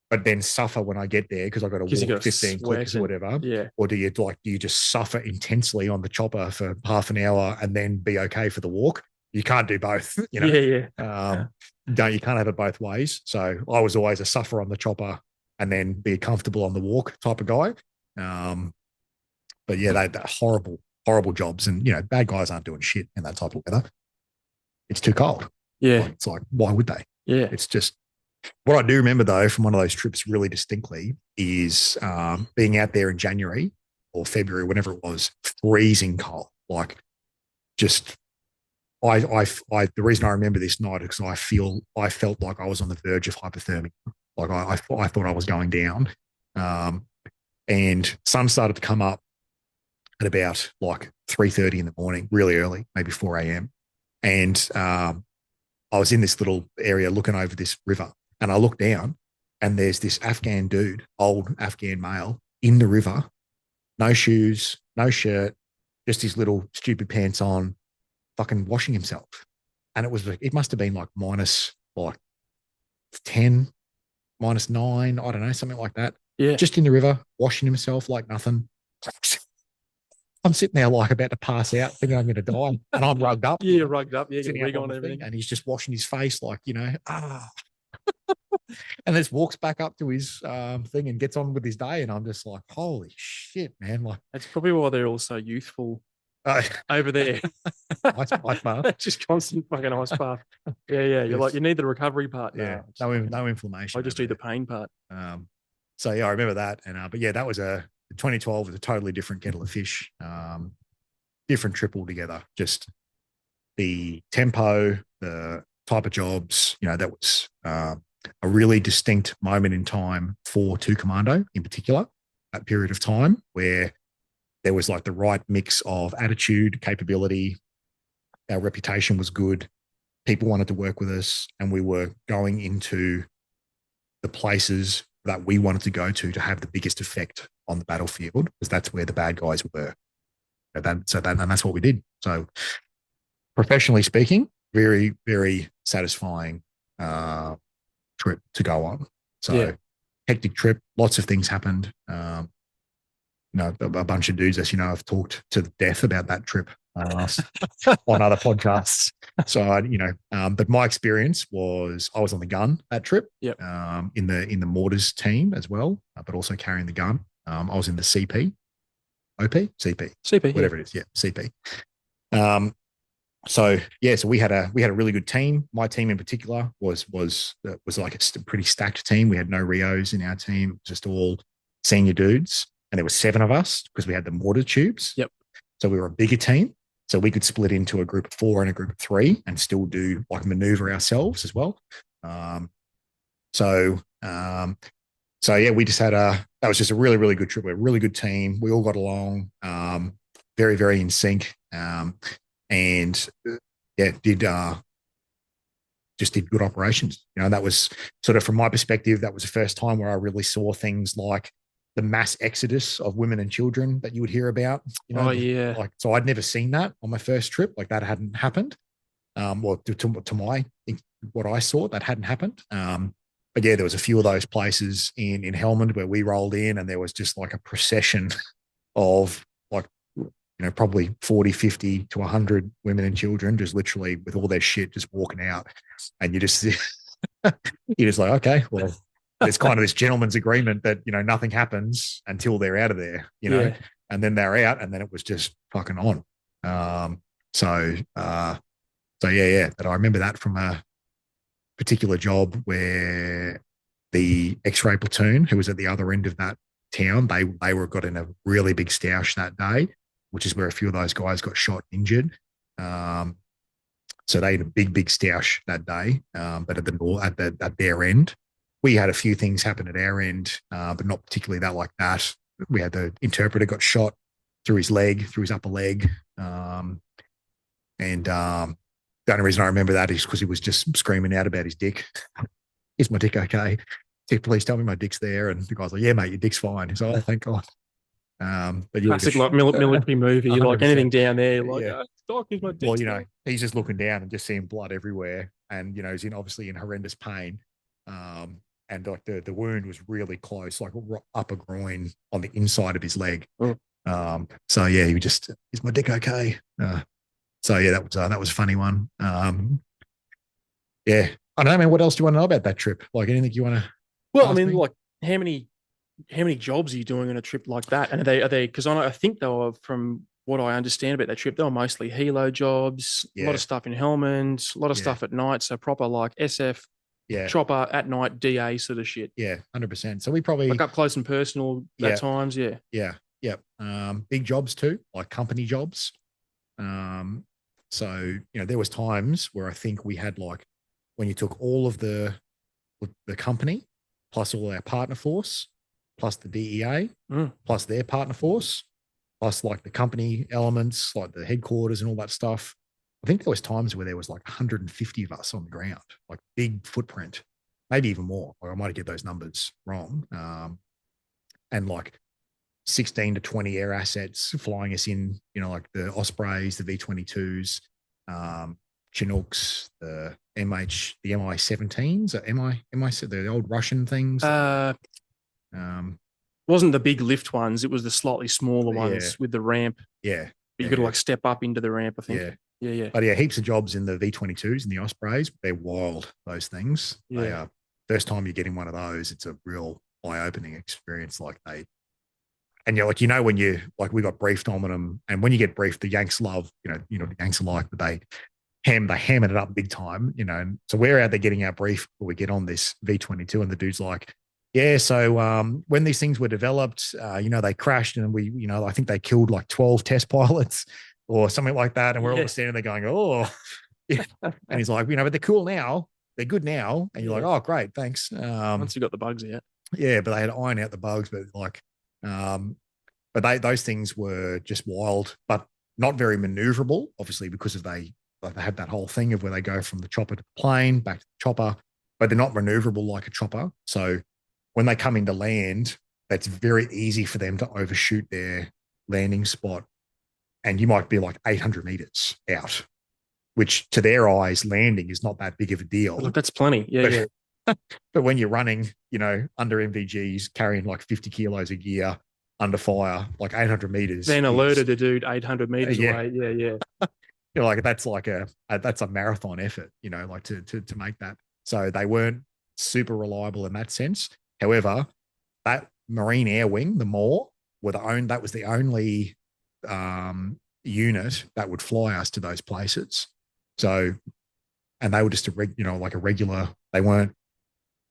but then suffer when I get there because I've got to walk 15 clicks or whatever? Yeah. Or do you just suffer intensely on the chopper for half an hour and then be okay for the walk? You can't do both. Yeah. You can't have it both ways. So I was always a suffer on the chopper and then be comfortable on the walk type of guy. But yeah, they're horrible jobs, and bad guys aren't doing shit in that type of weather. It's too cold. Yeah. It's like, why would they? Yeah. It's just what I do remember though from one of those trips really distinctly is being out there in January or February, whenever it was, freezing cold. Like just the reason I remember this night is because I felt like I was on the verge of hypothermia. Like I thought I was going down. And sun started to come up at about like 3:30 in the morning, really early, maybe 4 a.m. And I was in this little area looking over this river, and I look down and there's this Afghan dude, old Afghan male, in the river, no shoes, no shirt, just his little stupid pants on, fucking washing himself. And it must have been like minus like 10, -9, I don't know, something like that. Yeah. Just in the river, washing himself like nothing. I'm sitting there like about to pass out, thinking I'm going to die, and I'm rugged up. Yeah, rugged up. Yeah, sitting on everything, and he's just washing his face like, and just walks back up to his thing and gets on with his day, and I'm just like, holy shit, man! Like that's probably why they're all so youthful over there. Ice bath, just constant fucking ice bath. Yeah. You're like, you need the recovery part. Yeah, no inflammation. I just do the pain part. So yeah, I remember that, and but yeah, that was 2012 was a totally different kettle of fish, different trip altogether. Just the tempo, the type of jobs, that was a really distinct moment in time for 2 Commando in particular, that period of time where there was like the right mix of attitude, capability, our reputation was good, people wanted to work with us, and we were going into the places that we wanted to go to have the biggest effect on the battlefield, because that's where the bad guys were. And that's what we did. So professionally speaking, very, very satisfying trip to go on. So hectic trip, lots of things happened. A bunch of dudes, as you know, have talked to death about that trip on other podcasts. So but my experience was I was on the gun that trip. Yep. In the mortars team as well, but also carrying the gun. I was in the CP, whatever it is. Yeah, CP. So we had a really good team. My team in particular was like a pretty stacked team. We had no Rios in our team, just all senior dudes, and there were 7 of us because we had the mortar tubes. Yep. So we were a bigger team. So we could split into a group of 4 and a group of 3 and still do like maneuver ourselves as well. So yeah, we just had that was just a really, really good trip. We're a really good team. We all got along, very, very in sync. Just did good operations. That was sort of, from my perspective, that was the first time where I really saw things like the mass exodus of women and children that you would hear about. So I'd never seen that on my first trip. Like that hadn't happened. To my what I saw, that hadn't happened. But yeah, there was a few of those places in Helmand where we rolled in, and there was just like a procession of like probably 40, 50 to 100 women and children just literally with all their shit just walking out. And you're just like, okay, well, there's kind of this gentleman's agreement that, nothing happens until they're out of there, and then they're out, and then it was just fucking on. So yeah. But I remember that from a particular job where the X-ray platoon, who was at the other end of that town, they were got in a really big stoush that day, which is where a few of those guys got shot and injured. So they had a big stoush that day. But at their end, we had a few things happen at our end, but not particularly that like that. We had the interpreter got shot through his upper leg. And the only reason I remember that is because he was just screaming out about his dick. Is my dick okay? Please tell me my dick's there. And the guy's like, yeah, mate, your dick's fine. He's like, oh, thank God. But classic like military movie. You like anything down there, like, doc, is my dick. Well, he's just looking down and just seeing blood everywhere. And, he's obviously in horrendous pain. And like the wound was really close, like upper groin on the inside of his leg. So yeah, he just, is my dick okay? So yeah, that was a funny one. Yeah, I don't know, man. What else do you want to know about that trip? Like anything you want to? Well, I mean, like how many jobs are you doing on a trip like that? And are they? Because I think they were, from what I understand about that trip, they were mostly helo jobs. A lot of stuff in Helmand, a lot of stuff at night. So proper like SF. Chopper at night, DA sort of shit. Yeah, 100%. So we probably like up close and personal at times. Yeah. Big jobs too, like company jobs. So there was times where I think we had like, when you took all of the company plus all our partner force plus the DEA plus their partner force plus like the company elements like the headquarters and all that stuff. I think there was times where there was like 150 of us on the ground, like big footprint, maybe even more. Or I might get those numbers wrong. And like 16 to 20 air assets flying us in, like the Ospreys, the V-22s, Chinooks, the Mi-17s, the old Russian things. Wasn't the big lift ones. It was the slightly smaller ones with the ramp. Yeah. But you got to like step up into the ramp, I think. Yeah. But yeah, heaps of jobs in the V-22s and the Ospreys. They're wild, those things. Yeah. They are, first time you're getting one of those, it's a real eye-opening experience. Like and you're like, when you, like we got briefed on them, and when you get briefed, the Yanks love, the Yanks are like, but they hammered it up big time, and so we're out there getting our brief before we get on this V-22, and the dude's like, yeah, so when these things were developed, they crashed, and we, I think they killed like 12 test pilots or something like that. And we're all standing there going, oh, and he's like, but they're cool now. They're good now. And you're like, oh, great. Thanks. Once you got the bugs out. Yeah. But they had to iron out the bugs, but like, but those things were just wild, but not very maneuverable, obviously, because they had that whole thing of where they go from the chopper to the plane, back to the chopper, but they're not maneuverable like a chopper. So when they come into land, it's very easy for them to overshoot their landing spot. And you might be like 800 meters out, which to their eyes, landing is not that big of a deal. Look, that's plenty. Yeah. But when you're running, under MVGs, carrying like 50 kilos of gear under fire, like 800 meters. Then alerted a dude 800 meters away. Yeah. Like that's a marathon effort, like to make that. So they weren't super reliable in that sense. However, that Marine Air Wing, the MOR, that was the only unit that would fly us to those places. So, and they were just like a regular. They weren't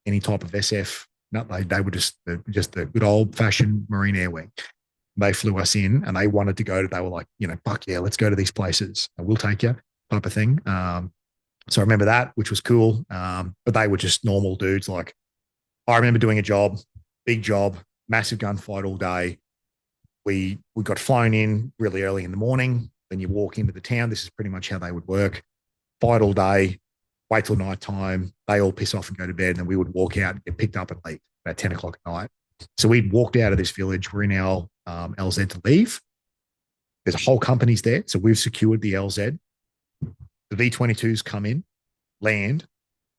any type of SF. No, they were just the good old fashioned Marine Air Wing. They flew us in, and they wanted to go to. They were like, fuck yeah, let's go to these places. We'll take you, type of thing. So I remember that, which was cool. But they were just normal dudes. Like I remember doing a job, big job, massive gunfight all day. We got flown in really early in the morning. Then you walk into the town. This is pretty much how they would work. Fight all day, wait till nighttime. They all piss off and go to bed. And then we would walk out and get picked up and leave about 10 o'clock at night. So we'd walked out of this village. We're in our LZ to leave. There's a whole company's there. So we've secured the LZ. The V-22s come in, land,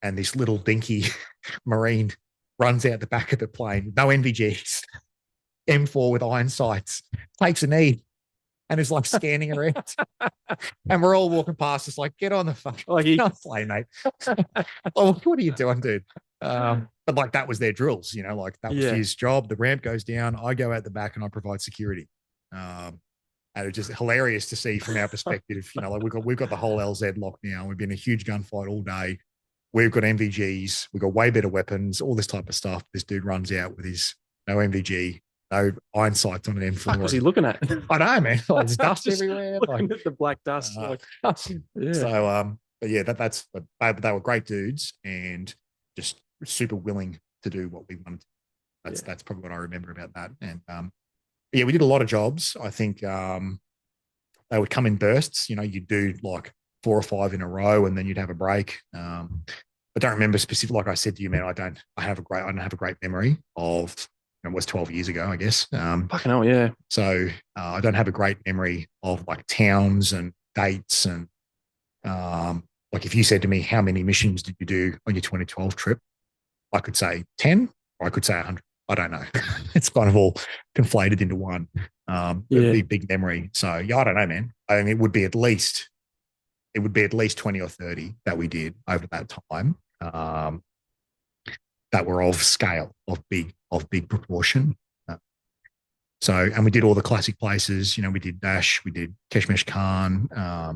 and this little dinky Marine runs out the back of the plane. No NVGs. M4 with iron sights. Takes a knee. and is like scanning around. And we're all walking past, just like, get on the fucking plane, mate. Oh, what are you doing, dude? But like that was their drills, like that was his job. The ramp goes down, I go out the back and I provide security. And it's just hilarious to see from our perspective. Like we've got the whole LZ locked now. We've been in a huge gunfight all day. We've got MVGs. We've got way better weapons, all this type of stuff. This dude runs out with his no MVG, no iron sights on an M4. What was he looking at? I know, man. Like, there's dust everywhere. Looking at the black dust. So, but yeah, but they were great dudes and just super willing to do what we wanted. That's probably what I remember about that. And yeah, we did a lot of jobs. I think they would come in bursts. You'd do like 4 or 5 in a row, and then you'd have a break. I don't remember specifically. Like I said to you, man, I don't have a great memory of. It was 12 years ago, I guess. Fucking hell, yeah. So I don't have a great memory of like towns and dates and like if you said to me, how many missions did you do on your 2012 trip? I could say 10 or I could say 100. I don't know. It's kind of all conflated into one. Big memory. So yeah, I don't know, man. I mean, it would be at least 20 or 30 that we did over that time. That were of scale, of big proportion. And we did all the classic places. We did Dash, we did Keshmesh Khan, a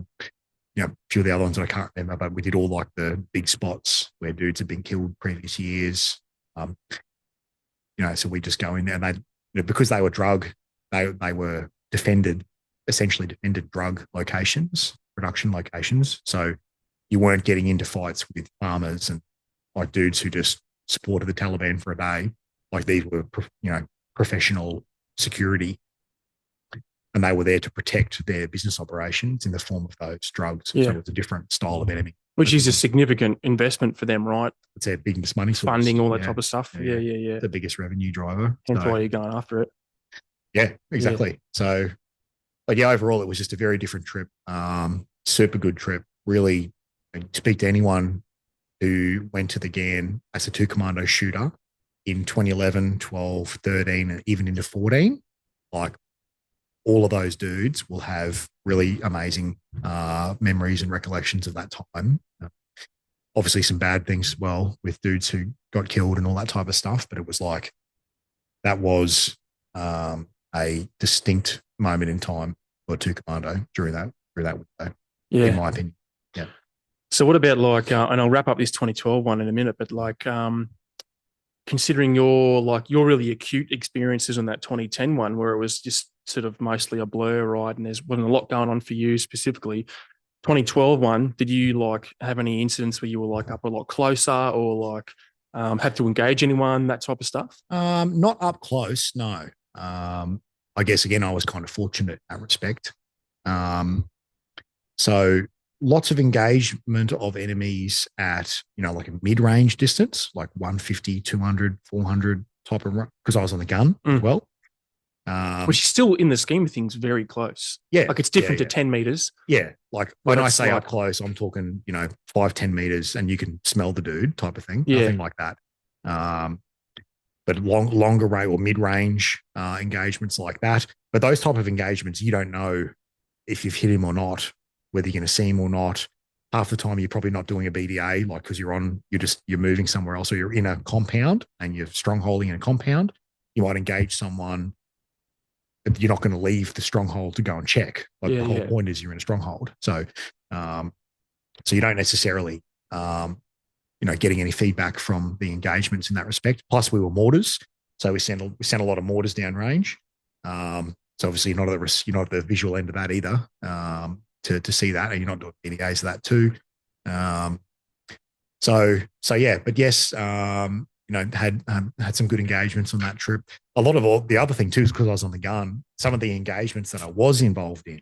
few of the other ones that I can't remember, but we did all like the big spots where dudes had been killed previous years. So we just go in there and they, because they were they were essentially defended drug locations, production locations. So you weren't getting into fights with farmers and like dudes who just supported the Taliban for a day. Like these were, professional security, and they were there to protect their business operations in the form of those drugs. Yeah. So it's a different style of enemy. Which is a significant investment for them, right? It's their biggest money source. Funding, all that type of stuff. Yeah. The biggest revenue driver. Hence why you're going after it. Yeah, exactly. Yeah. So, but yeah, overall, it was just a very different trip. Super good trip. Really, speak to anyone who went to the GAN as a 2 commando shooter in 2011, 12, 13, and even into 14, like all of those dudes will have really amazing memories and recollections of that time. Obviously some bad things as well with dudes who got killed and all that type of stuff, but it was like, that was a distinct moment in time for 2 commando during that window, in my opinion. Yeah. So what about like, and I'll wrap up this 2012 one in a minute, but like, considering your really acute experiences on that 2010 one, where it was just sort of mostly a blur, right? And there wasn't a lot going on for you specifically. 2012 one, did you like have any incidents where you were like up a lot closer or like had to engage anyone, that type of stuff? Not up close, no. I guess again, I was kind of fortunate in that respect. So lots of engagement of enemies at, like a mid-range distance, like 150, 200, 400 type of, because I was on the gun as well. Which is still, in the scheme of things, very close. Yeah. Like it's different to 10 meters. Yeah. Like when I say up close, I'm talking, 5-10 meters and you can smell the dude type of thing. Yeah. Nothing like that. But longer range or mid-range engagements like that. But those type of engagements, you don't know if you've hit him or not, whether you're going to see him or not. Half the time you're probably not doing a BDA, like because you're moving somewhere else, or you're in a compound and you're strongholding in a compound. You might engage someone, but you're not going to leave the stronghold to go and check. Like the whole point is you're in a stronghold. So, so you don't necessarily, getting any feedback from the engagements in that respect. Plus we were mortars. So we sent a lot of mortars downrange. So obviously you're not at the visual end of that either. To see that, and you're not doing BDAs of that too. So yeah, but yes, had some good engagements on that trip. A lot of the other thing too is because I was on the gun. Some of the engagements that I was involved in,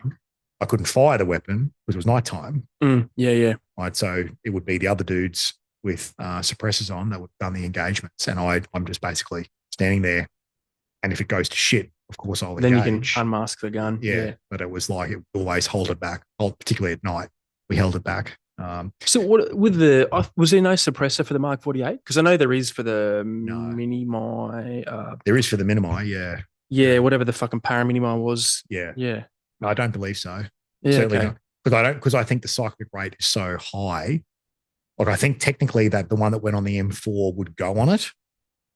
I couldn't fire the weapon because it was nighttime. Yeah. Right, so it would be the other dudes with suppressors on that would have done the engagements, and I'm just basically standing there. And if it goes to shit, of course I'll engage. Then you can unmask the gun. Yeah, but it was like, it always hold it back, particularly at night. We held it back. So what with was there no suppressor for the Mark 48? Because I know there is for the Minimi. There is for the Minimi, yeah. Yeah, whatever the fucking Para Minimi was. Yeah. Yeah. No, I don't believe so. Yeah, Certainly okay. not. Because I think the cyclic rate is so high. Like I think technically that the one that went on the M4 would go on it,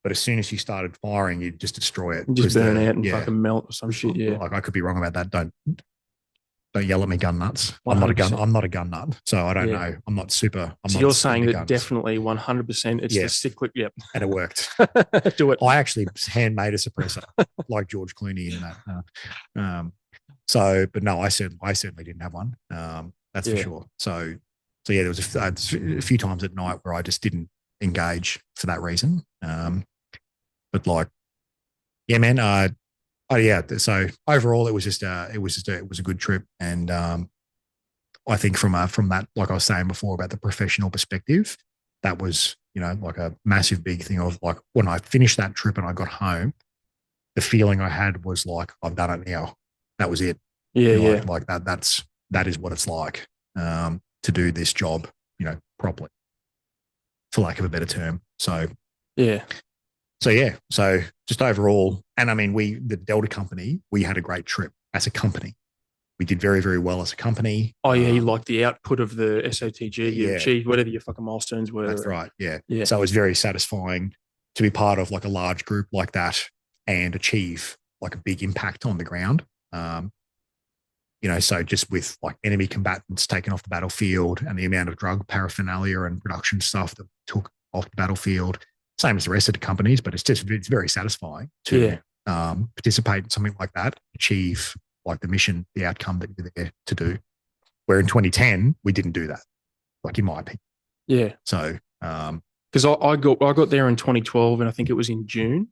but as soon as you started firing, you'd just destroy it. You just burn out and fucking melt or some shit. Yeah. Like I could be wrong about that. Don't yell at me, gun nuts. I'm not a 100%. gun nut, so I don't know. I'm not super. So you're saying that definitely 100%. It's the cyclic. Yep, and it worked. Do it. I actually handmade a suppressor like George Clooney in that. So, but no, I certainly didn't have one. That's for sure. So yeah, there was a few times at night where I just didn't engage for that reason. But like, yeah, man. Oh yeah. So overall, it was a good trip, and I think from that, like I was saying before about the professional perspective, that was like a massive big thing of like when I finished that trip and I got home, the feeling I had was like I've done it now. That was it. Yeah, like that is what it's like to do this job, properly, for lack of a better term. So yeah. So just overall, and I mean, the Delta company, we had a great trip as a company. We did very, very well as a company. Oh yeah, you liked the output of the SOTG. You achieved whatever your fucking milestones were. That's right. Yeah. So it was very satisfying to be part of like a large group like that and achieve like a big impact on the ground. So just with like enemy combatants taken off the battlefield and the amount of drug paraphernalia and production stuff that took off the battlefield, same as the rest of the companies, but it's very satisfying to participate in something like that, achieve like the mission, the outcome that you're there to do. Where in 2010, we didn't do that, like in my opinion. Yeah. So, because I got there in 2012 and I think it was in June,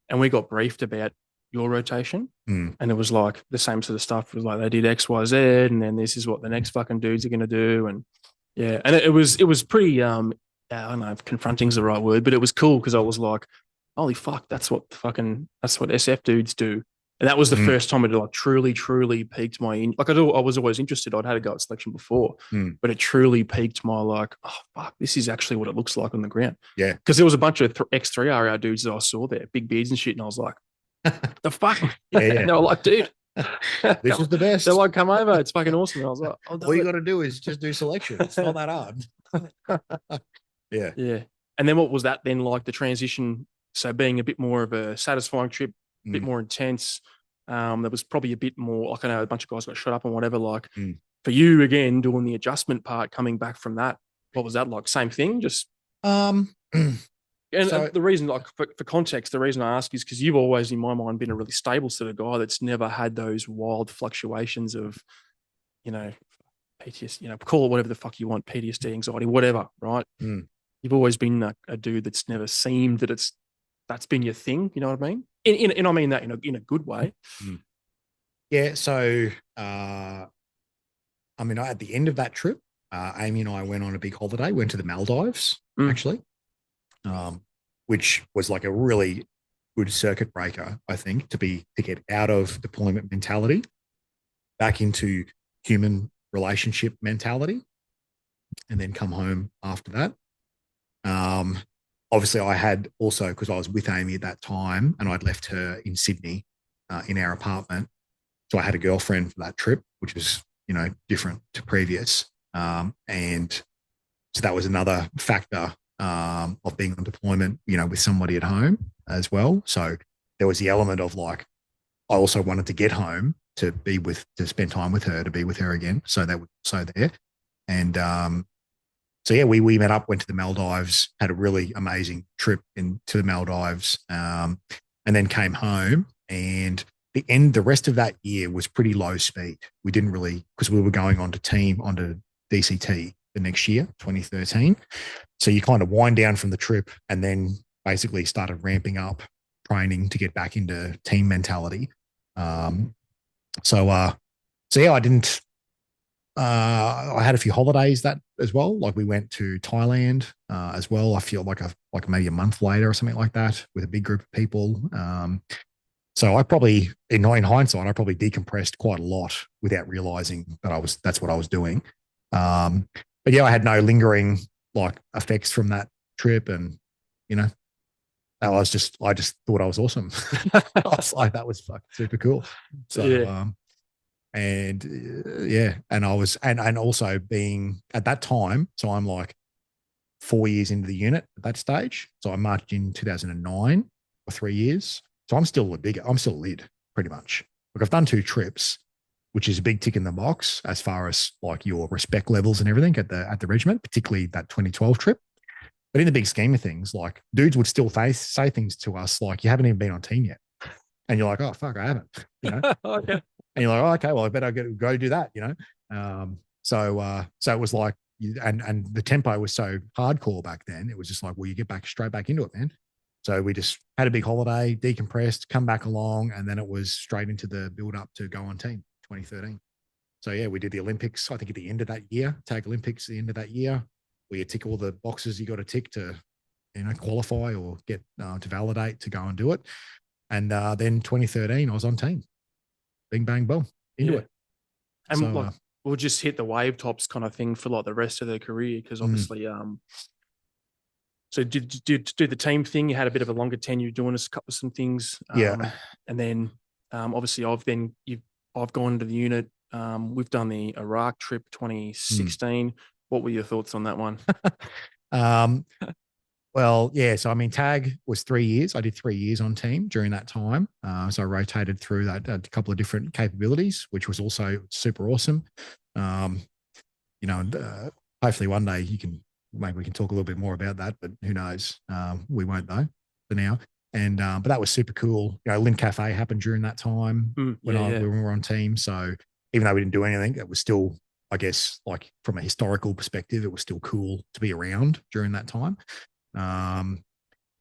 and we got briefed about your rotation, and it was like the same sort of stuff. It was like they did X, Y, Z, and then this is what the next fucking dudes are going to do, and and it was pretty I don't know if confronting is the right word, but it was cool because I was like, holy fuck, that's what SF dudes do. And that was the first time it like truly piqued my I was always interested. I'd had a go at selection before, but it truly piqued my like, oh fuck, this is actually what it looks like on the ground. Yeah, because there was a bunch of X3RR dudes that I saw there, big beards and shit, and I was like, the fuck, and they were like, dude, this is the best. They're like, come over, it's fucking awesome. And I was like, all you got to do is just do selection. It's not that hard. Yeah. And then what was that then like the transition? So being a bit more of a satisfying trip, a bit more intense. There was probably a bit more, like I know a bunch of guys got shot up and whatever. Like for you again, doing the adjustment part, coming back from that, what was that like? Same thing, just and the reason, like for context, the reason I ask is because you've always, in my mind, been a really stable sort of guy that's never had those wild fluctuations of, PTSD, call it whatever the fuck you want, PTSD, anxiety, whatever, right? You've always been a dude that's never seemed that's been your thing. You know what I mean? And I mean that in a good way. Yeah. So, at the end of that trip, Amy and I went on a big holiday, went to the Maldives, actually, which was like a really good circuit breaker, I think, to get out of deployment mentality back into human relationship mentality, and then come home after that. Obviously, I had also, because I was with Amy at that time and I'd left her in Sydney in our apartment. So I had a girlfriend for that trip, which was, different to previous. And so that was another factor of being on deployment, with somebody at home as well. So there was the element of like, I also wanted to get home to spend time with her, to be with her again. So that was so there. And so yeah, we met up, went to the Maldives, had a really amazing trip into the Maldives, and then came home. And the rest of that year was pretty low speed. We didn't really, because we were going onto DCT the next year, 2013. So you kind of wind down from the trip and then basically started ramping up training to get back into team mentality. So yeah, I didn't. I had a few holidays that as well. Like we went to Thailand as well. I feel like maybe a month later or something like that with a big group of people. So I probably, in hindsight, I probably decompressed quite a lot without realizing that that's what I was doing. But yeah, I had no lingering like effects from that trip, and I just thought I was awesome. I was like, that was fucking super cool. So And and I was, and also being at that time, so I'm like 4 years into the unit at that stage. So I marched in 2009 for 3 years. So I'm still a lid pretty much. Like I've done 2 trips, which is a big tick in the box as far as like your respect levels and everything at the regiment, particularly that 2012 trip. But in the big scheme of things, like dudes would still say things to us like, you haven't even been on team yet. And you're like, oh, fuck, I haven't, you know? Okay. And you're like, oh, okay, well, I better go do that, you know? So it was like, and the tempo was so hardcore back then. It was just like, well, you get straight back into it, man. So we just had a big holiday, decompressed, come back along, and then it was straight into the build up to go on team 2013. So yeah, we did the Olympics, I think at the end of that year, Tag Olympics at the end of that year, where you tick all the boxes you got to tick to, qualify or get to validate to go and do it. And then 2013, I was on team. Bing, bang, boom, into it. And so, like, we'll just hit the wave tops kind of thing for like the rest of their career. Cause obviously, so did do the team thing? You had a bit of a longer tenure doing some things. And then obviously I've gone to the unit. We've done the Iraq trip 2016. What were your thoughts on that one? Well, yeah. So, I mean, tag was 3 years. I did 3 years on team during that time. So I rotated through that a couple of different capabilities, which was also super awesome. Hopefully one day maybe we can talk a little bit more about that, but who knows? We won't though for now. And, but that was super cool. Lynn Cafe happened during that time when we were on team. So even though we didn't do anything, it was still, I guess, like from a historical perspective, it was still cool to be around during that time. And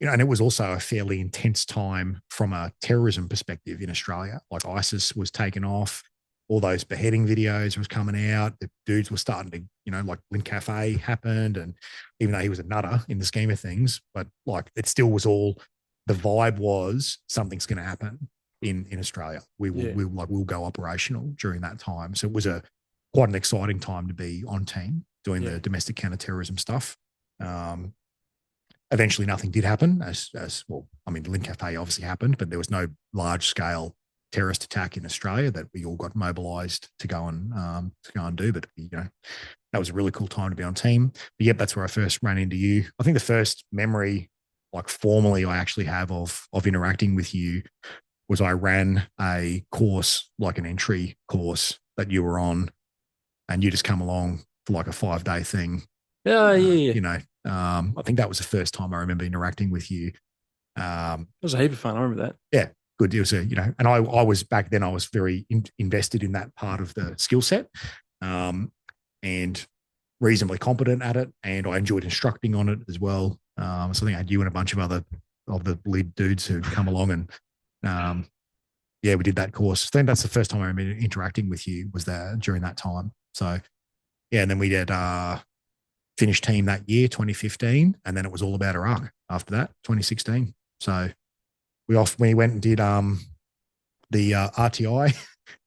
it was also a fairly intense time from a terrorism perspective in Australia. Like ISIS was taken off, all those beheading videos was coming out. The dudes were starting to, like Lynn Cafe happened, and even though he was a nutter in the scheme of things, but like it still was all, the vibe was something's going to happen in Australia. We'll go operational during that time. So it was quite an exciting time to be on team doing the domestic counterterrorism stuff. Eventually, nothing did happen. As well, I mean, Lynn Cafe obviously happened, but there was no large scale terrorist attack in Australia that we all got mobilised to go and do. But that was a really cool time to be on team. But yep, that's where I first ran into you. I think the first memory, like formally, I actually have of interacting with you was I ran a course, like an entry course that you were on, and you just come along for like a 5-day thing. I think that was the first time I remember interacting with you. It was a heap of fun. I remember that. Yeah, good. It was and I was back then, I was very invested in that part of the skill set, and reasonably competent at it. And I enjoyed instructing on it as well. So I think I had you and a bunch of other of the lead dudes who'd come along, and we did that course. I think that's the first time I remember interacting with you was there during that time. So yeah, and then we did finished team that year, 2015, and then it was all about Iraq after that, 2016. So we went and did the RTI,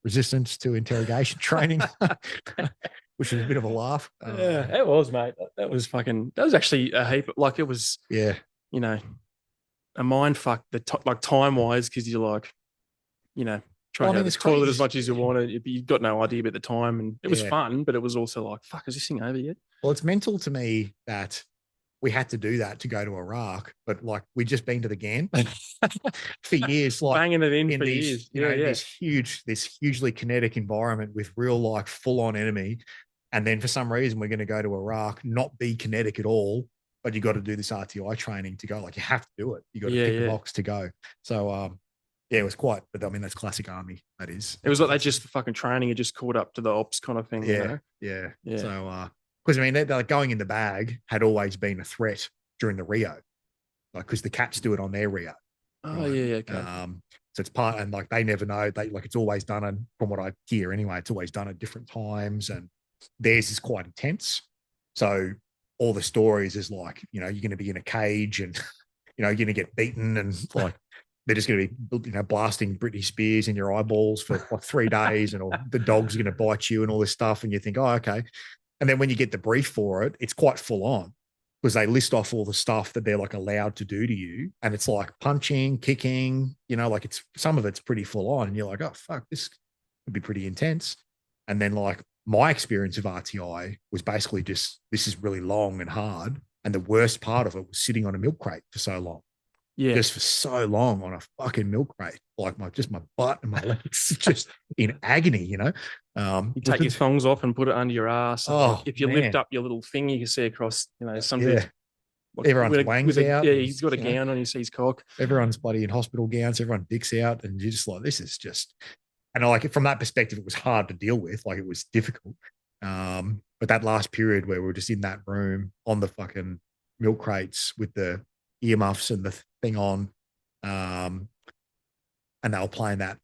resistance to interrogation training, which was a bit of a laugh. Yeah, it was, mate. That was actually a heap. Like it was, a mind fuck. Like time wise, because you're like, trying to go to the toilet as much as you want. You've got no idea about the time, and it was fun, but it was also like, fuck, is this thing over yet? Well, it's mental to me that we had to do that to go to Iraq, but like we'd just been to the GAN for years, like banging it in for years. This hugely kinetic environment with real like full on enemy. And then for some reason, we're going to go to Iraq, not be kinetic at all, but you got to do this RTI training to go. Like you have to do it. You got to tick the box to go. So, it was quite, but I mean, that's classic army. That is. It was like they just fucking training. It just caught up to the ops kind of thing. Yeah. So, because I mean, they're going in the bag had always been a threat during the Rio, like because the Cats do it on their Rio. Oh right? Yeah, okay. So it's part, and like they never know. They like it's always done, and from what I hear anyway, it's always done at different times, and theirs is quite intense. So all the stories is like you're going to be in a cage, and you're going to get beaten, and like they're just going to be blasting Britney Spears in your eyeballs for like 3 days, and the dog's going to bite you and all this stuff, and you think, oh, okay. And then when you get the brief for it, it's quite full on because they list off all the stuff that they're like allowed to do to you. And it's like punching, kicking, like some of it's pretty full on. And you're like, oh, fuck, this it'd be pretty intense. And then like my experience of RTI was basically just, this is really long and hard. And the worst part of it was sitting on a milk crate for so long. Yeah. Just for so long on a fucking milk crate, like my butt and my legs just in agony, you know. You take your thongs off and put it under your ass. And like, if you lift up your little thing, you can see across, you know, some dudes. Like, everyone's wangs out. Yeah, he's got a gown on, you see his cock. Everyone's bloody in hospital gowns, everyone dicks out, and you're just like, this is just, and like from that perspective, it was hard to deal with. Like it was difficult. But that last period where we were just in that room on the fucking milk crates with the earmuffs and the thing on, and they were playing that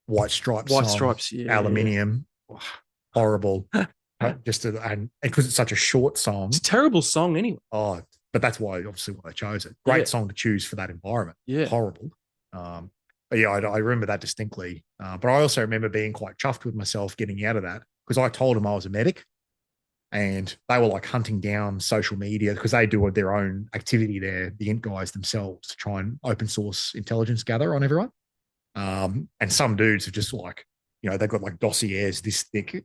White Stripes song, yeah, Aluminium. Yeah. Horrible. And because it's such a short song. It's a terrible song anyway. Oh, but that's why obviously why I chose it. Great song to choose for that environment. Yeah. Horrible. But yeah, I remember that distinctly. But I also remember being quite chuffed with myself getting out of that because I told them I was a medic and they were like hunting down social media because they do their own activity there, the int guys themselves, to try and open source intelligence gather on everyone. And some dudes are just like, you know, they've got like dossiers this thick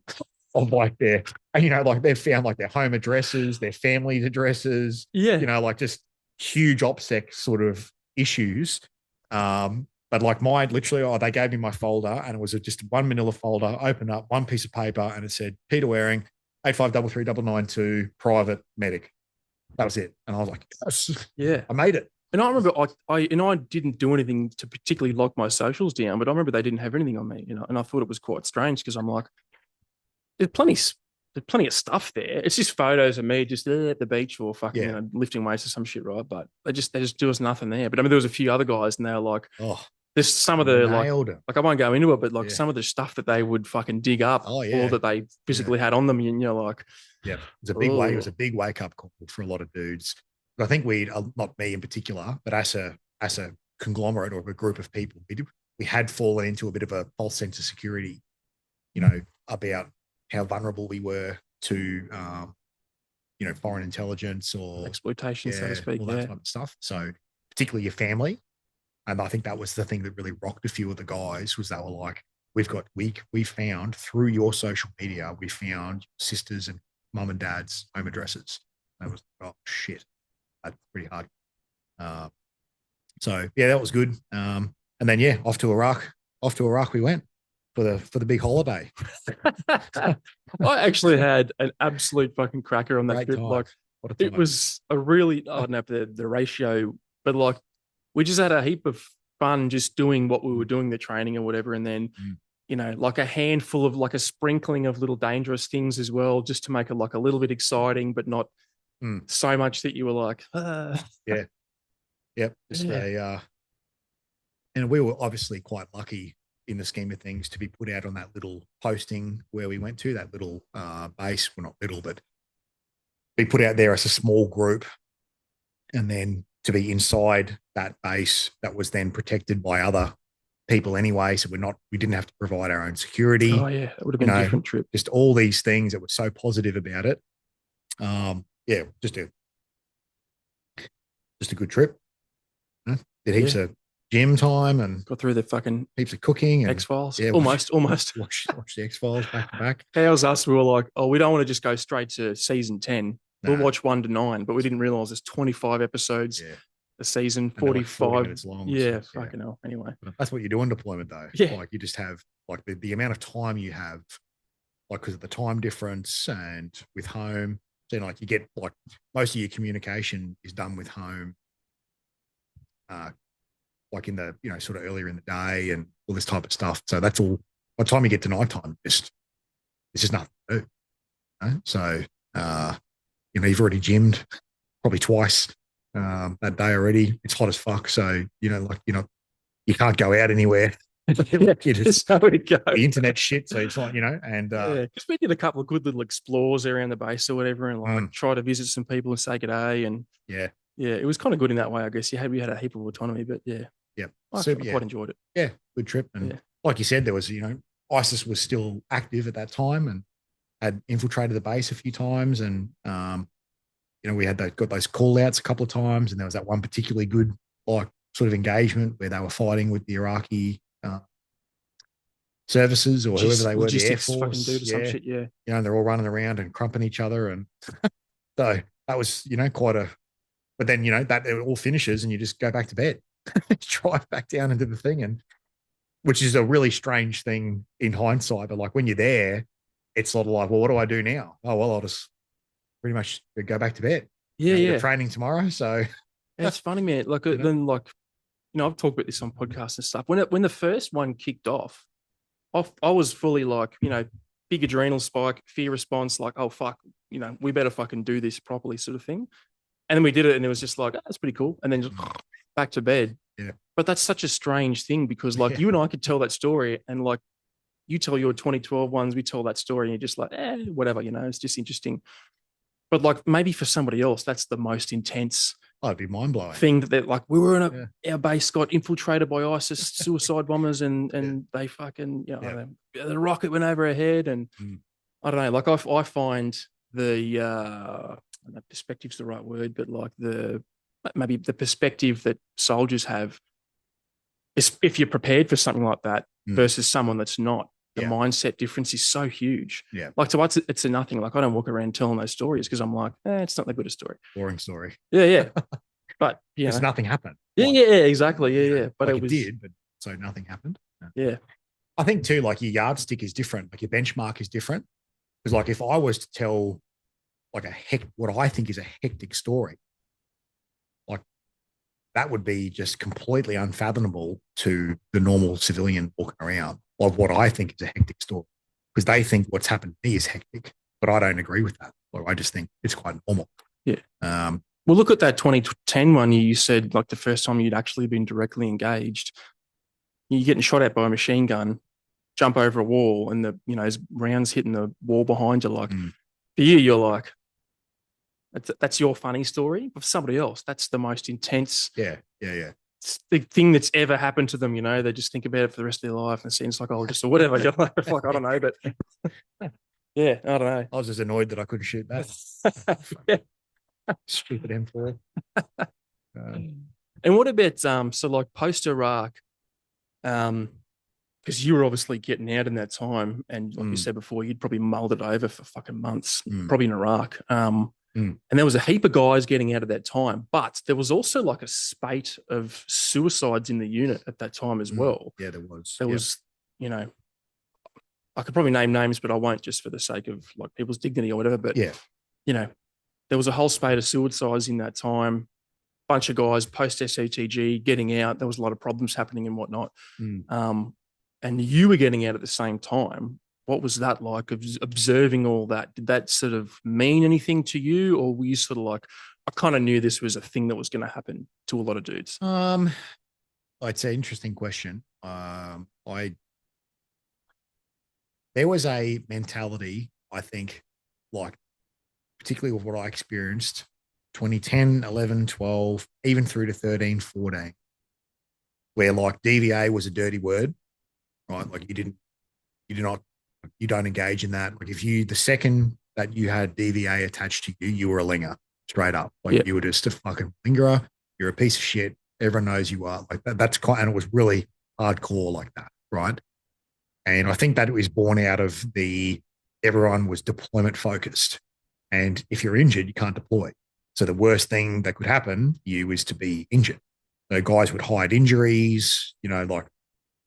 of like their, and you know, like they've found like their home addresses, their family's addresses, you know, like just huge OPSEC sort of issues. But like mine, literally, they gave me my folder and it was just one manila folder, open up one piece of paper and it said, Peter Waring, 85339992, private medic. That was it. And I was like, yes, yeah, I made it. And I remember I didn't do anything to particularly lock my socials down, but I remember they didn't have anything on me, you know, and I thought it was quite strange because I'm like, there's plenty of stuff there. It's just photos of me just at the beach or fucking you know, lifting weights or some shit, right? But they just do us nothing there. But I mean, there was a few other guys and they were like, there's some of the like I won't go into it, but like some of the stuff that they would fucking dig up or that they physically had on them, and you're like, it was a big way. It was a big wake up call for a lot of dudes. But I think we, not me in particular, but as a conglomerate or a group of people, we had fallen into a bit of a false sense of security, you know, about how vulnerable we were to, you know, foreign intelligence or exploitation, so to speak, all that type of stuff. So particularly your family. And I think that was the thing that really rocked a few of the guys was they were like, we found through your social media, we found sisters and mum and dad's home addresses. That was, oh shit, that's pretty hard. So yeah, that was good. And then off to Iraq we went for the big holiday. I actually had an absolute fucking cracker on that trip. Like it was a really, I don't know if the ratio, but like we just had a heap of fun just doing what we were doing, the training or whatever. And then, you know, like a handful of like a sprinkling of little dangerous things as well, just to make it like a little bit exciting, but not so much that you were like, and we were obviously quite lucky in the scheme of things to be put out on that little posting where we went to, that little base. Well, not little, but be put out there as a small group. And then to be inside that base that was then protected by other people anyway. So we didn't have to provide our own security. Oh yeah, that would have been a different trip. Just all these things that were so positive about it. Just a good trip. Did heaps of gym time and got through the fucking heaps of cooking and X-Files. Almost. Watch the X-Files back to back. How's us? We were like, oh, we don't want to just go straight to season 10. We'll watch 1 to 9, but we didn't realize there's 25 episodes a season, 45 like minutes long. Fucking hell. Anyway, that's what you do in deployment, though. Yeah, like you just have like the amount of time you have, like because of the time difference and with home. So like you get like most of your communication is done with home, like in the sort of earlier in the day and all this type of stuff. So that's all. By the time you get to nighttime, it's just nothing to do. So you've already gymmed probably twice that day already. It's hot as fuck. So you can't go out anywhere. Just how it goes. The internet shit. So it's like and because we did a couple of good little explores around the base or whatever, and like try to visit some people and say good day. And it was kind of good in that way, I guess. We had a heap of autonomy, but I quite enjoyed it. Yeah, good trip. And like you said, there was ISIS was still active at that time and had infiltrated the base a few times, and we had got those call outs a couple of times, and there was that one particularly good like sort of engagement where they were fighting with the Iraqi services or whoever Just they were, the Air logistics fucking Force. dude or some Yeah. shit. Yeah. You know, and they're all running around and crumping each other. And so that was, quite a, but then, that it all finishes and you just go back to bed, drive back down into the thing. And which is a really strange thing in hindsight. But like when you're there, it's sort of like, well, what do I do now? Oh, well, I'll just pretty much go back to bed. Yeah. We got Yeah. training tomorrow. So It's funny, man. Like, then, like, I've talked about this on podcasts and stuff. When the first one kicked off, I was fully like, big adrenal spike, fear response, like, oh, fuck, we better fucking do this properly, sort of thing. And then we did it, and it was just like, oh, that's pretty cool. And then just back to bed. Yeah. But that's such a strange thing because, like, Yeah. you and I could tell that story, and like, you tell your 2012 ones, we tell that story, and you're just like, whatever, it's just interesting. But like, maybe for somebody else, that's the most intense it'd be mind blowing thing that they're like, we were in our base got infiltrated by ISIS suicide bombers, and they fucking, the rocket went over our head, and I don't know, like I find the I don't know, perspective's the right word, but like maybe the perspective that soldiers have is if you're prepared for something like that versus someone that's not. The mindset difference is so huge. Yeah. Like to us, it's a nothing. Like I don't walk around telling those stories because I'm like, it's not that good a story. Boring story. Yeah. But because nothing happened. Yeah, exactly. Yeah. But like it did, but so nothing happened. Yeah. I think too, like your yardstick is different, like your benchmark is different. Because like if I was to tell like what I think is a hectic story, like that would be just completely unfathomable to the normal civilian walking around of what I think is a hectic story. Because they think what's happened to me is hectic, but I don't agree with that. Or I just think it's quite normal. Yeah. Well, look at that 2010 one. You said like the first time you'd actually been directly engaged, you're getting shot at by a machine gun, jump over a wall, and his rounds hitting the wall behind you. Like for you, you're like, that's your funny story. But for somebody else, that's the most intense. Yeah. The thing that's ever happened to them. They just think about it for the rest of their life, and it seems like just or whatever. You're like, I don't know, but yeah, I don't know. I was just annoyed that I couldn't shoot back. Yeah. Stupid M4. And what about so like post Iraq, because you were obviously getting out in that time, and like you said before, you'd probably mulled it over for fucking months, probably in Iraq. And there was a heap of guys getting out at that time, but there was also like a spate of suicides in the unit at that time as well. Yeah, there was. There was, I could probably name names, but I won't just for the sake of like people's dignity or whatever. But there was a whole spate of suicides in that time. Bunch of guys post SOTG getting out. There was a lot of problems happening and whatnot. And you were getting out at the same time. What was that like of observing all that? Did that sort of mean anything to you, or were you sort of like, I kind of knew this was a thing that was going to happen to a lot of dudes? It's an interesting question. There was a mentality, I think, like particularly with what I experienced 2010, 11, 12, even through to 13, 14, where like DVA was a dirty word, right? Like you don't engage in that. Like the second that you had DVA attached to you, you were a linger straight up. Like you were just a fucking lingerer. You're a piece of shit. Everyone knows you are. Like that's quite, and it was really hardcore like that, right? And I think that it was born out of everyone was deployment focused. And if you're injured, you can't deploy. So the worst thing that could happen to you is to be injured. So guys would hide injuries, like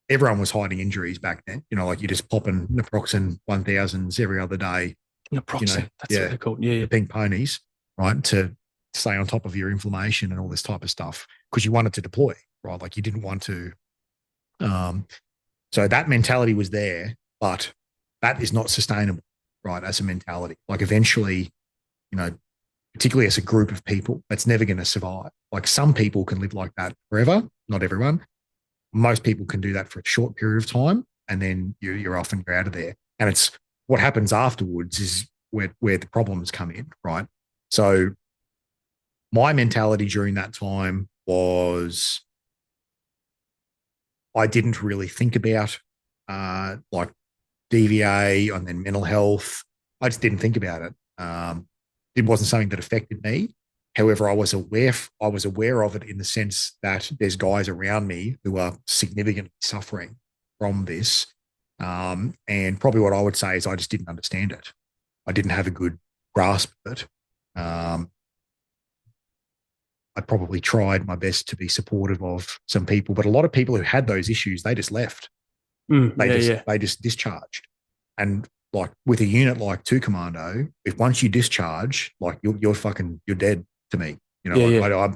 everyone was hiding injuries back then. Like you're just popping naproxen 1000s every other day. Naproxen, that's what they're called. Yeah. The pink ponies, right? To stay on top of your inflammation and all this type of stuff because you wanted to deploy, right? Like you didn't want to. So that mentality was there, but that is not sustainable, right? As a mentality, like eventually, particularly as a group of people, that's never going to survive. Like some people can live like that forever, not everyone. Most people can do that for a short period of time, and then you're off and you're out of there. And it's what happens afterwards is where the problems come in, right? So my mentality during that time was I didn't really think about like DVA and then mental health. I just didn't think about it. It wasn't something that affected me. However, I was aware of it in the sense that there's guys around me who are significantly suffering from this. And probably what I would say is I just didn't understand it. I didn't have a good grasp of it. I probably tried my best to be supportive of some people, but a lot of people who had those issues, they just left. They just discharged. And like with a unit like 2 Commando, if once you discharge, like you're dead to me. You know,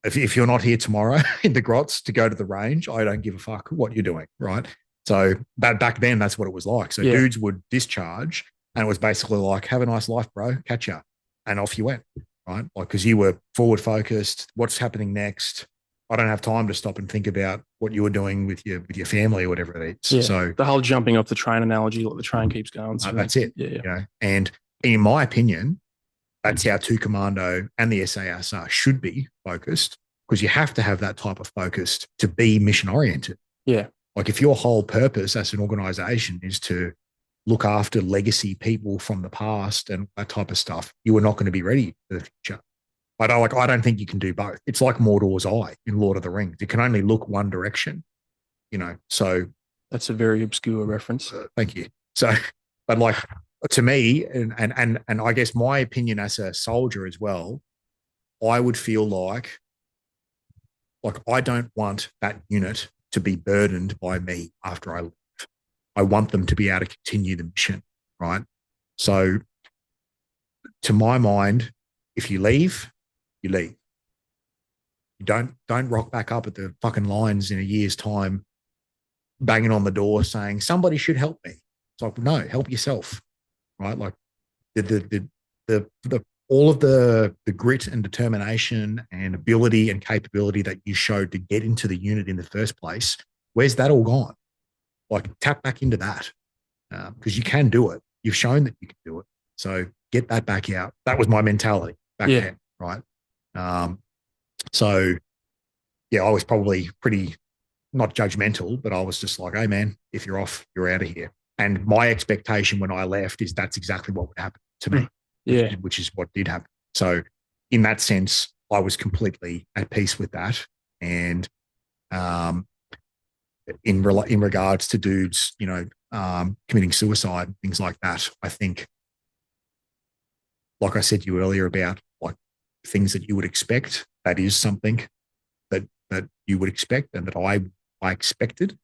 if you're not here tomorrow in the grots to go to the range, I don't give a fuck what you're doing, right? So back then, that's what it was like. So dudes would discharge, and it was basically like, have a nice life, bro, catch ya. And off you went, right? Like, because you were forward focused, what's happening next? I don't have time to stop and think about what you were doing with your family or whatever it is. Yeah. So the whole jumping off the train analogy, like the train keeps going. So that's it. Yeah. You know? And in my opinion, that's how 2 Commando and the SASR should be focused, because you have to have that type of focus to be mission oriented. Yeah. Like if your whole purpose as an organization is to look after legacy people from the past and that type of stuff, you are not going to be ready for the future. I don't think you can do both. It's like Mordor's eye in Lord of the Rings. It can only look one direction, you know. So that's a very obscure reference. Thank you. So, but like to me, and I guess my opinion as a soldier as well, I would feel like I don't want that unit to be burdened by me after I leave. I want them to be able to continue the mission, right? So, to my mind, if you leave, you leave. You don't rock back up at the fucking lines in a year's time, banging on the door saying somebody should help me. It's like, no, help yourself, right? Like the all of the grit and determination and ability and capability that you showed to get into the unit in the first place, where's that all gone? Like tap back into that, because you can do it. You've shown that you can do it. So get that back out. That was my mentality back then, right? So yeah, I was probably pretty not judgmental, but I was just like, hey man, if you're off, you're out of here. And my expectation when I left is that's exactly what would happen to me. Yeah. Which is what did happen. So in that sense, I was completely at peace with that. And in regards to dudes, you know, committing suicide, things like that, I think, like I said to you earlier about like things that you would expect, that is something that you would expect and that I expected.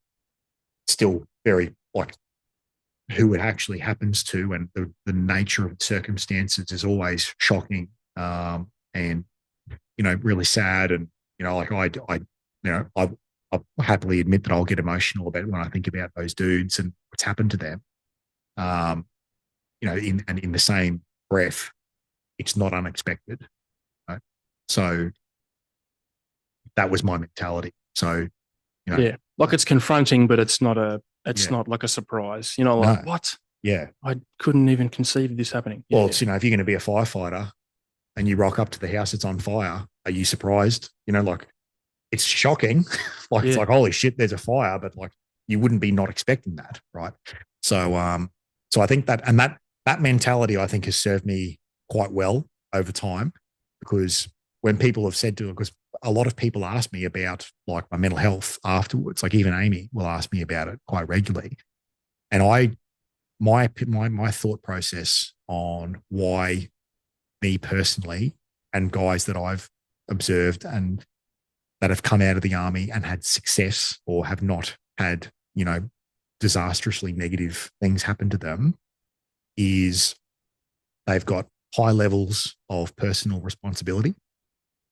Still very like who it actually happens to and the nature of the circumstances is always shocking, and you know, really sad. And you know, like I'll happily admit that I'll get emotional about when I think about those dudes and what's happened to them. You know, in the same breath, it's not unexpected. Right? So that was my mentality. So, you know, yeah, like it's confronting, but it's not like a surprise. You know, like what? Yeah, I couldn't even conceive of this happening. Well, it's, you know, if you're going to be a firefighter and you rock up to the house that's on fire, are you surprised? You know, like it's shocking. Like it's like, holy shit, there's a fire, but like you wouldn't be not expecting that, right? So, so I think that mentality I think has served me quite well over time, because when people have said to, because a lot of people ask me about like my mental health afterwards, like even Amy will ask me about it quite regularly, and my thought process on why me personally and guys that I've observed and that have come out of the army and had success or have not had, you know, disastrously negative things happen to them is they've got high levels of personal responsibility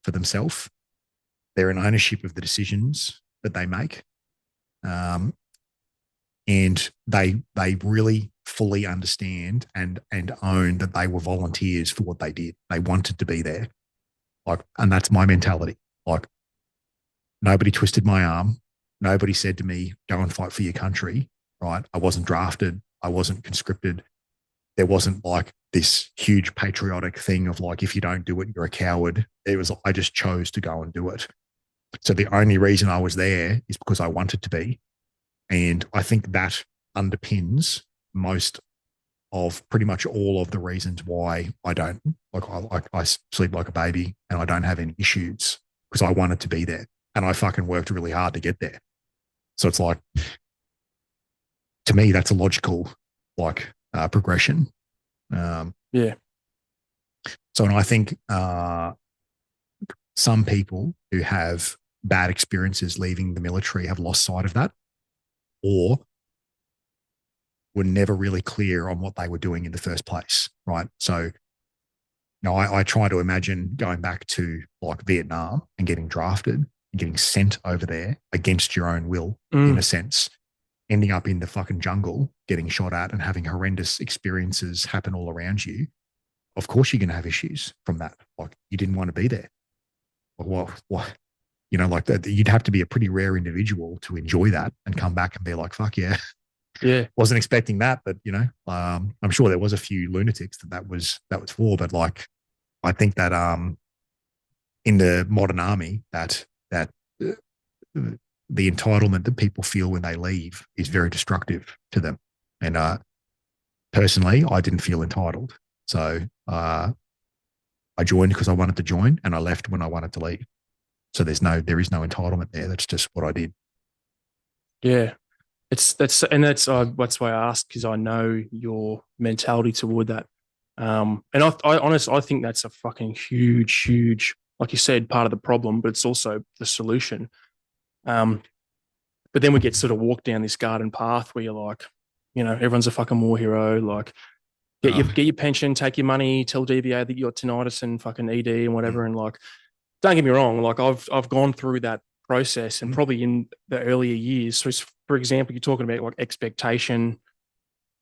for themselves. They're in ownership of the decisions that they make. And they really fully understand and own that they were volunteers for what they did. They wanted to be there. Like, and that's my mentality. Like, nobody twisted my arm. Nobody said to me, go and fight for your country, right? I wasn't drafted. I wasn't conscripted. There wasn't like this huge patriotic thing of like, if you don't do it, you're a coward. It was, I just chose to go and do it. So the only reason I was there is because I wanted to be. And I think that underpins most of pretty much all of the reasons why I don't, like I sleep like a baby and I don't have any issues, because I wanted to be there and I fucking worked really hard to get there. So it's like, to me, that's a logical progression. Yeah. So, and I think some people who have bad experiences leaving the military have lost sight of that, or were never really clear on what they were doing in the first place, right? So, I try to imagine going back to like Vietnam and getting drafted and getting sent over there against your own will, in a sense, ending up in the fucking jungle, getting shot at and having horrendous experiences happen all around you. Of course, you're going to have issues from that. Like, you didn't want to be there. Well, like that, you'd have to be a pretty rare individual to enjoy that and come back and be like, fuck yeah. Yeah. Wasn't expecting that, but I'm sure there was a few lunatics that was for, but like, I think that in the modern army, that the entitlement that people feel when they leave is very destructive to them. And personally, I didn't feel entitled. So I joined because I wanted to join, and I left when I wanted to leave. So there is no entitlement there. That's just what I did. Yeah. That's why I asked, because I know your mentality toward that. And I honestly, I think that's a fucking huge, like you said, part of the problem, but it's also the solution. But then we get sort of walked down this garden path where you're like, everyone's a fucking war hero. Like, get your pension, take your money, tell DVA that you got tinnitus and fucking ED and whatever. And like, don't get me wrong, like I've gone through that process, and probably in the earlier years. So, for example, you're talking about like expectation,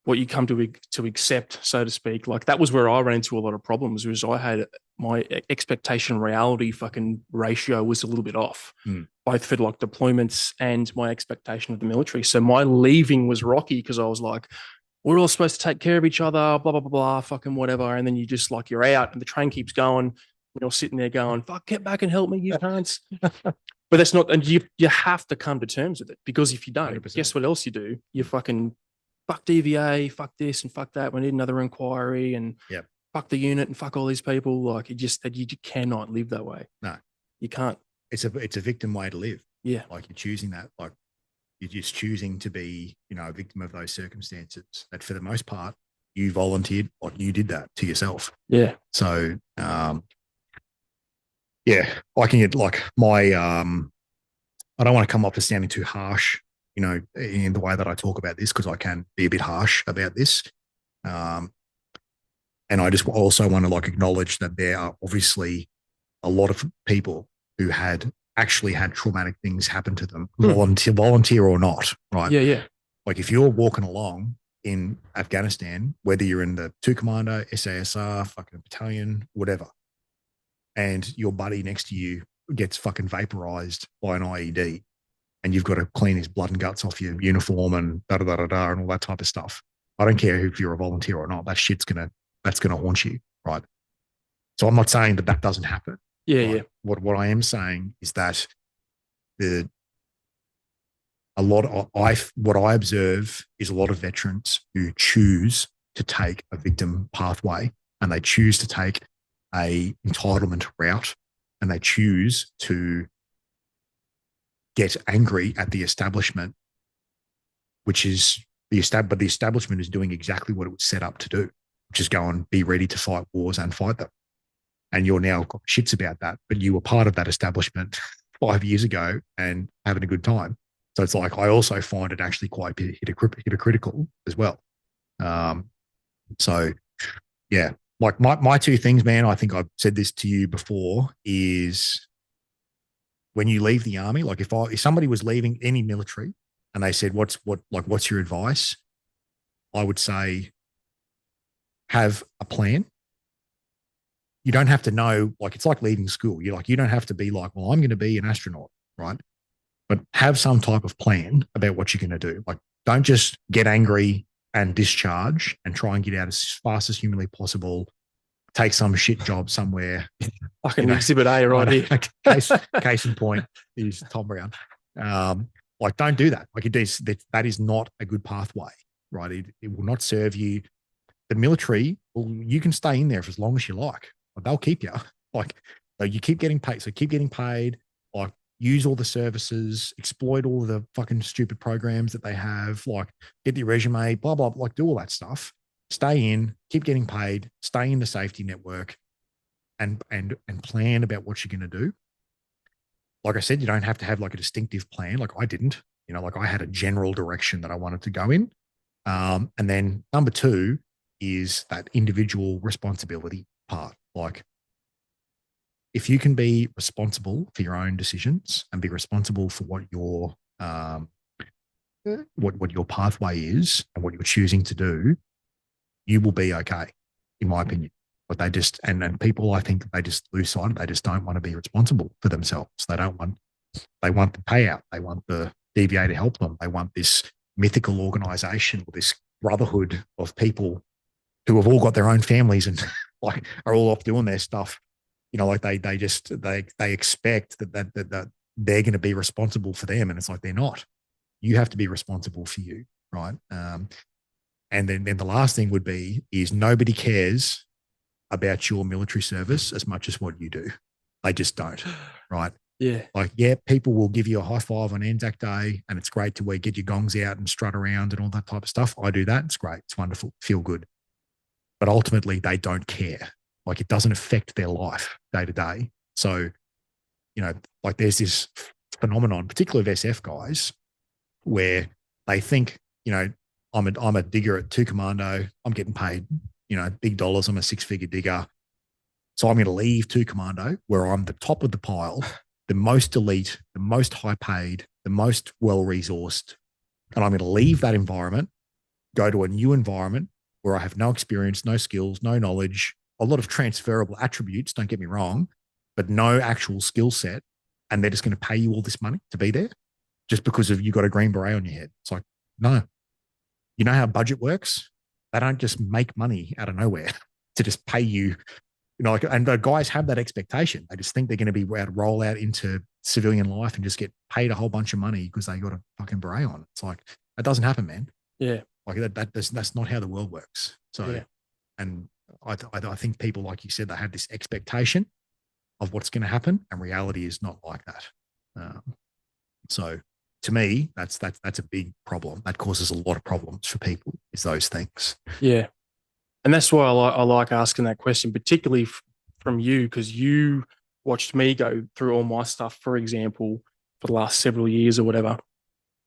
what you come to accept, so to speak. Like, that was where I ran into a lot of problems, was I had my expectation reality fucking ratio was a little bit off, both for like deployments and my expectation of the military. So my leaving was rocky because I was like, we're all supposed to take care of each other, blah, blah, blah, blah, fucking whatever. And then you just like, you're out and the train keeps going. You're sitting there going, fuck, get back and help me, you cunts. But that's not, and you have to come to terms with it, because if you don't, 100%. guess what else you do? You fucking fuck DVA, fuck this and fuck that. We need another inquiry, and fuck the unit and fuck all these people. Like, you cannot live that way. No, you can't. It's a victim way to live. Yeah. Like, you're choosing that. Like, you're just choosing to be, a victim of those circumstances. That for the most part, you volunteered, like you did that to yourself. Yeah. So, I can get like my, I don't want to come off as sounding too harsh, in the way that I talk about this, because I can be a bit harsh about this. And I just also want to like acknowledge that there are obviously a lot of people who actually had traumatic things happen to them, volunteer or not, right? Yeah, yeah. Like, if you're walking along in Afghanistan, whether you're in the 2 Commando, SASR, fucking battalion, whatever, and your buddy next to you gets fucking vaporized by an IED, and you've got to clean his blood and guts off your uniform and da-da-da-da-da and all that type of stuff. I don't care if you're a volunteer or not, that's gonna haunt you, right? So I'm not saying that doesn't happen. Yeah, right? yeah. What I am saying is that what I observe is a lot of veterans who choose to take a victim pathway, and they choose to take a entitlement route, and they choose to get angry at the establishment, but the establishment is doing exactly what it was set up to do, which is go and be ready to fight wars and fight them. And you're now got shits about that, but you were part of that establishment 5 years ago and having a good time. So it's like, I also find it actually quite hypocritical as well. So yeah, like my two things, man, I think I've said this to you before, is when you leave the army, like if somebody was leaving any military and they said, what's your advice? I would say, have a plan. You don't have to know, like, it's like leaving school. You don't have to be like, well, I'm going to be an astronaut, right? But have some type of plan about what you're going to do. Like, don't just get angry and discharge and try and get out as fast as humanly possible. Take some shit job somewhere. Fucking exhibit A right here. Case in point is Tom Brown. Like, don't do that. Like, that is not a good pathway, right? It will not serve you. The military, well, you can stay in there for as long as you like. They'll keep you. Like, you keep getting paid. So keep getting paid. Like, use all the services, exploit all the fucking stupid programs that they have, like get your resume, blah, blah, like do all that stuff. Stay in, keep getting paid, stay in the safety network and plan about what you're going to do. Like I said, you don't have to have like a distinctive plan. Like I didn't, like I had a general direction that I wanted to go in. And then number two is that individual responsibility part. Like if you can be responsible for your own decisions and be responsible for what your what your pathway is and what you're choosing to do, you will be okay, in my opinion. But they just and people, I think they just lose sight. They just don't want to be responsible for themselves. They want the payout. They want the DVA to help them. They want this mythical organization or this brotherhood of people who have all got their own families and like are all off doing their stuff. Like they expect that they're going to be responsible for them, and it's like they're not. You have to be responsible for you, right? And then the last thing would be is nobody cares about your military service as much as what you do. They just don't, right? Yeah. Like, yeah, people will give you a high five on Anzac Day and it's great to get your gongs out and strut around and all that type of stuff. I do that. It's great. It's wonderful. Feel good. But ultimately, they don't care. Like, it doesn't affect their life day to day. So, like there's this phenomenon, particularly of SF guys, where they think, I'm a digger at 2 Commando. I'm getting paid, big dollars. I'm a 6-figure digger. So I'm going to leave 2 Commando, where I'm the top of the pile, the most elite, the most high paid, the most well-resourced. And I'm going to leave that environment, go to a new environment where I have no experience, no skills, no knowledge, a lot of transferable attributes, don't get me wrong, but no actual skill set. And they're just going to pay you all this money to be there just because of you got a green beret on your head. It's like, no. You know how budget works? They don't just make money out of nowhere to just pay you, and the guys have that expectation. They just think they're going to be able to roll out into civilian life and just get paid a whole bunch of money because they got a fucking beret on. It's like, that doesn't happen, man. Yeah. Like that's not how the world works. So, yeah. And I think people, like you said, they have this expectation of what's going to happen, and reality is not like that. So to me, that's a big problem. That causes a lot of problems for people, is those things. Yeah. And that's why I like asking that question, particularly from you, because you watched me go through all my stuff, for example, for the last several years or whatever.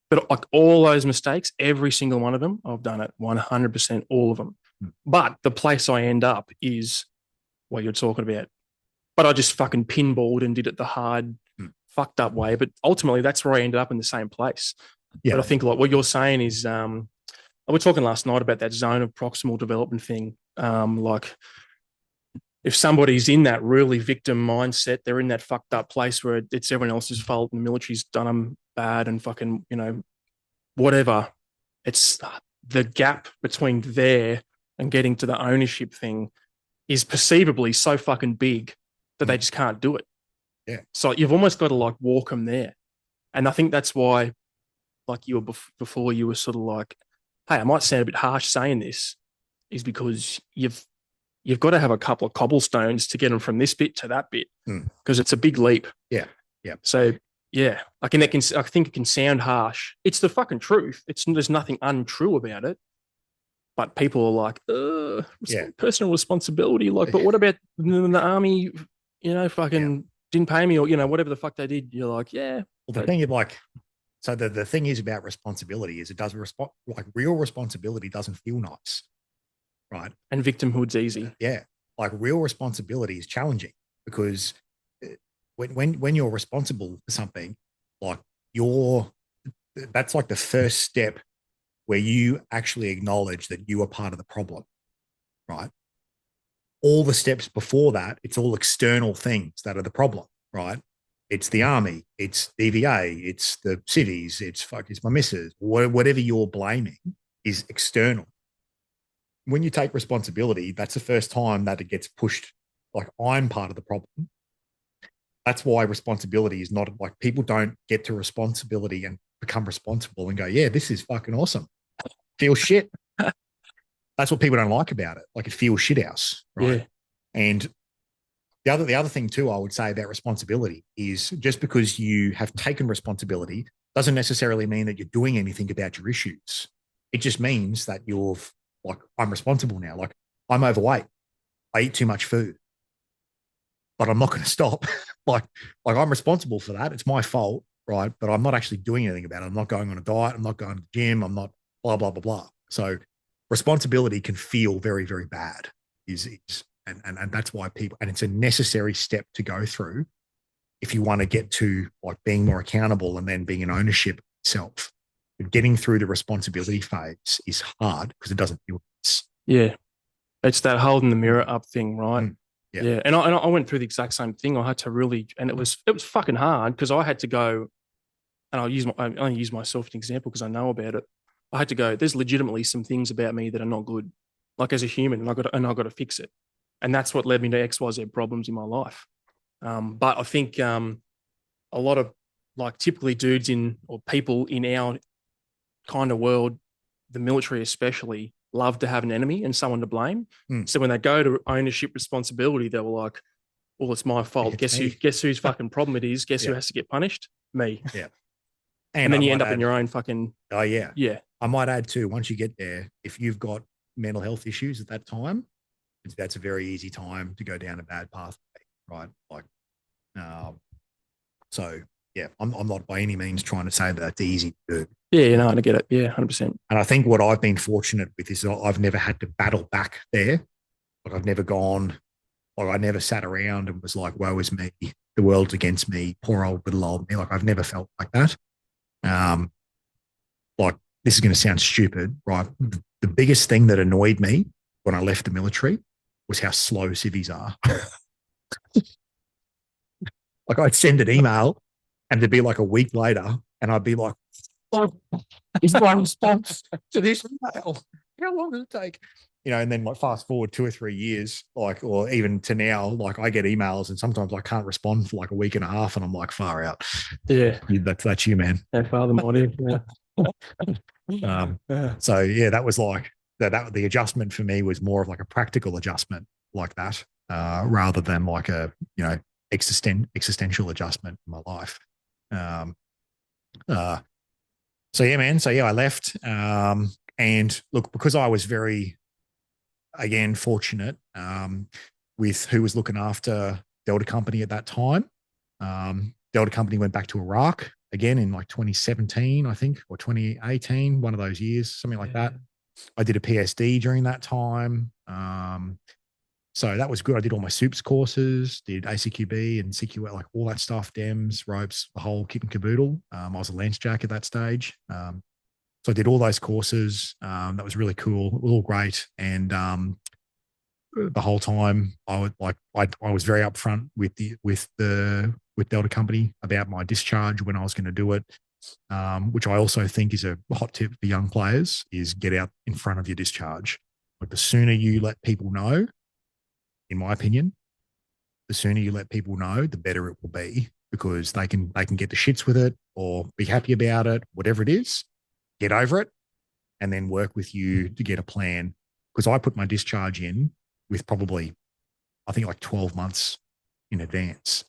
But like all those mistakes, every single one of them, I've done it 100%, all of them. But the place I end up is what you're talking about. But I just fucking pinballed and did it the hard, fucked up way. But ultimately, that's where I ended up in the same place. Yeah. But I think like what you're saying is, we were talking last night about that zone of proximal development thing. Like if somebody's in that really victim mindset, they're in that fucked up place where it's everyone else's fault and the military's done them bad and fucking, whatever. It's the gap between there and getting to the ownership thing is perceivably so fucking big that they just can't do it. Yeah. So you've almost got to like walk them there. And I think that's why, like you were before, you were sort of like, hey, I might sound a bit harsh saying this, is because you've got to have a couple of cobblestones to get them from this bit to that bit, because it's a big leap. Yeah. Yeah. So yeah, I think it can sound harsh. It's the fucking truth. There's nothing untrue about it. But people are like, personal responsibility. Like, but what about the army? Fucking didn't pay me, or whatever the fuck they did. You're like, yeah. Well, the thing is, like, so the thing is about responsibility is it doesn't like real responsibility doesn't feel nice, right? And victimhood's easy. Yeah, like real responsibility is challenging because when you're responsible for something, like that's like the first step where you actually acknowledge that you are part of the problem, right? All the steps before that, it's all external things that are the problem, right? It's the army, it's DVA, it's the cities, it's my missus, whatever you're blaming is external. When you take responsibility, that's the first time that it gets pushed, like I'm part of the problem. That's why responsibility is not like people don't get to responsibility and become responsible and go, yeah, this is fucking awesome. Feels shit. That's what people don't like about it. Like it feels shit house, right? Yeah. And the other thing too, I would say about responsibility is just because you have taken responsibility doesn't necessarily mean that you're doing anything about your issues. It just means that I'm responsible now. Like I'm overweight. I eat too much food, but I'm not going to stop. like I'm responsible for that. It's my fault, right? But I'm not actually doing anything about it. I'm not going on a diet. I'm not going to the gym. I'm not blah, blah, blah, blah. So responsibility can feel very, very bad and that's why and it's a necessary step to go through if you want to get to like being more accountable and then being an ownership itself. But getting through the responsibility phase is hard because it doesn't feel nice. Yeah. It's that holding the mirror up thing, right? Yeah. Yeah. And I went through the exact same thing. I had to really, and it was fucking hard because I had to go, and I only use myself as an example because I know about it. I had to go, there's legitimately some things about me that are not good, like as a human, and I got to fix it. And that's what led me to XYZ problems in my life. But I think a lot of like typically dudes or people in our kind of world, the military especially, love to have an enemy and someone to blame. So when they go to ownership responsibility, they were like, well, it's my fault. Guess whose fucking problem it is? Guess who has to get punished? Me. Yeah. And then you end up in your own fucking. Oh, yeah. Yeah. I might add too, once you get there, if you've got mental health issues at that time, that's a very easy time to go down a bad pathway, right? Like, so yeah, I'm not by any means trying to say that that's easy to do. Yeah, no, I get it. Yeah, 100%. And I think what I've been fortunate with is I've never had to battle back there. Like I've never gone, like I never sat around and was like, woe is me, the world's against me, poor old little old me. Like I've never felt like that. Like this is going to sound stupid, right? The biggest thing that annoyed me when I left the military was how slow civvies are. Like I'd send an email and there'd be like a week later and I'd be like, oh, is my response to this email? How long does it take? You know, and then like fast forward 2 or 3 years, like, or even to now, like I get emails and sometimes I can't respond for like a week and a half and I'm like far out. Yeah. That's you, man. That father model. Yeah. So yeah, that was like that the adjustment for me was more of like a practical adjustment like that, rather than like a, you know, existential adjustment in my life. So yeah, man. So yeah, I left. And look, because I was very, again, fortunate with who was looking after Delta Company at that time. Delta Company went back to Iraq again in like 2017, I think, or 2018, one of those years, something like that. I did a PSD during that time. So that was good. I did all my SOOPS courses, did ACQB and CQL, like all that stuff, DEMS, ropes, the whole kit and caboodle. I was a Lance Jack at that stage. So I did all those courses. That was really cool. It was all great. And the whole time I was very upfront with Delta Company about my discharge when I was going to do it. Which I also think is a hot tip for young players is get out in front of your discharge. Like the sooner you let people know, in my opinion, the sooner you let people know, the better it will be because they can get the shits with it or be happy about it, whatever it is, get over it and then work with you to get a plan. Because I put my discharge in with probably, I think like 12 months in advance.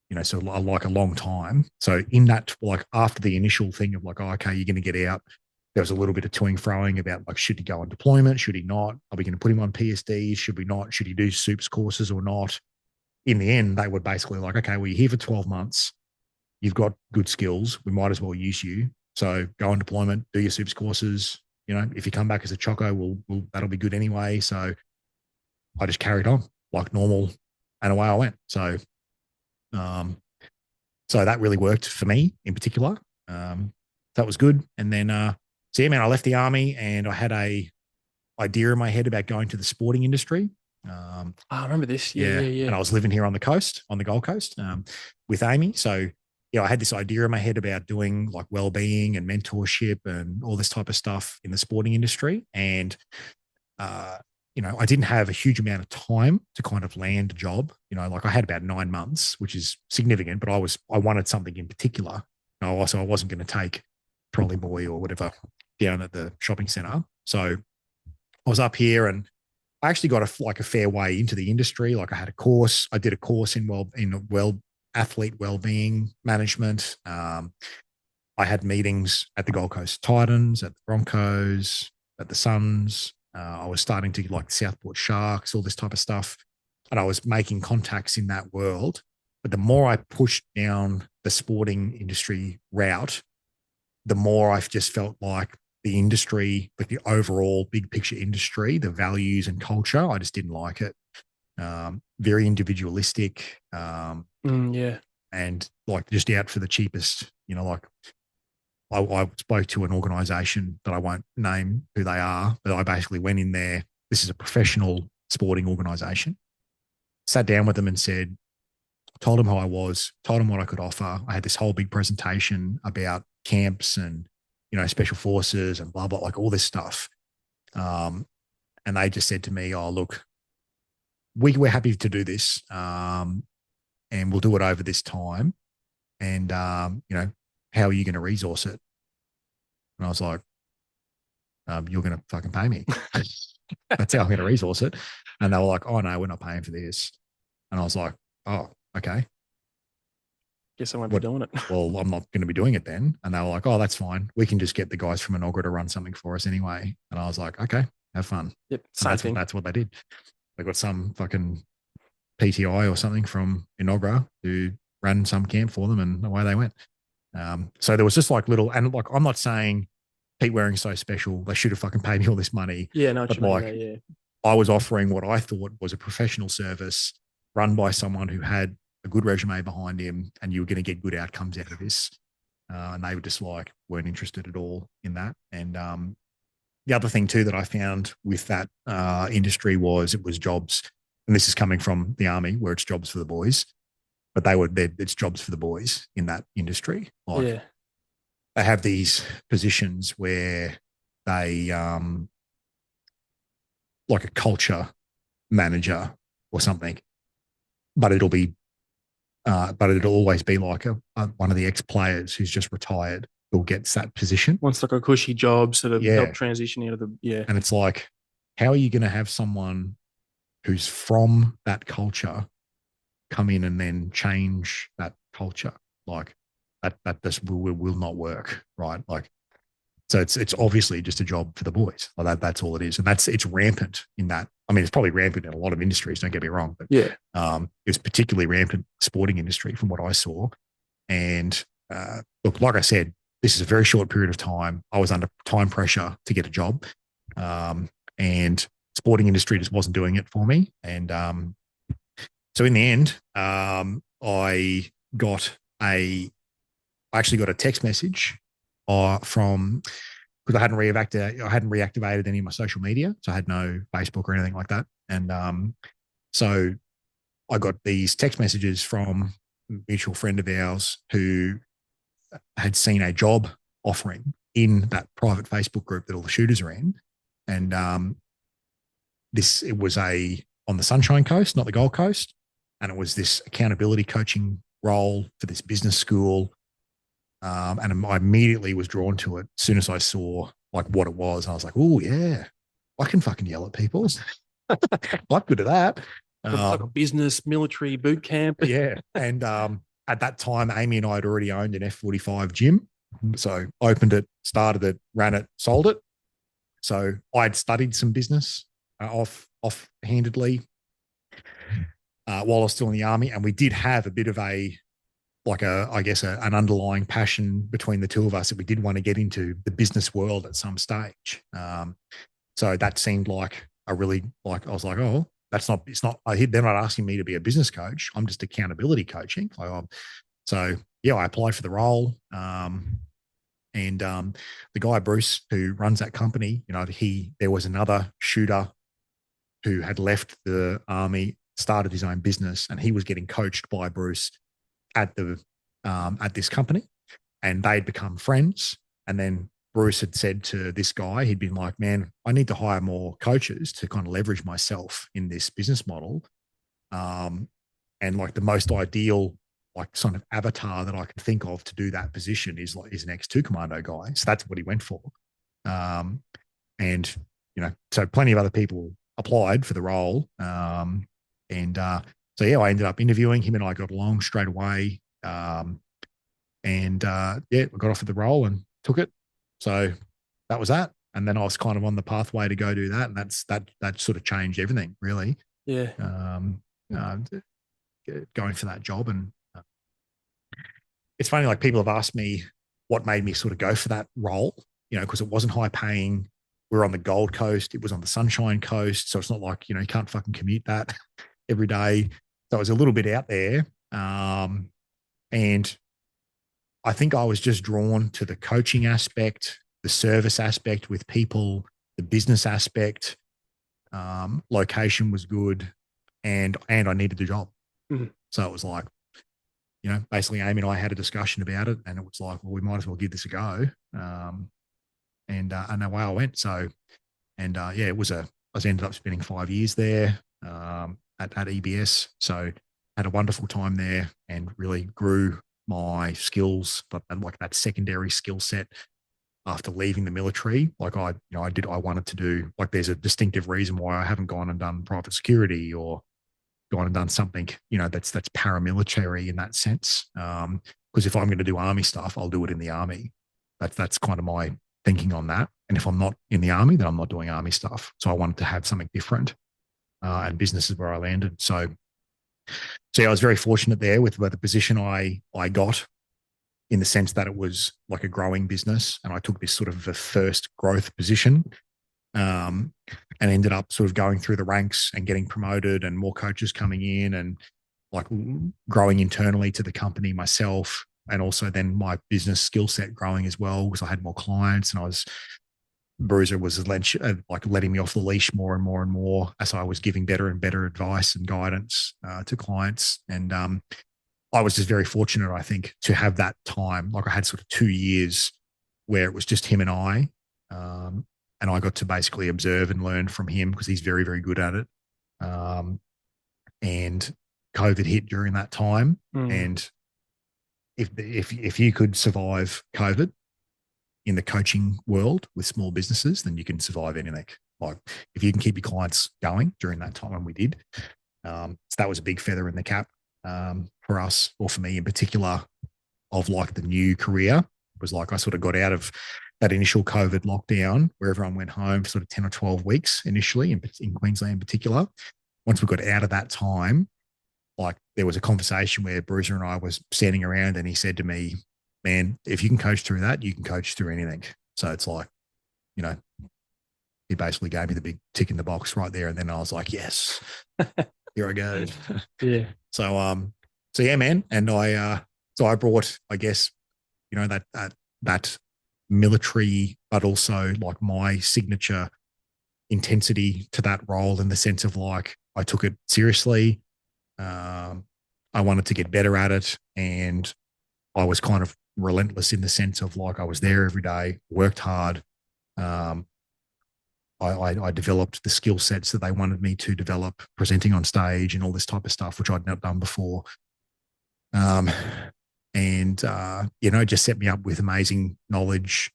You know, so like a long time. So in that, like after the initial thing of like, oh, okay, you're going to get out, there was a little bit of toing froing about like, should he go on deployment? Should he not? Are we going to put him on PSD? Should we not? Should he do SOOPS courses or not? In the end, they were basically like, okay, well, you're here for 12 months. You've got good skills. We might as well use you. So go on deployment, do your SOOPS courses. You know, if you come back as a choco, we'll that'll be good anyway. So I just carried on like normal and away I went. So that really worked for me in particular. That was good. And then, so yeah, man, I left the army and I had a idea in my head about going to the sporting industry. I remember this. Yeah. And I was living here on the coast, on the Gold Coast, with Amy. So, yeah, I had this idea in my head about doing like well-being and mentorship and all this type of stuff in the sporting industry. And, you know, I didn't have a huge amount of time to kind of land a job. You know, like I had about 9 months, which is significant, but I wanted something in particular. You know, also I wasn't going to take trolley boy or whatever down at the shopping center. So I was up here and I actually got a fair way into the industry. Like I did a course in athlete well-being management. I had meetings at the Gold Coast Titans, at the Broncos, at the Suns. I was starting to like Southport Sharks, all this type of stuff. And I was making contacts in that world. But the more I pushed down the sporting industry route, the more I've just felt like the industry, like the overall big picture industry, the values and culture, I just didn't like it. Very individualistic. Yeah. And like just out for the cheapest, like I spoke to an organization that I won't name who they are, but I basically went in there. This is a professional sporting organization. Sat down with them and told them how I was, told them what I could offer. I had this whole big presentation about camps and, special forces and blah, blah, like all this stuff. And they just said to me, oh, look, we're happy to do this. And we'll do it over this time. And, how are you going to resource it? And I was like, you're going to fucking pay me. That's how I'm going to resource it. And they were like, oh, no, we're not paying for this. And I was like, oh, okay. Guess I won't be doing it. Well, I'm not going to be doing it then. And they were like, oh, that's fine. We can just get the guys from Inogra to run something for us anyway. And I was like, okay, have fun. Yep, same thing. That's what they did. They got some fucking PTI or something from Inogra who ran some camp for them, and away they went. So there was just like little, and like, I'm not saying Pete Waring's so special. They should have fucking paid me all this money. Yeah, no, but like, I was offering what I thought was a professional service run by someone who had a good resume behind him, and you were going to get good outcomes out of this. And they were just like, weren't interested at all in that. And the other thing too that I found with that industry was it was jobs, and this is coming from the army where it's jobs for the boys, but it's jobs for the boys in that industry. Like, they have these positions where they like a culture manager or something, but it'll always be like one of the ex-players who's just retired who gets that position. Wants like a cushy job, sort of help transition out of the And it's like, how are you going to have someone who's from that culture come in and then change that culture? Like that just will not work, right? Like, so it's obviously just a job for the boys. Like that's all it is, and it's rampant in that. I mean, it's probably rampant in a lot of industries. Don't get me wrong, but it's particularly rampant in the sporting industry from what I saw. And look, like I said, this is a very short period of time. I was under time pressure to get a job, and sporting industry just wasn't doing it for me. And so in the end, I actually got a text message from, because I hadn't reactivated any of my social media, so I had no Facebook or anything like that. And so I got these text messages from a mutual friend of ours who had seen a job offering in that private Facebook group that all the shooters are in. And it was on the Sunshine Coast, not the Gold Coast. And it was this accountability coaching role for this business school. And I immediately was drawn to it as soon as I saw like what it was. And I was like, oh yeah, I can fucking yell at people. I'm good at that. Like a business military boot camp. Yeah. And at that time, Amy and I had already owned an F45 gym. So opened it, started it, ran it, sold it. So I'd studied some business offhandedly while I was still in the army. And we did have a bit of an underlying passion between the two of us that we did want to get into the business world at some stage. So that seemed like I was like, oh, they're not asking me to be a business coach. I'm just accountability coaching. So yeah, I applied for the role. And the guy, Bruce, who runs that company, there was another shooter who had left the army, started his own business, and he was getting coached by Bruce at this company, and they'd become friends. And then Bruce had said to this guy, he'd been like, man, I need to hire more coaches to kind of leverage myself in this business model. And like the most ideal like sort of avatar that I can think of to do that position is an X2 commando guy. So that's what he went for. And, so plenty of other people applied for the role. So yeah, I ended up interviewing him, and I got along straight away. Yeah, I got offered the role and took it. So that was that. And then I was kind of on the pathway to go do that, and that sort of changed everything, really. Yeah. Uh, Going for that job, and it's funny. Like, people have asked me what made me sort of go for that role, because it wasn't high paying. We were on the Gold Coast. It was on the Sunshine Coast. So it's not like, you can't fucking commute that every day. So it was a little bit out there. And I think I was just drawn to the coaching aspect, the service aspect with people, the business aspect. Location was good, and I needed the job. Mhm. So it was like, basically Amy and I had a discussion about it, and it was like, well, we might as well give this a go. And away I went. So, yeah, I ended up spending 5 years there at EBS. So had a wonderful time there and really grew my skills, but like that secondary skill set after leaving the military. Like, I wanted to do, like, there's a distinctive reason why I haven't gone and done private security or gone and done something, that's paramilitary in that sense. Because if I'm going to do army stuff, I'll do it in the army. That's kind of my thinking on that. And if I'm not in the army, then I'm not doing army stuff. So I wanted to have something different. And business is where I landed. So yeah, I was very fortunate there with the position I got, in the sense that it was like a growing business, and I took this sort of a first growth position, and ended up sort of going through the ranks and getting promoted, and more coaches coming in, and like growing internally to the company myself, and also then my business skill set growing as well, because I had more clients, and Bruiser was like letting me off the leash more and more and more as I was giving better and better advice and guidance to clients. And I was just very fortunate, I think, to have that time. Like, I had sort of 2 years where it was just him and I, and I got to basically observe and learn from him, because he's very, very good at it. And COVID hit during that time. And if you could survive COVID in the coaching world with small businesses, then you can survive anything. Like, if you can keep your clients going during that time, and we did. So that was a big feather in the cap for us, or for me in particular, of like the new career. It was like I sort of got out of that initial COVID lockdown where everyone went home for sort of 10 or 12 weeks initially, in Queensland in particular. Once we got out of that time, like, there was a conversation where Bruiser and I was standing around, and he said to me, man, if you can coach through that, you can coach through anything. So it's like, he basically gave me the big tick in the box right there. And then I was like, yes, here I go. Yeah. So yeah, man. And I brought, I guess, that military, but also like my signature intensity to that role, in the sense of like, I took it seriously. I wanted to get better at it, and I was kind of relentless in the sense of like, I was there every day, worked hard. I developed the skill sets that they wanted me to develop, presenting on stage and all this type of stuff, which I'd not done before. And just set me up with amazing knowledge,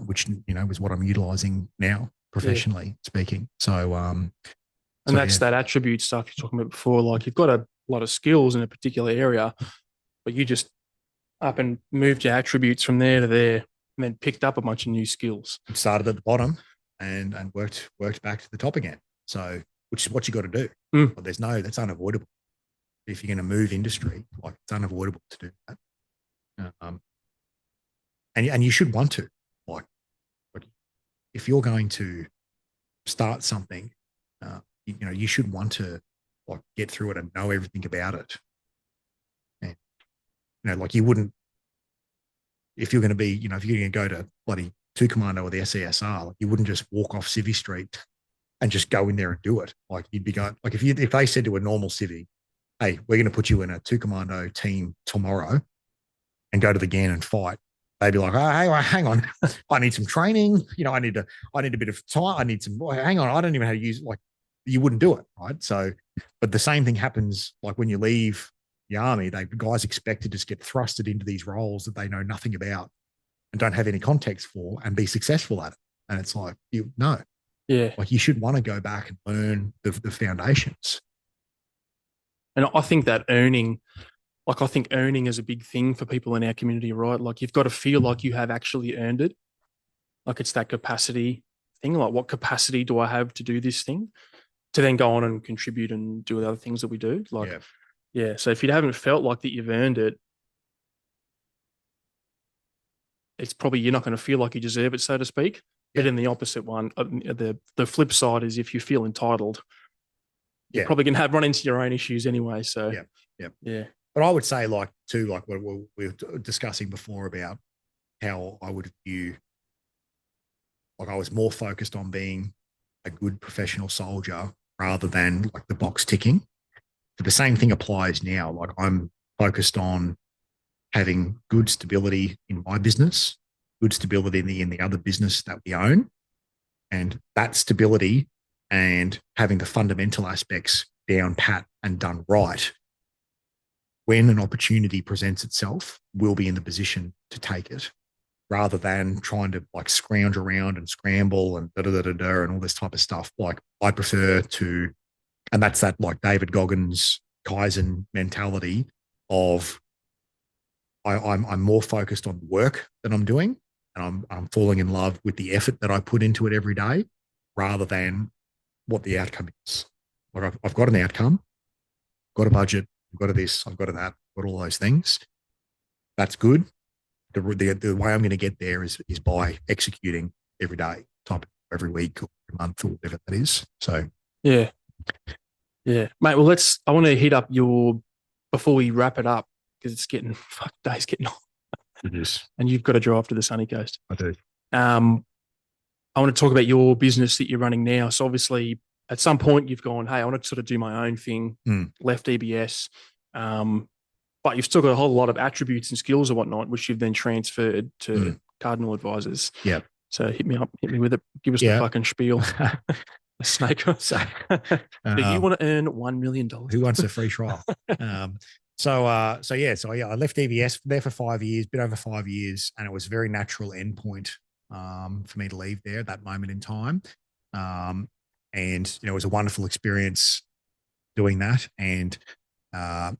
which, was what I'm utilizing now professionally speaking. So, and that's that attribute stuff you're talking about before. Like, you've got a lot of skills in a particular area, but you just up and moved your attributes from there to there, and then picked up a bunch of new skills. Started at the bottom and worked back to the top again. So, which is what you got to do. But that's unavoidable. If you're going to move industry, like, it's unavoidable to do that. And you should want to, like, if you're going to start something, you should want to, like, get through it and know everything about it. And, like, you wouldn't, if you're going to be, if you're going to go to bloody 2 Commando or the SESR, like, you wouldn't just walk off Civvy Street and just go in there and do it. Like, you'd be going, like, if they said to a normal civvy, hey, we're going to put you in a 2 Commando team tomorrow and go to the Gan and fight, they'd be like, oh, hey, well, hang on, I need some training. I need a bit of time. I need some, hang on, I don't even know how to use it. Like, you wouldn't do it, right? So, but the same thing happens, like, when you leave the army, guys expect to just get thrusted into these roles that they know nothing about and don't have any context for, and be successful at it. And it's like, no. Yeah. Like you should want to go back and learn the foundations. And I think that earning, like I think earning is a big thing for people in our community, right? Like you've got to feel like you have actually earned it. Like it's that capacity thing. Like what capacity do I have to do this thing? To then go on and contribute and do the other things that we do. Like, Yeah. yeah. So if you haven't felt like that you've earned it, it's probably you're not going to feel like you deserve it, so to speak. But Yeah. in the opposite one, the flip side is if you feel entitled, you're Yeah. probably going to have run into your own issues anyway. So Yeah. Yeah. yeah, But I would say, like, too, like what we were discussing before about how I would view, like, I was more focused on being a good professional soldier rather than like the box ticking. But the same thing applies now. Like, I'm focused on having good stability in my business, good stability in the other business that we own, and that stability and having the fundamental aspects down pat and done right. When an opportunity presents itself, we'll be in the position to take it rather than trying to like scrounge around and scramble and da da da da and all this type of stuff. Like I prefer to, and that's that like David Goggins Kaizen mentality of I'm more focused on the work that I'm doing, and I'm falling in love with the effort that I put into it every day, rather than what the outcome is. Like I've got an outcome, got a budget, I've got a this, I've got a that, I've got all those things. That's good. The way I'm going to get there is by executing every day, type every week or every month or whatever that is. So yeah, yeah, mate. Well, I want to hit up your before we wrap it up because it's getting fuck days getting on, it is. and you've got to drive to the sunny coast. I do. Um, I want to talk about your business that you're running now. So obviously, at some point, you've gone, hey, I want to sort of do my own thing. Left EBS, but you've still got a whole lot of attributes and skills and whatnot, which you've then transferred to Cardinal Advisors. Yeah. So hit me up, hit me with it. Give us the fucking spiel. Snake. So, do you want to earn $1 million? Who wants a free trial? So I left EBS there for 5 years, bit over 5 years, and it was a very natural endpoint for me to leave there at that moment in time. And it was a wonderful experience doing that. And I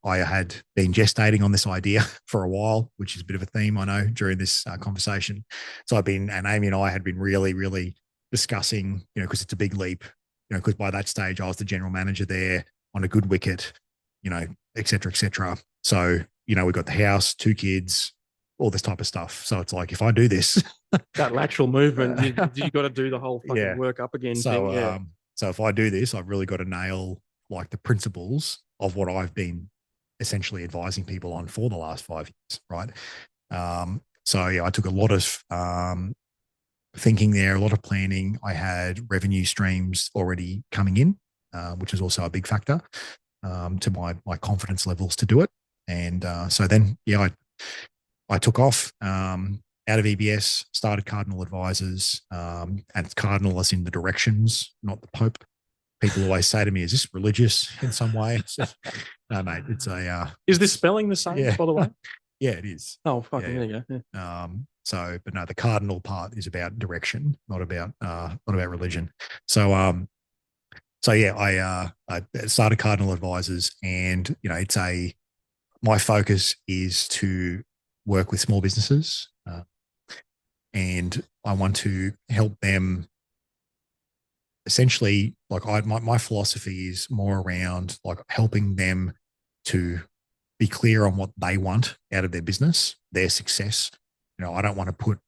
had been gestating on this idea for a while, which is a bit of a theme I know during this conversation. So and Amy and I had been really, really discussing, because it's a big leap, because by that stage I was the general manager there on a good wicket, et cetera, et cetera. So, we got the house, 2 kids, all this type of stuff. So it's like, if I do this, that lateral movement, you got to do the whole fucking work up again. So if I do this, I've really got to nail like the principles of what I've been essentially advising people on for the last 5 years. Right. I took a lot of, thinking there, a lot of planning. I had revenue streams already coming in, which is also a big factor to my confidence levels to do it. And so then, I took off out of EBS, started Cardinal Advisors, and it's Cardinal as in the directions, not the Pope. People always say to me, "Is this religious in some way?" No, mate. It's a. Is this spelling the same, by the way? Yeah, it is. Oh, fucking there you go. Yeah. But no, the cardinal part is about direction, not about religion. I started Cardinal Advisors, and my focus is to work with small businesses, and I want to help them. Essentially, like my philosophy is more around like helping them to be clear on what they want out of their business, their success. I don't want to put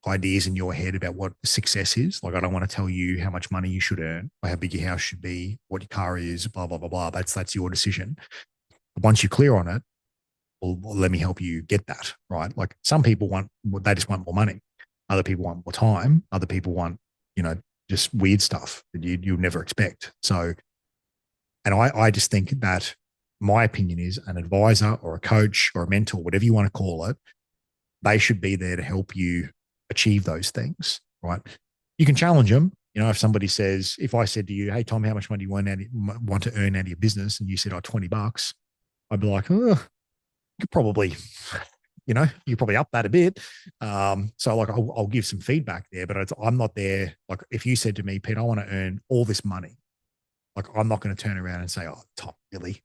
ideas in your head about what success is. Like, I don't want to tell you how much money you should earn or how big your house should be, what your car is, blah, blah, blah, blah. That's your decision. Once you're clear on it, well, let me help you get that, right? Like some people they just want more money. Other people want more time. Other people want, just weird stuff that you'll never expect. So, and I just think that my opinion is an advisor or a coach or a mentor, whatever you want to call it, they should be there to help you achieve those things, right? You can challenge them. If I said to you, "Hey, Tom, how much money do you want to earn out of your business?" And you said, "$20," I'd be like, "Oh, you could probably you probably up that a bit. So like I'll give some feedback there, but I'm not there. Like if you said to me, Pete, I want to earn all this money, like I'm not going to turn around and say, oh, Tom, really,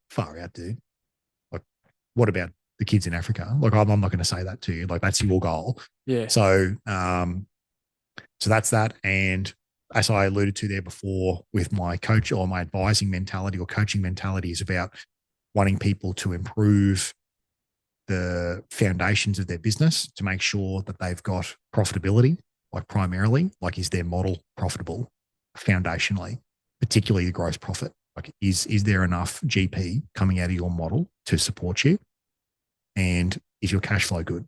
far out, dude. Like, what about the kids in Africa? Like I'm not going to say that to you. Like that's your goal. Yeah. So so that's that. And as I alluded to there before, with my coach or my advising mentality or coaching mentality is about wanting people to improve the foundations of their business to make sure that they've got profitability, like primarily, like is their model profitable foundationally, particularly the gross profit? Like is there enough GP coming out of your model to support you? And is your cash flow good?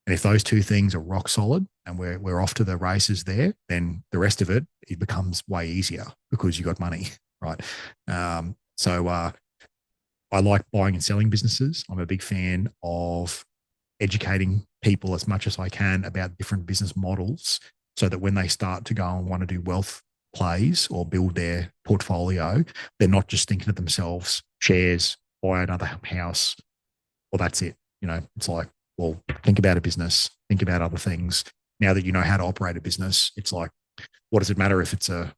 And if those two things are rock solid and we're off to the races there, then the rest of it becomes way easier because you got money, right? So I like buying and selling businesses. I'm a big fan of educating people as much as I can about different business models so that when they start to go and want to do wealth plays or build their portfolio, they're not just thinking to themselves, shares, buy another house, well, that's it. It's like, well, think about a business, think about other things. Now that you know how to operate a business, it's like, what does it matter if it's a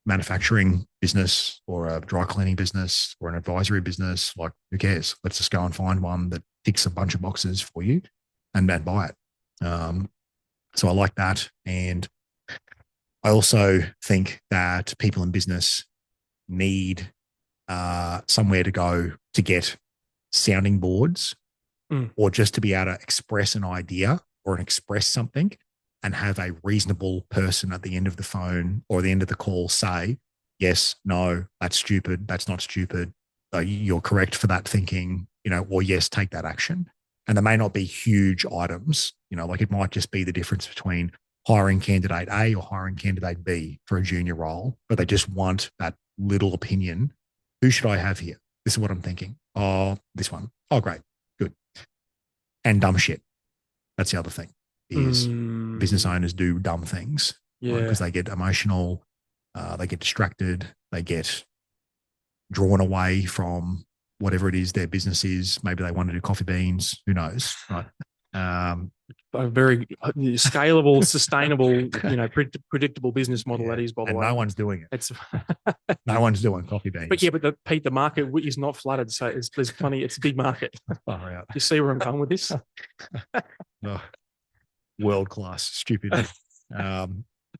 manufacturing business or a dry cleaning business or an advisory business? Like, who cares? Let's just go and find one that ticks a bunch of boxes for you and buy it. So I like that. And I also think that people in business need somewhere to go to get sounding boards or just to be able to express an idea or express something and have a reasonable person at the end of the phone or the end of the call say, yes, no, that's stupid. That's not stupid. You're correct for that thinking, or yes, take that action. And there may not be huge items, like it might just be the difference between hiring candidate A or hiring candidate B for a junior role, but they just want that little opinion. Who should I have here? This is what I'm thinking. Oh, this one. Oh, great. Good. And dumb shit. That's the other thing is business owners do dumb things because they get emotional, they get distracted, they get drawn away from whatever it is their business is. Maybe they want to do coffee beans. Who knows? Right. A very scalable, sustainable, predictable business model that is, by the way. No one's doing it. It's no one's doing coffee beans. But Pete, the market is not flooded, so there's plenty. It's a big market. You see where I'm going with this? World class, stupid.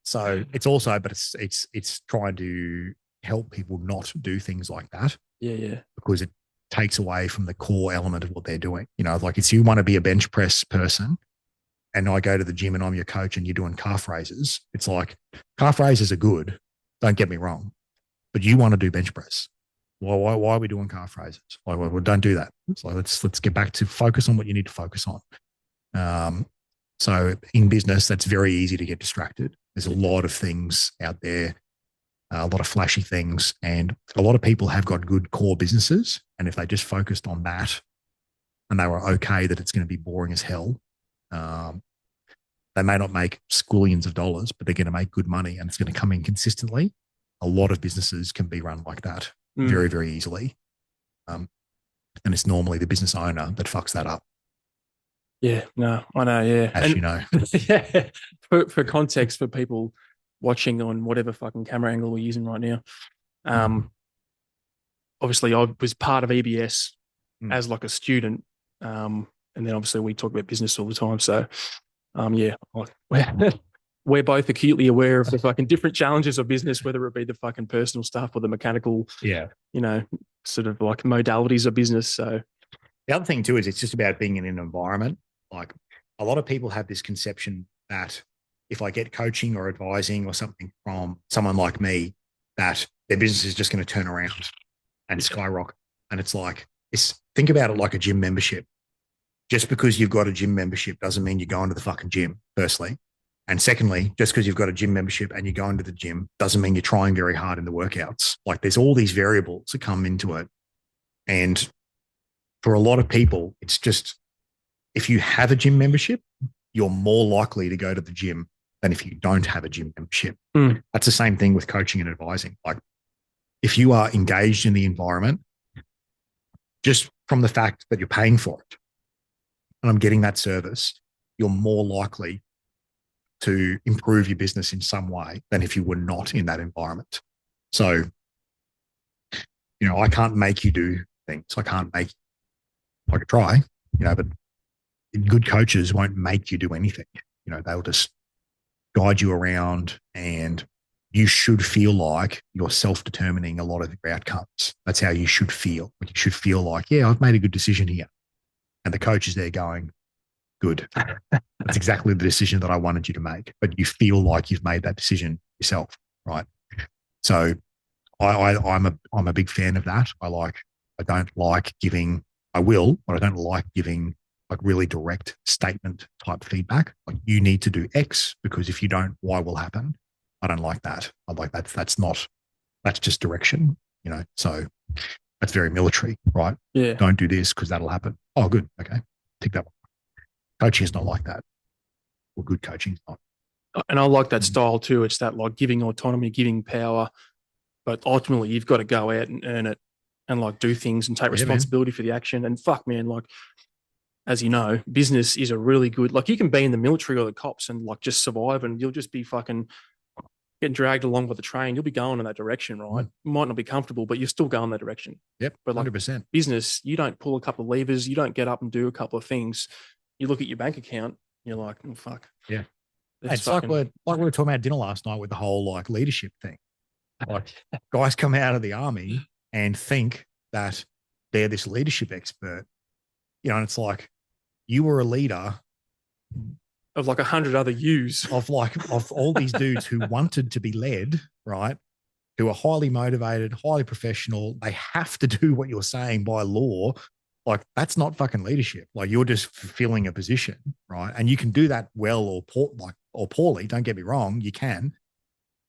So it's also, but it's trying to help people not do things like that. Yeah. Because it takes away from the core element of what they're doing. Like if you want to be a bench press person and I go to the gym and I'm your coach and you're doing calf raises, it's like calf raises are good. Don't get me wrong, but you want to do bench press. Why are we doing calf raises? Well, don't do that. So let's get back to focus on what you need to focus on. So in business, that's very easy to get distracted. There's a lot of things out there, a lot of flashy things, and a lot of people have got good core businesses. And if they just focused on that and they were okay that it's going to be boring as hell, they may not make squillions of dollars, but they're going to make good money and it's going to come in consistently. A lot of businesses can be run like that very, very easily. And it's normally the business owner that fucks that up. Yeah, no, I know. Yeah. As you know. Yeah. For context for people watching on whatever fucking camera angle we're using right now. Obviously I was part of EBS as like a student. And then obviously we talk about business all the time. So we're both acutely aware of the fucking different challenges of business, whether it be the fucking personal stuff or the mechanical, sort of like modalities of business. So the other thing too is it's just about being in an environment. Like a lot of people have this conception that if I get coaching or advising or something from someone like me, that their business is just going to turn around and skyrocket. And it's like, think about it like a gym membership. Just because you've got a gym membership doesn't mean you're going to the fucking gym, firstly. And secondly, just because you've got a gym membership and you're going to the gym doesn't mean you're trying very hard in the workouts. Like there's all these variables that come into it. And for a lot of people, it's just, if you have a gym membership, you're more likely to go to the gym than if you don't have a gym membership. That's the same thing with coaching and advising. Like if you are engaged in the environment, just from the fact that you're paying for it, and I'm getting that service, you're more likely to improve your business in some way than if you were not in that environment. So, I can't make you do things. I can't make, I could try, but good coaches won't make you do anything. They'll just guide you around, and you should feel like you're self-determining a lot of your outcomes. That's how you should feel. You should feel like, yeah, I've made a good decision here. And the coach is there going, good. That's exactly the decision that I wanted you to make. But you feel like you've made that decision yourself, right? So I'm a big fan of that. I don't like giving, I will, but I don't like giving like really direct statement type feedback. Like, you need to do X because if you don't, Y will happen. I don't like that. I like that. That's just direction, so that's very military, right? Yeah. Don't do this because that'll happen. Oh, good. Okay. Tick that one. Coaching is not like that. Or good coaching is not. And I like that style too. It's that like giving autonomy, giving power, but ultimately you've got to go out and earn it and like do things and take responsibility for the action. And fuck, man, like, as you know, business is a really good, like, you can be in the military or the cops and like just survive, and you'll just be fucking getting dragged along by the train. You'll be going in that direction, right? Might not be comfortable, but you're still going that direction. Yep. But like 100%. business, you don't pull a couple of levers. You don't get up and do a couple of things. You look at your bank account, and you're like, oh, fuck. Yeah. It's like we were talking about dinner last night with the whole like leadership thing. Like, guys come out of the army and think that they're this leadership expert, and it's like, you were a leader of like 100 other yous of all these dudes who wanted to be led, right? Who are highly motivated, highly professional. They have to do what you're saying by law. Like, that's not fucking leadership. Like, you're just fulfilling a position, right? And you can do that well or poorly. Don't get me wrong, you can,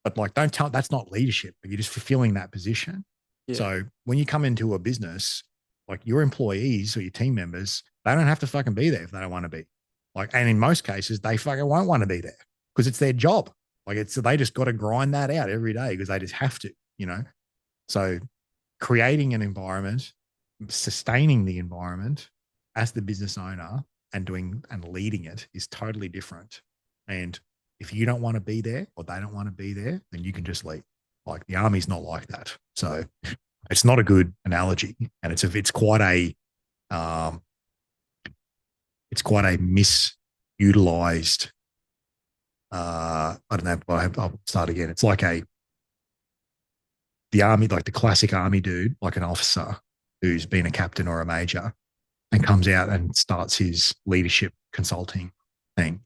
but like, don't tell, that's not leadership. But you're just fulfilling that position. Yeah. So when you come into a business, like, your employees or your team members, they don't have to fucking be there if they don't want to be. Like, and in most cases, they fucking won't want to be there because it's their job. Like, they just got to grind that out every day because they just have to, So creating an environment, sustaining the environment as the business owner and leading it is totally different. And if you don't want to be there or they don't want to be there, then you can just leave. Like, the army's not like that. So it's not a good analogy, and it's quite a misutilized. I don't know. I'll start again. It's like the army, like the classic army dude, like an officer who's been a captain or a major and comes out and starts his leadership consulting thing.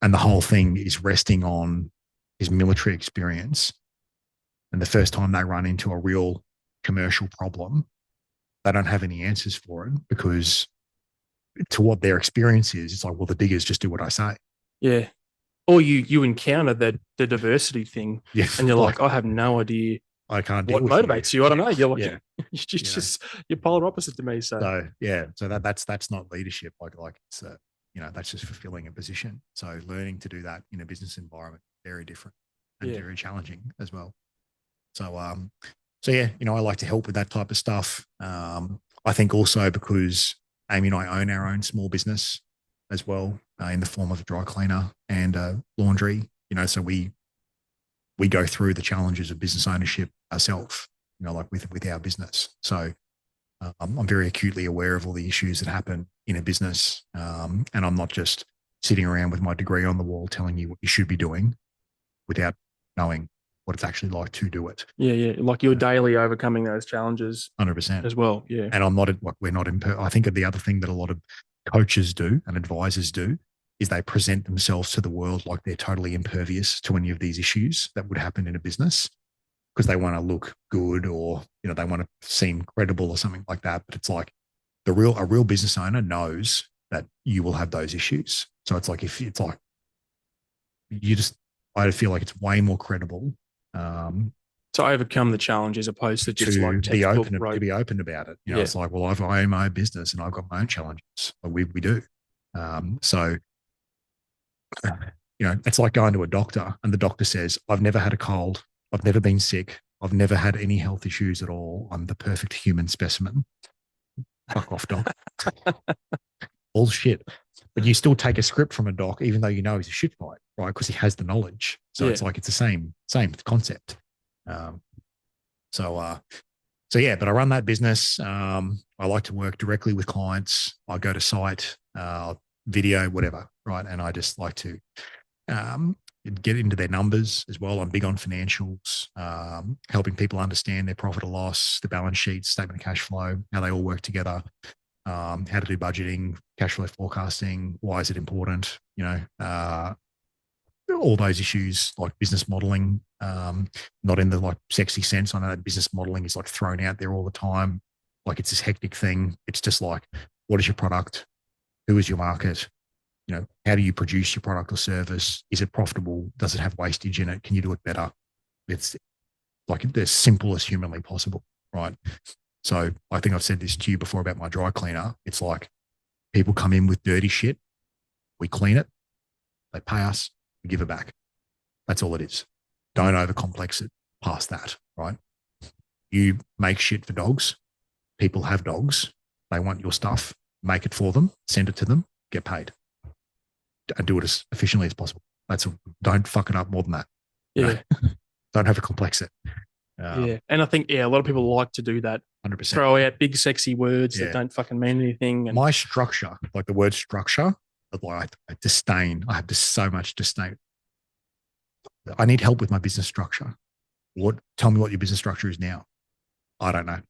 And the whole thing is resting on his military experience. And the first time they run into a real commercial problem, they don't have any answers for it because to what their experience is, it's like, well, the diggers just do what I say. Yeah. Or you encounter the diversity thing, and you're like, I have no idea. I can't what motivates you. I don't know. You're like, yeah. you're polar opposite to me. So that's not leadership. Like it's that's just fulfilling a position. So learning to do that in a business environment, very different and very challenging as well. So I like to help with that type of stuff. I think also because Amy and I own our own small business as well, in the form of a dry cleaner and laundry. So we go through the challenges of business ownership ourselves, like with our business. So I'm very acutely aware of all the issues that happen in a business. And I'm not just sitting around with my degree on the wall telling you what you should be doing without knowing what it's actually like to do it. Yeah. Like, you're daily overcoming those challenges 100% as well. Yeah. And I'm not like, we're not I think the other thing that a lot of coaches do and advisors do is they present themselves to the world like they're totally impervious to any of these issues that would happen in a business because they want to look good or, they want to seem credible or something like that. But it's like a real business owner knows that you will have those issues. So it's like, I feel like it's way more credible to overcome the challenge as opposed to just like to be open about it. It's like, well, I own my own business and I've got my own challenges. But we do. It's like going to a doctor and the doctor says, I've never had a cold. I've never been sick. I've never had any health issues at all. I'm the perfect human specimen. Fuck off, doc. Bullshit. But you still take a script from a doc, even though you know he's a shit fight, right? Because he has the knowledge. So it's like it's the same concept. So yeah, but I run that business. I like to work directly with clients. I go to site, video, whatever, right? And I just like to get into their numbers as well. I'm big on financials, helping people understand their profit or loss, the balance sheet, statement of cash flow, how they all work together, how to do budgeting, cash flow forecasting, why is it important, all those issues like business modeling, not in the like sexy sense. I know that business modeling is like thrown out there all the time. Like it's this hectic thing. It's just like, what is your product? Who is your market? How do you produce your product or service? Is it profitable? Does it have wastage in it? Can you do it better? It's like as simple as humanly possible, right? So I think I've said this to you before about my dry cleaner. It's like people come in with dirty shit. We clean it. They pay us. We give it back. That's all it is. Don't overcomplex it past that, right? You make shit for dogs. People have dogs. They want your stuff. Make it for them. Send it to them. Get paid. And do it as efficiently as possible. Don't fuck it up more than that. Yeah. Don't overcomplex it. Yeah. And I think, a lot of people like to do that. 100%. Throw out big, sexy words that don't fucking mean anything. And my structure, like the word structure, I disdain. I have just so much disdain. I need help with my business structure. Tell me what your business structure is now. I don't know.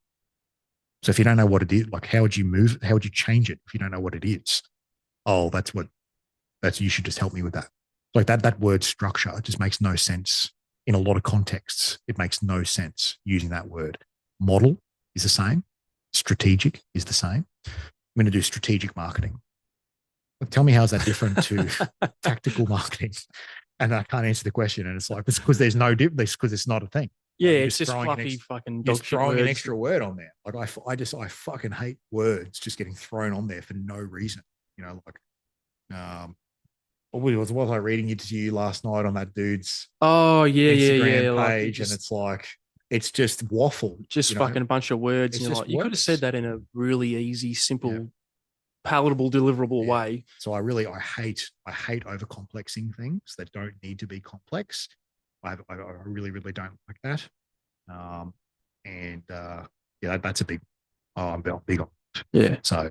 So if you don't know what it is, like how would you move? How would you change it if you don't know what it is? Oh, you should just help me with that. Like that word structure just makes no sense in a lot of contexts. It makes no sense using that word. Model is the same. Strategic is the same. I'm going to do strategic marketing. Tell me how's that different to tactical marketing? And I can't answer the question. And it's like, it's because there's no difference, because it's not a thing. Yeah, like it's just fluffy fucking dog shit throwing words. an extra word on there. Like I fucking hate words just getting thrown on there for no reason. What was I reading it to you last night on that dude's Instagram page? And it's like, it's just waffle. Just fucking a bunch of words. And you're like, you could have said that in a really easy, simple, palatable, deliverable way. So I hate overcomplexing things that don't need to be complex. I really, really don't like that. That's a big, I'm big on it. Yeah. So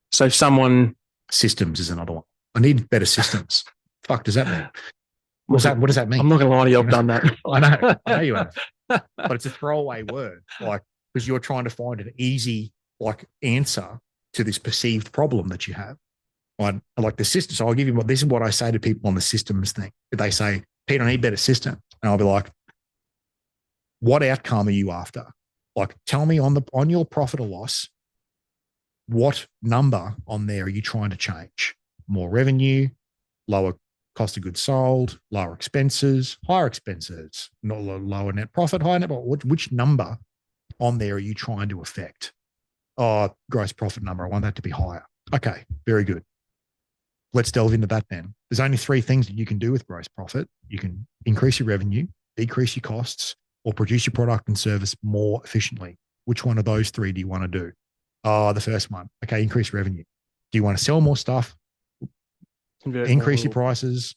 someone. Systems is another one. I need better systems. Fuck does that mean? What does that mean? I'm not going to lie to you. I've done that. I know you have. But it's a throwaway word, like, because you're trying to find an easy, like, answer to this perceived problem that you have. Like the system. So I'll give you this is what I say to people on the systems thing. They say, Pete, I need better systems. And I'll be like, what outcome are you after? Like, tell me on your profit or loss, what number on there are you trying to change? More revenue, lower cost of goods sold, lower expenses, higher expenses, not lower net profit, higher net profit. Which number on there are you trying to affect? Oh, gross profit number. I want that to be higher. Okay, very good. Let's delve into that then. There's only 3 things that you can do with gross profit. You can increase your revenue, decrease your costs, or produce your product and service more efficiently. Which one of those 3 do you want to do? The first one. Okay, increase revenue. Do you want to sell more stuff? Increase your prices,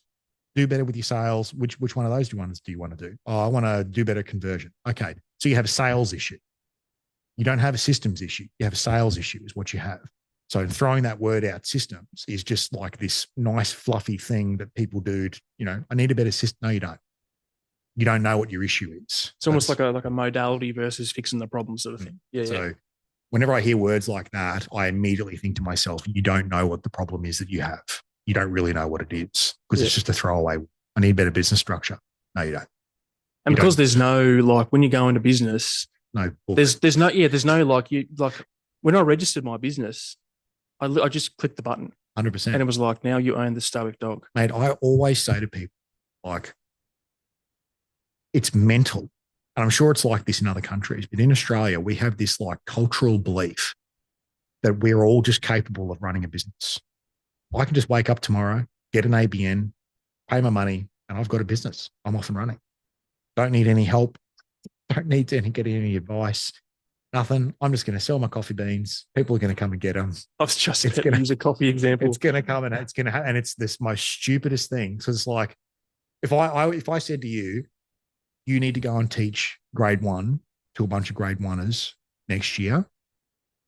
do better with your sales. Which one of those do you want to do? Oh, I want to do better conversion. Okay, so you have a sales issue. You don't have a systems issue. You have a sales issue is what you have. So throwing that word out, systems, is just like this nice fluffy thing that people do. I need a better system. No, you don't. You don't know what your issue is. It's almost like a modality versus fixing the problem sort of thing. Yeah. Whenever I hear words like that, I immediately think to myself, you don't know what the problem is that you have. You don't really know what it is because it's just a throwaway. I need better business structure. No, you don't. And because there's no, like, when you go into business, there's no like when I registered my business, I just clicked the button. 100%. And it was like, now you own the stoic dog. Mate, I always say to people, like, it's mental. And I'm sure it's like this in other countries, but in Australia, we have this like cultural belief that we're all just capable of running a business. I can just wake up tomorrow, get an ABN, pay my money, and I've got a business. I'm off and running. Don't need any help. Don't need to get any advice. nothing. I'm just going to sell my coffee beans. People are going to come and get them. I was just going to use a coffee example. It's going to come and it's going to have, and it's this most stupidest thing. So it's like, if I said to you, you need to go and teach grade 1 to a bunch of grade 1ers next year,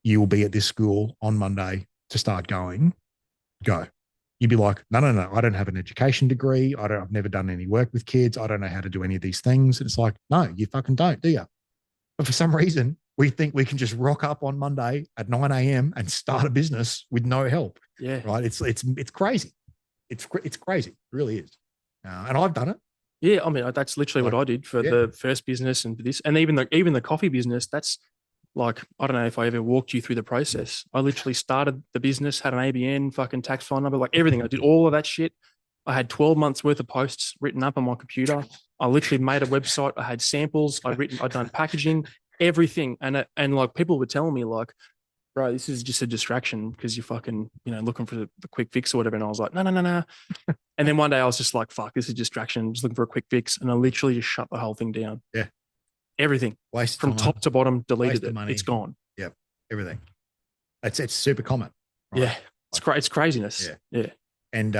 you will be at this school on Monday to start going. Go. You'd be like, no, I don't have an education degree. I've never done any work with kids. I don't know how to do any of these things. And it's like, no, you fucking don't, do you? But for some reason, we think we can just rock up on Monday at 9 a.m. and start a business with no help. Yeah. Right. It's crazy. It's crazy. It really is. And I've done it. Yeah. I mean, that's literally what I did for the first business and for this. And even the coffee business, that's like, I don't know if I ever walked you through the process. I literally started the business, had an ABN, fucking tax file number, like everything. I did all of that shit. I had 12 months worth of posts written up on my computer. I literally made a website. I had samples. I'd done packaging, everything. And like people were telling me like, bro, this is just a distraction because you're fucking, looking for the quick fix or whatever. And I was like, no. And then one day I was just like, fuck, this is a distraction. I'm just looking for a quick fix. And I literally just shut the whole thing down. Yeah. Everything. Waste from top to bottom, deleted it. Money. It's gone. Yep. Everything. It's super common. Right? Yeah. It's craziness. Yeah. And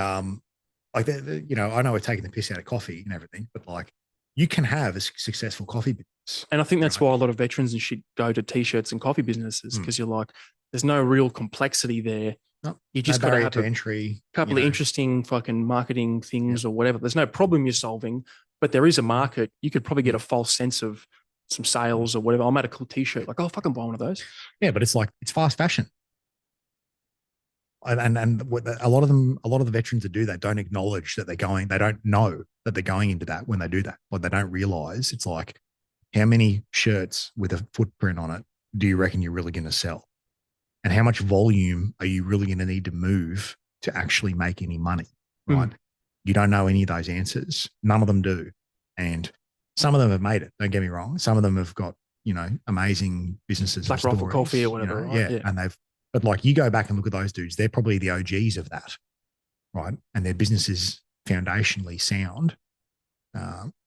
like I know we're taking the piss out of coffee and everything, but like you can have a successful coffee business. And I think that's why a lot of veterans and shit go to t-shirts and coffee businesses because you're like, there's no real complexity there. No, you just got to have a couple of interesting fucking marketing things or whatever. There's no problem you're solving, but there is a market. You could probably get a false sense of some sales or whatever. I made a cool t-shirt. Like, I'll fucking buy one of those. Yeah, but it's like, it's fast fashion. And a lot of the veterans that do that don't acknowledge that they don't know that they're going into that when they do that. Like they don't realize it's like, how many shirts with a footprint on it do you reckon you're really going to sell? And how much volume are you really going to need to move to actually make any money? Right. You don't know any of those answers. None of them do. And some of them have made it. Don't get me wrong. Some of them have got, amazing businesses. Black Rifle Coffee or whatever. Right? And but like you go back and look at those dudes, they're probably the OGs of that. Right. And their business is foundationally sound.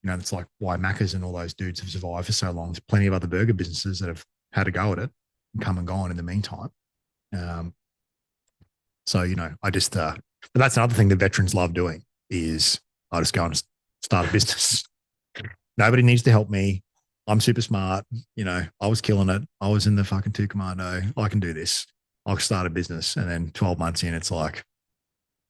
It's like why Macca's and all those dudes have survived for so long. There's plenty of other burger businesses that have had a go at it and come and gone in the meantime. I just, but that's another thing that veterans love doing is I just go and start a business. Nobody needs to help me. I'm super smart. I was killing it. I was in the fucking 2 Commando. I can do this. I'll start a business. And then 12 months in, it's like,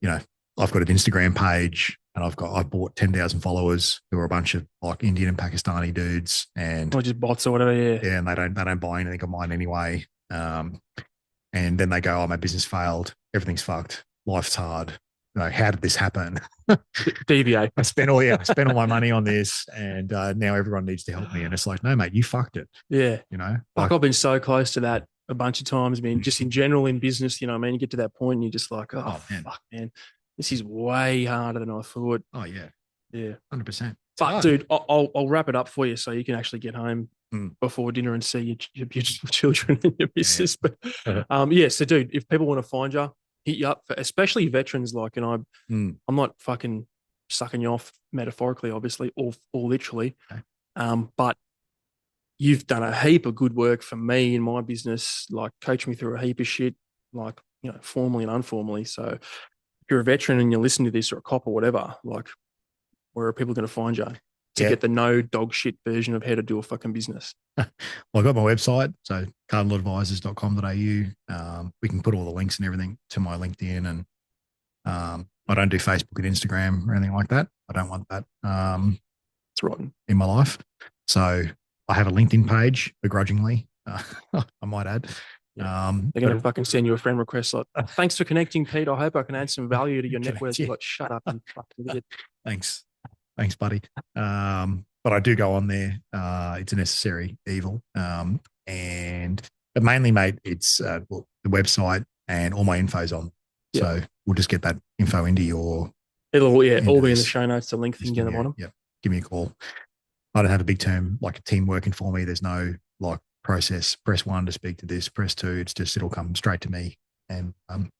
I've got an Instagram page and I've bought 10,000 followers who are a bunch of like Indian and Pakistani dudes and or just bots or whatever. Yeah. Yeah. And they don't buy anything of mine anyway. And then they go, oh, my business failed. Everything's fucked. Life's hard. How did this happen? DBA. I spent all my money on this and now everyone needs to help me. And it's like, no, mate, you fucked it. Yeah. Like I've been so close to that a bunch of times. I mean, just in general in business, you get to that point and you're just like, oh man. Fuck, man. This is way harder than I thought. Oh, yeah. Yeah. 100%. But, dude, I'll wrap it up for you so you can actually get home before dinner and see your beautiful children and your missus. Yeah. But, so, dude, if people want to find you, hit you up, especially veterans, like, and I'm not fucking sucking you off metaphorically, obviously, or literally. Okay. But you've done a heap of good work for me in my business, like coach me through a heap of shit, like, formally and informally. So if you're a veteran and you're listening to this or a cop or whatever, like, where are people going to find you to get the no dog shit version of how to do a fucking business? Well, I've got my website, so cardinaladvisors.com.au. We can put all the links and everything to my LinkedIn, and I don't do Facebook and Instagram or anything like that. I don't want that. It's rotten in my life. So I have a LinkedIn page, begrudgingly, I might add. Yeah. They're going to fucking send you a friend request like, thanks for connecting, Pete. I hope I can add some value to your network. Like, shut up and fucking idiot. Thanks, buddy. But I do go on there. It's a necessary evil. But mainly, mate, it's the website and all my info's on. Yep. So we'll just get that info into your. It'll all be in the show notes. The link thing at the bottom. Yeah, give me a call. I don't have a big term like a team working for me. There's no like process. Press 1 to speak to this. Press 2. It's just it'll come straight to me. And I'm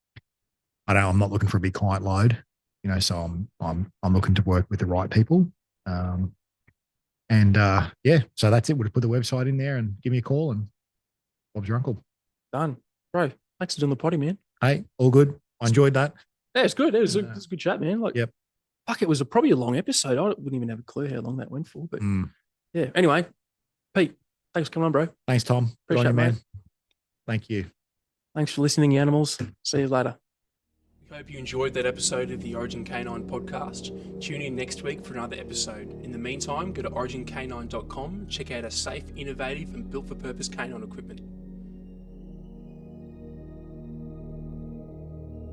not looking for a big client load. So I'm looking to work with the right people. So that's it. We'll put the website in there and give me a call and Bob's your uncle. Done. Bro, thanks for doing the potty, man. Hey, all good. I enjoyed that. Yeah, it's good. It was a good chat, man. Like, yep. Fuck, it was probably a long episode. I wouldn't even have a clue how long that went for. But yeah. Anyway, Pete, thanks for coming on, bro. Thanks, Tom. Appreciate it, man. Thank you. Thanks for listening, you animals. See you later. We hope you enjoyed that episode of the Origin Canine podcast. Tune in next week for another episode. In the meantime, go to origincanine.com, check out our safe, innovative, and built-for-purpose canine equipment.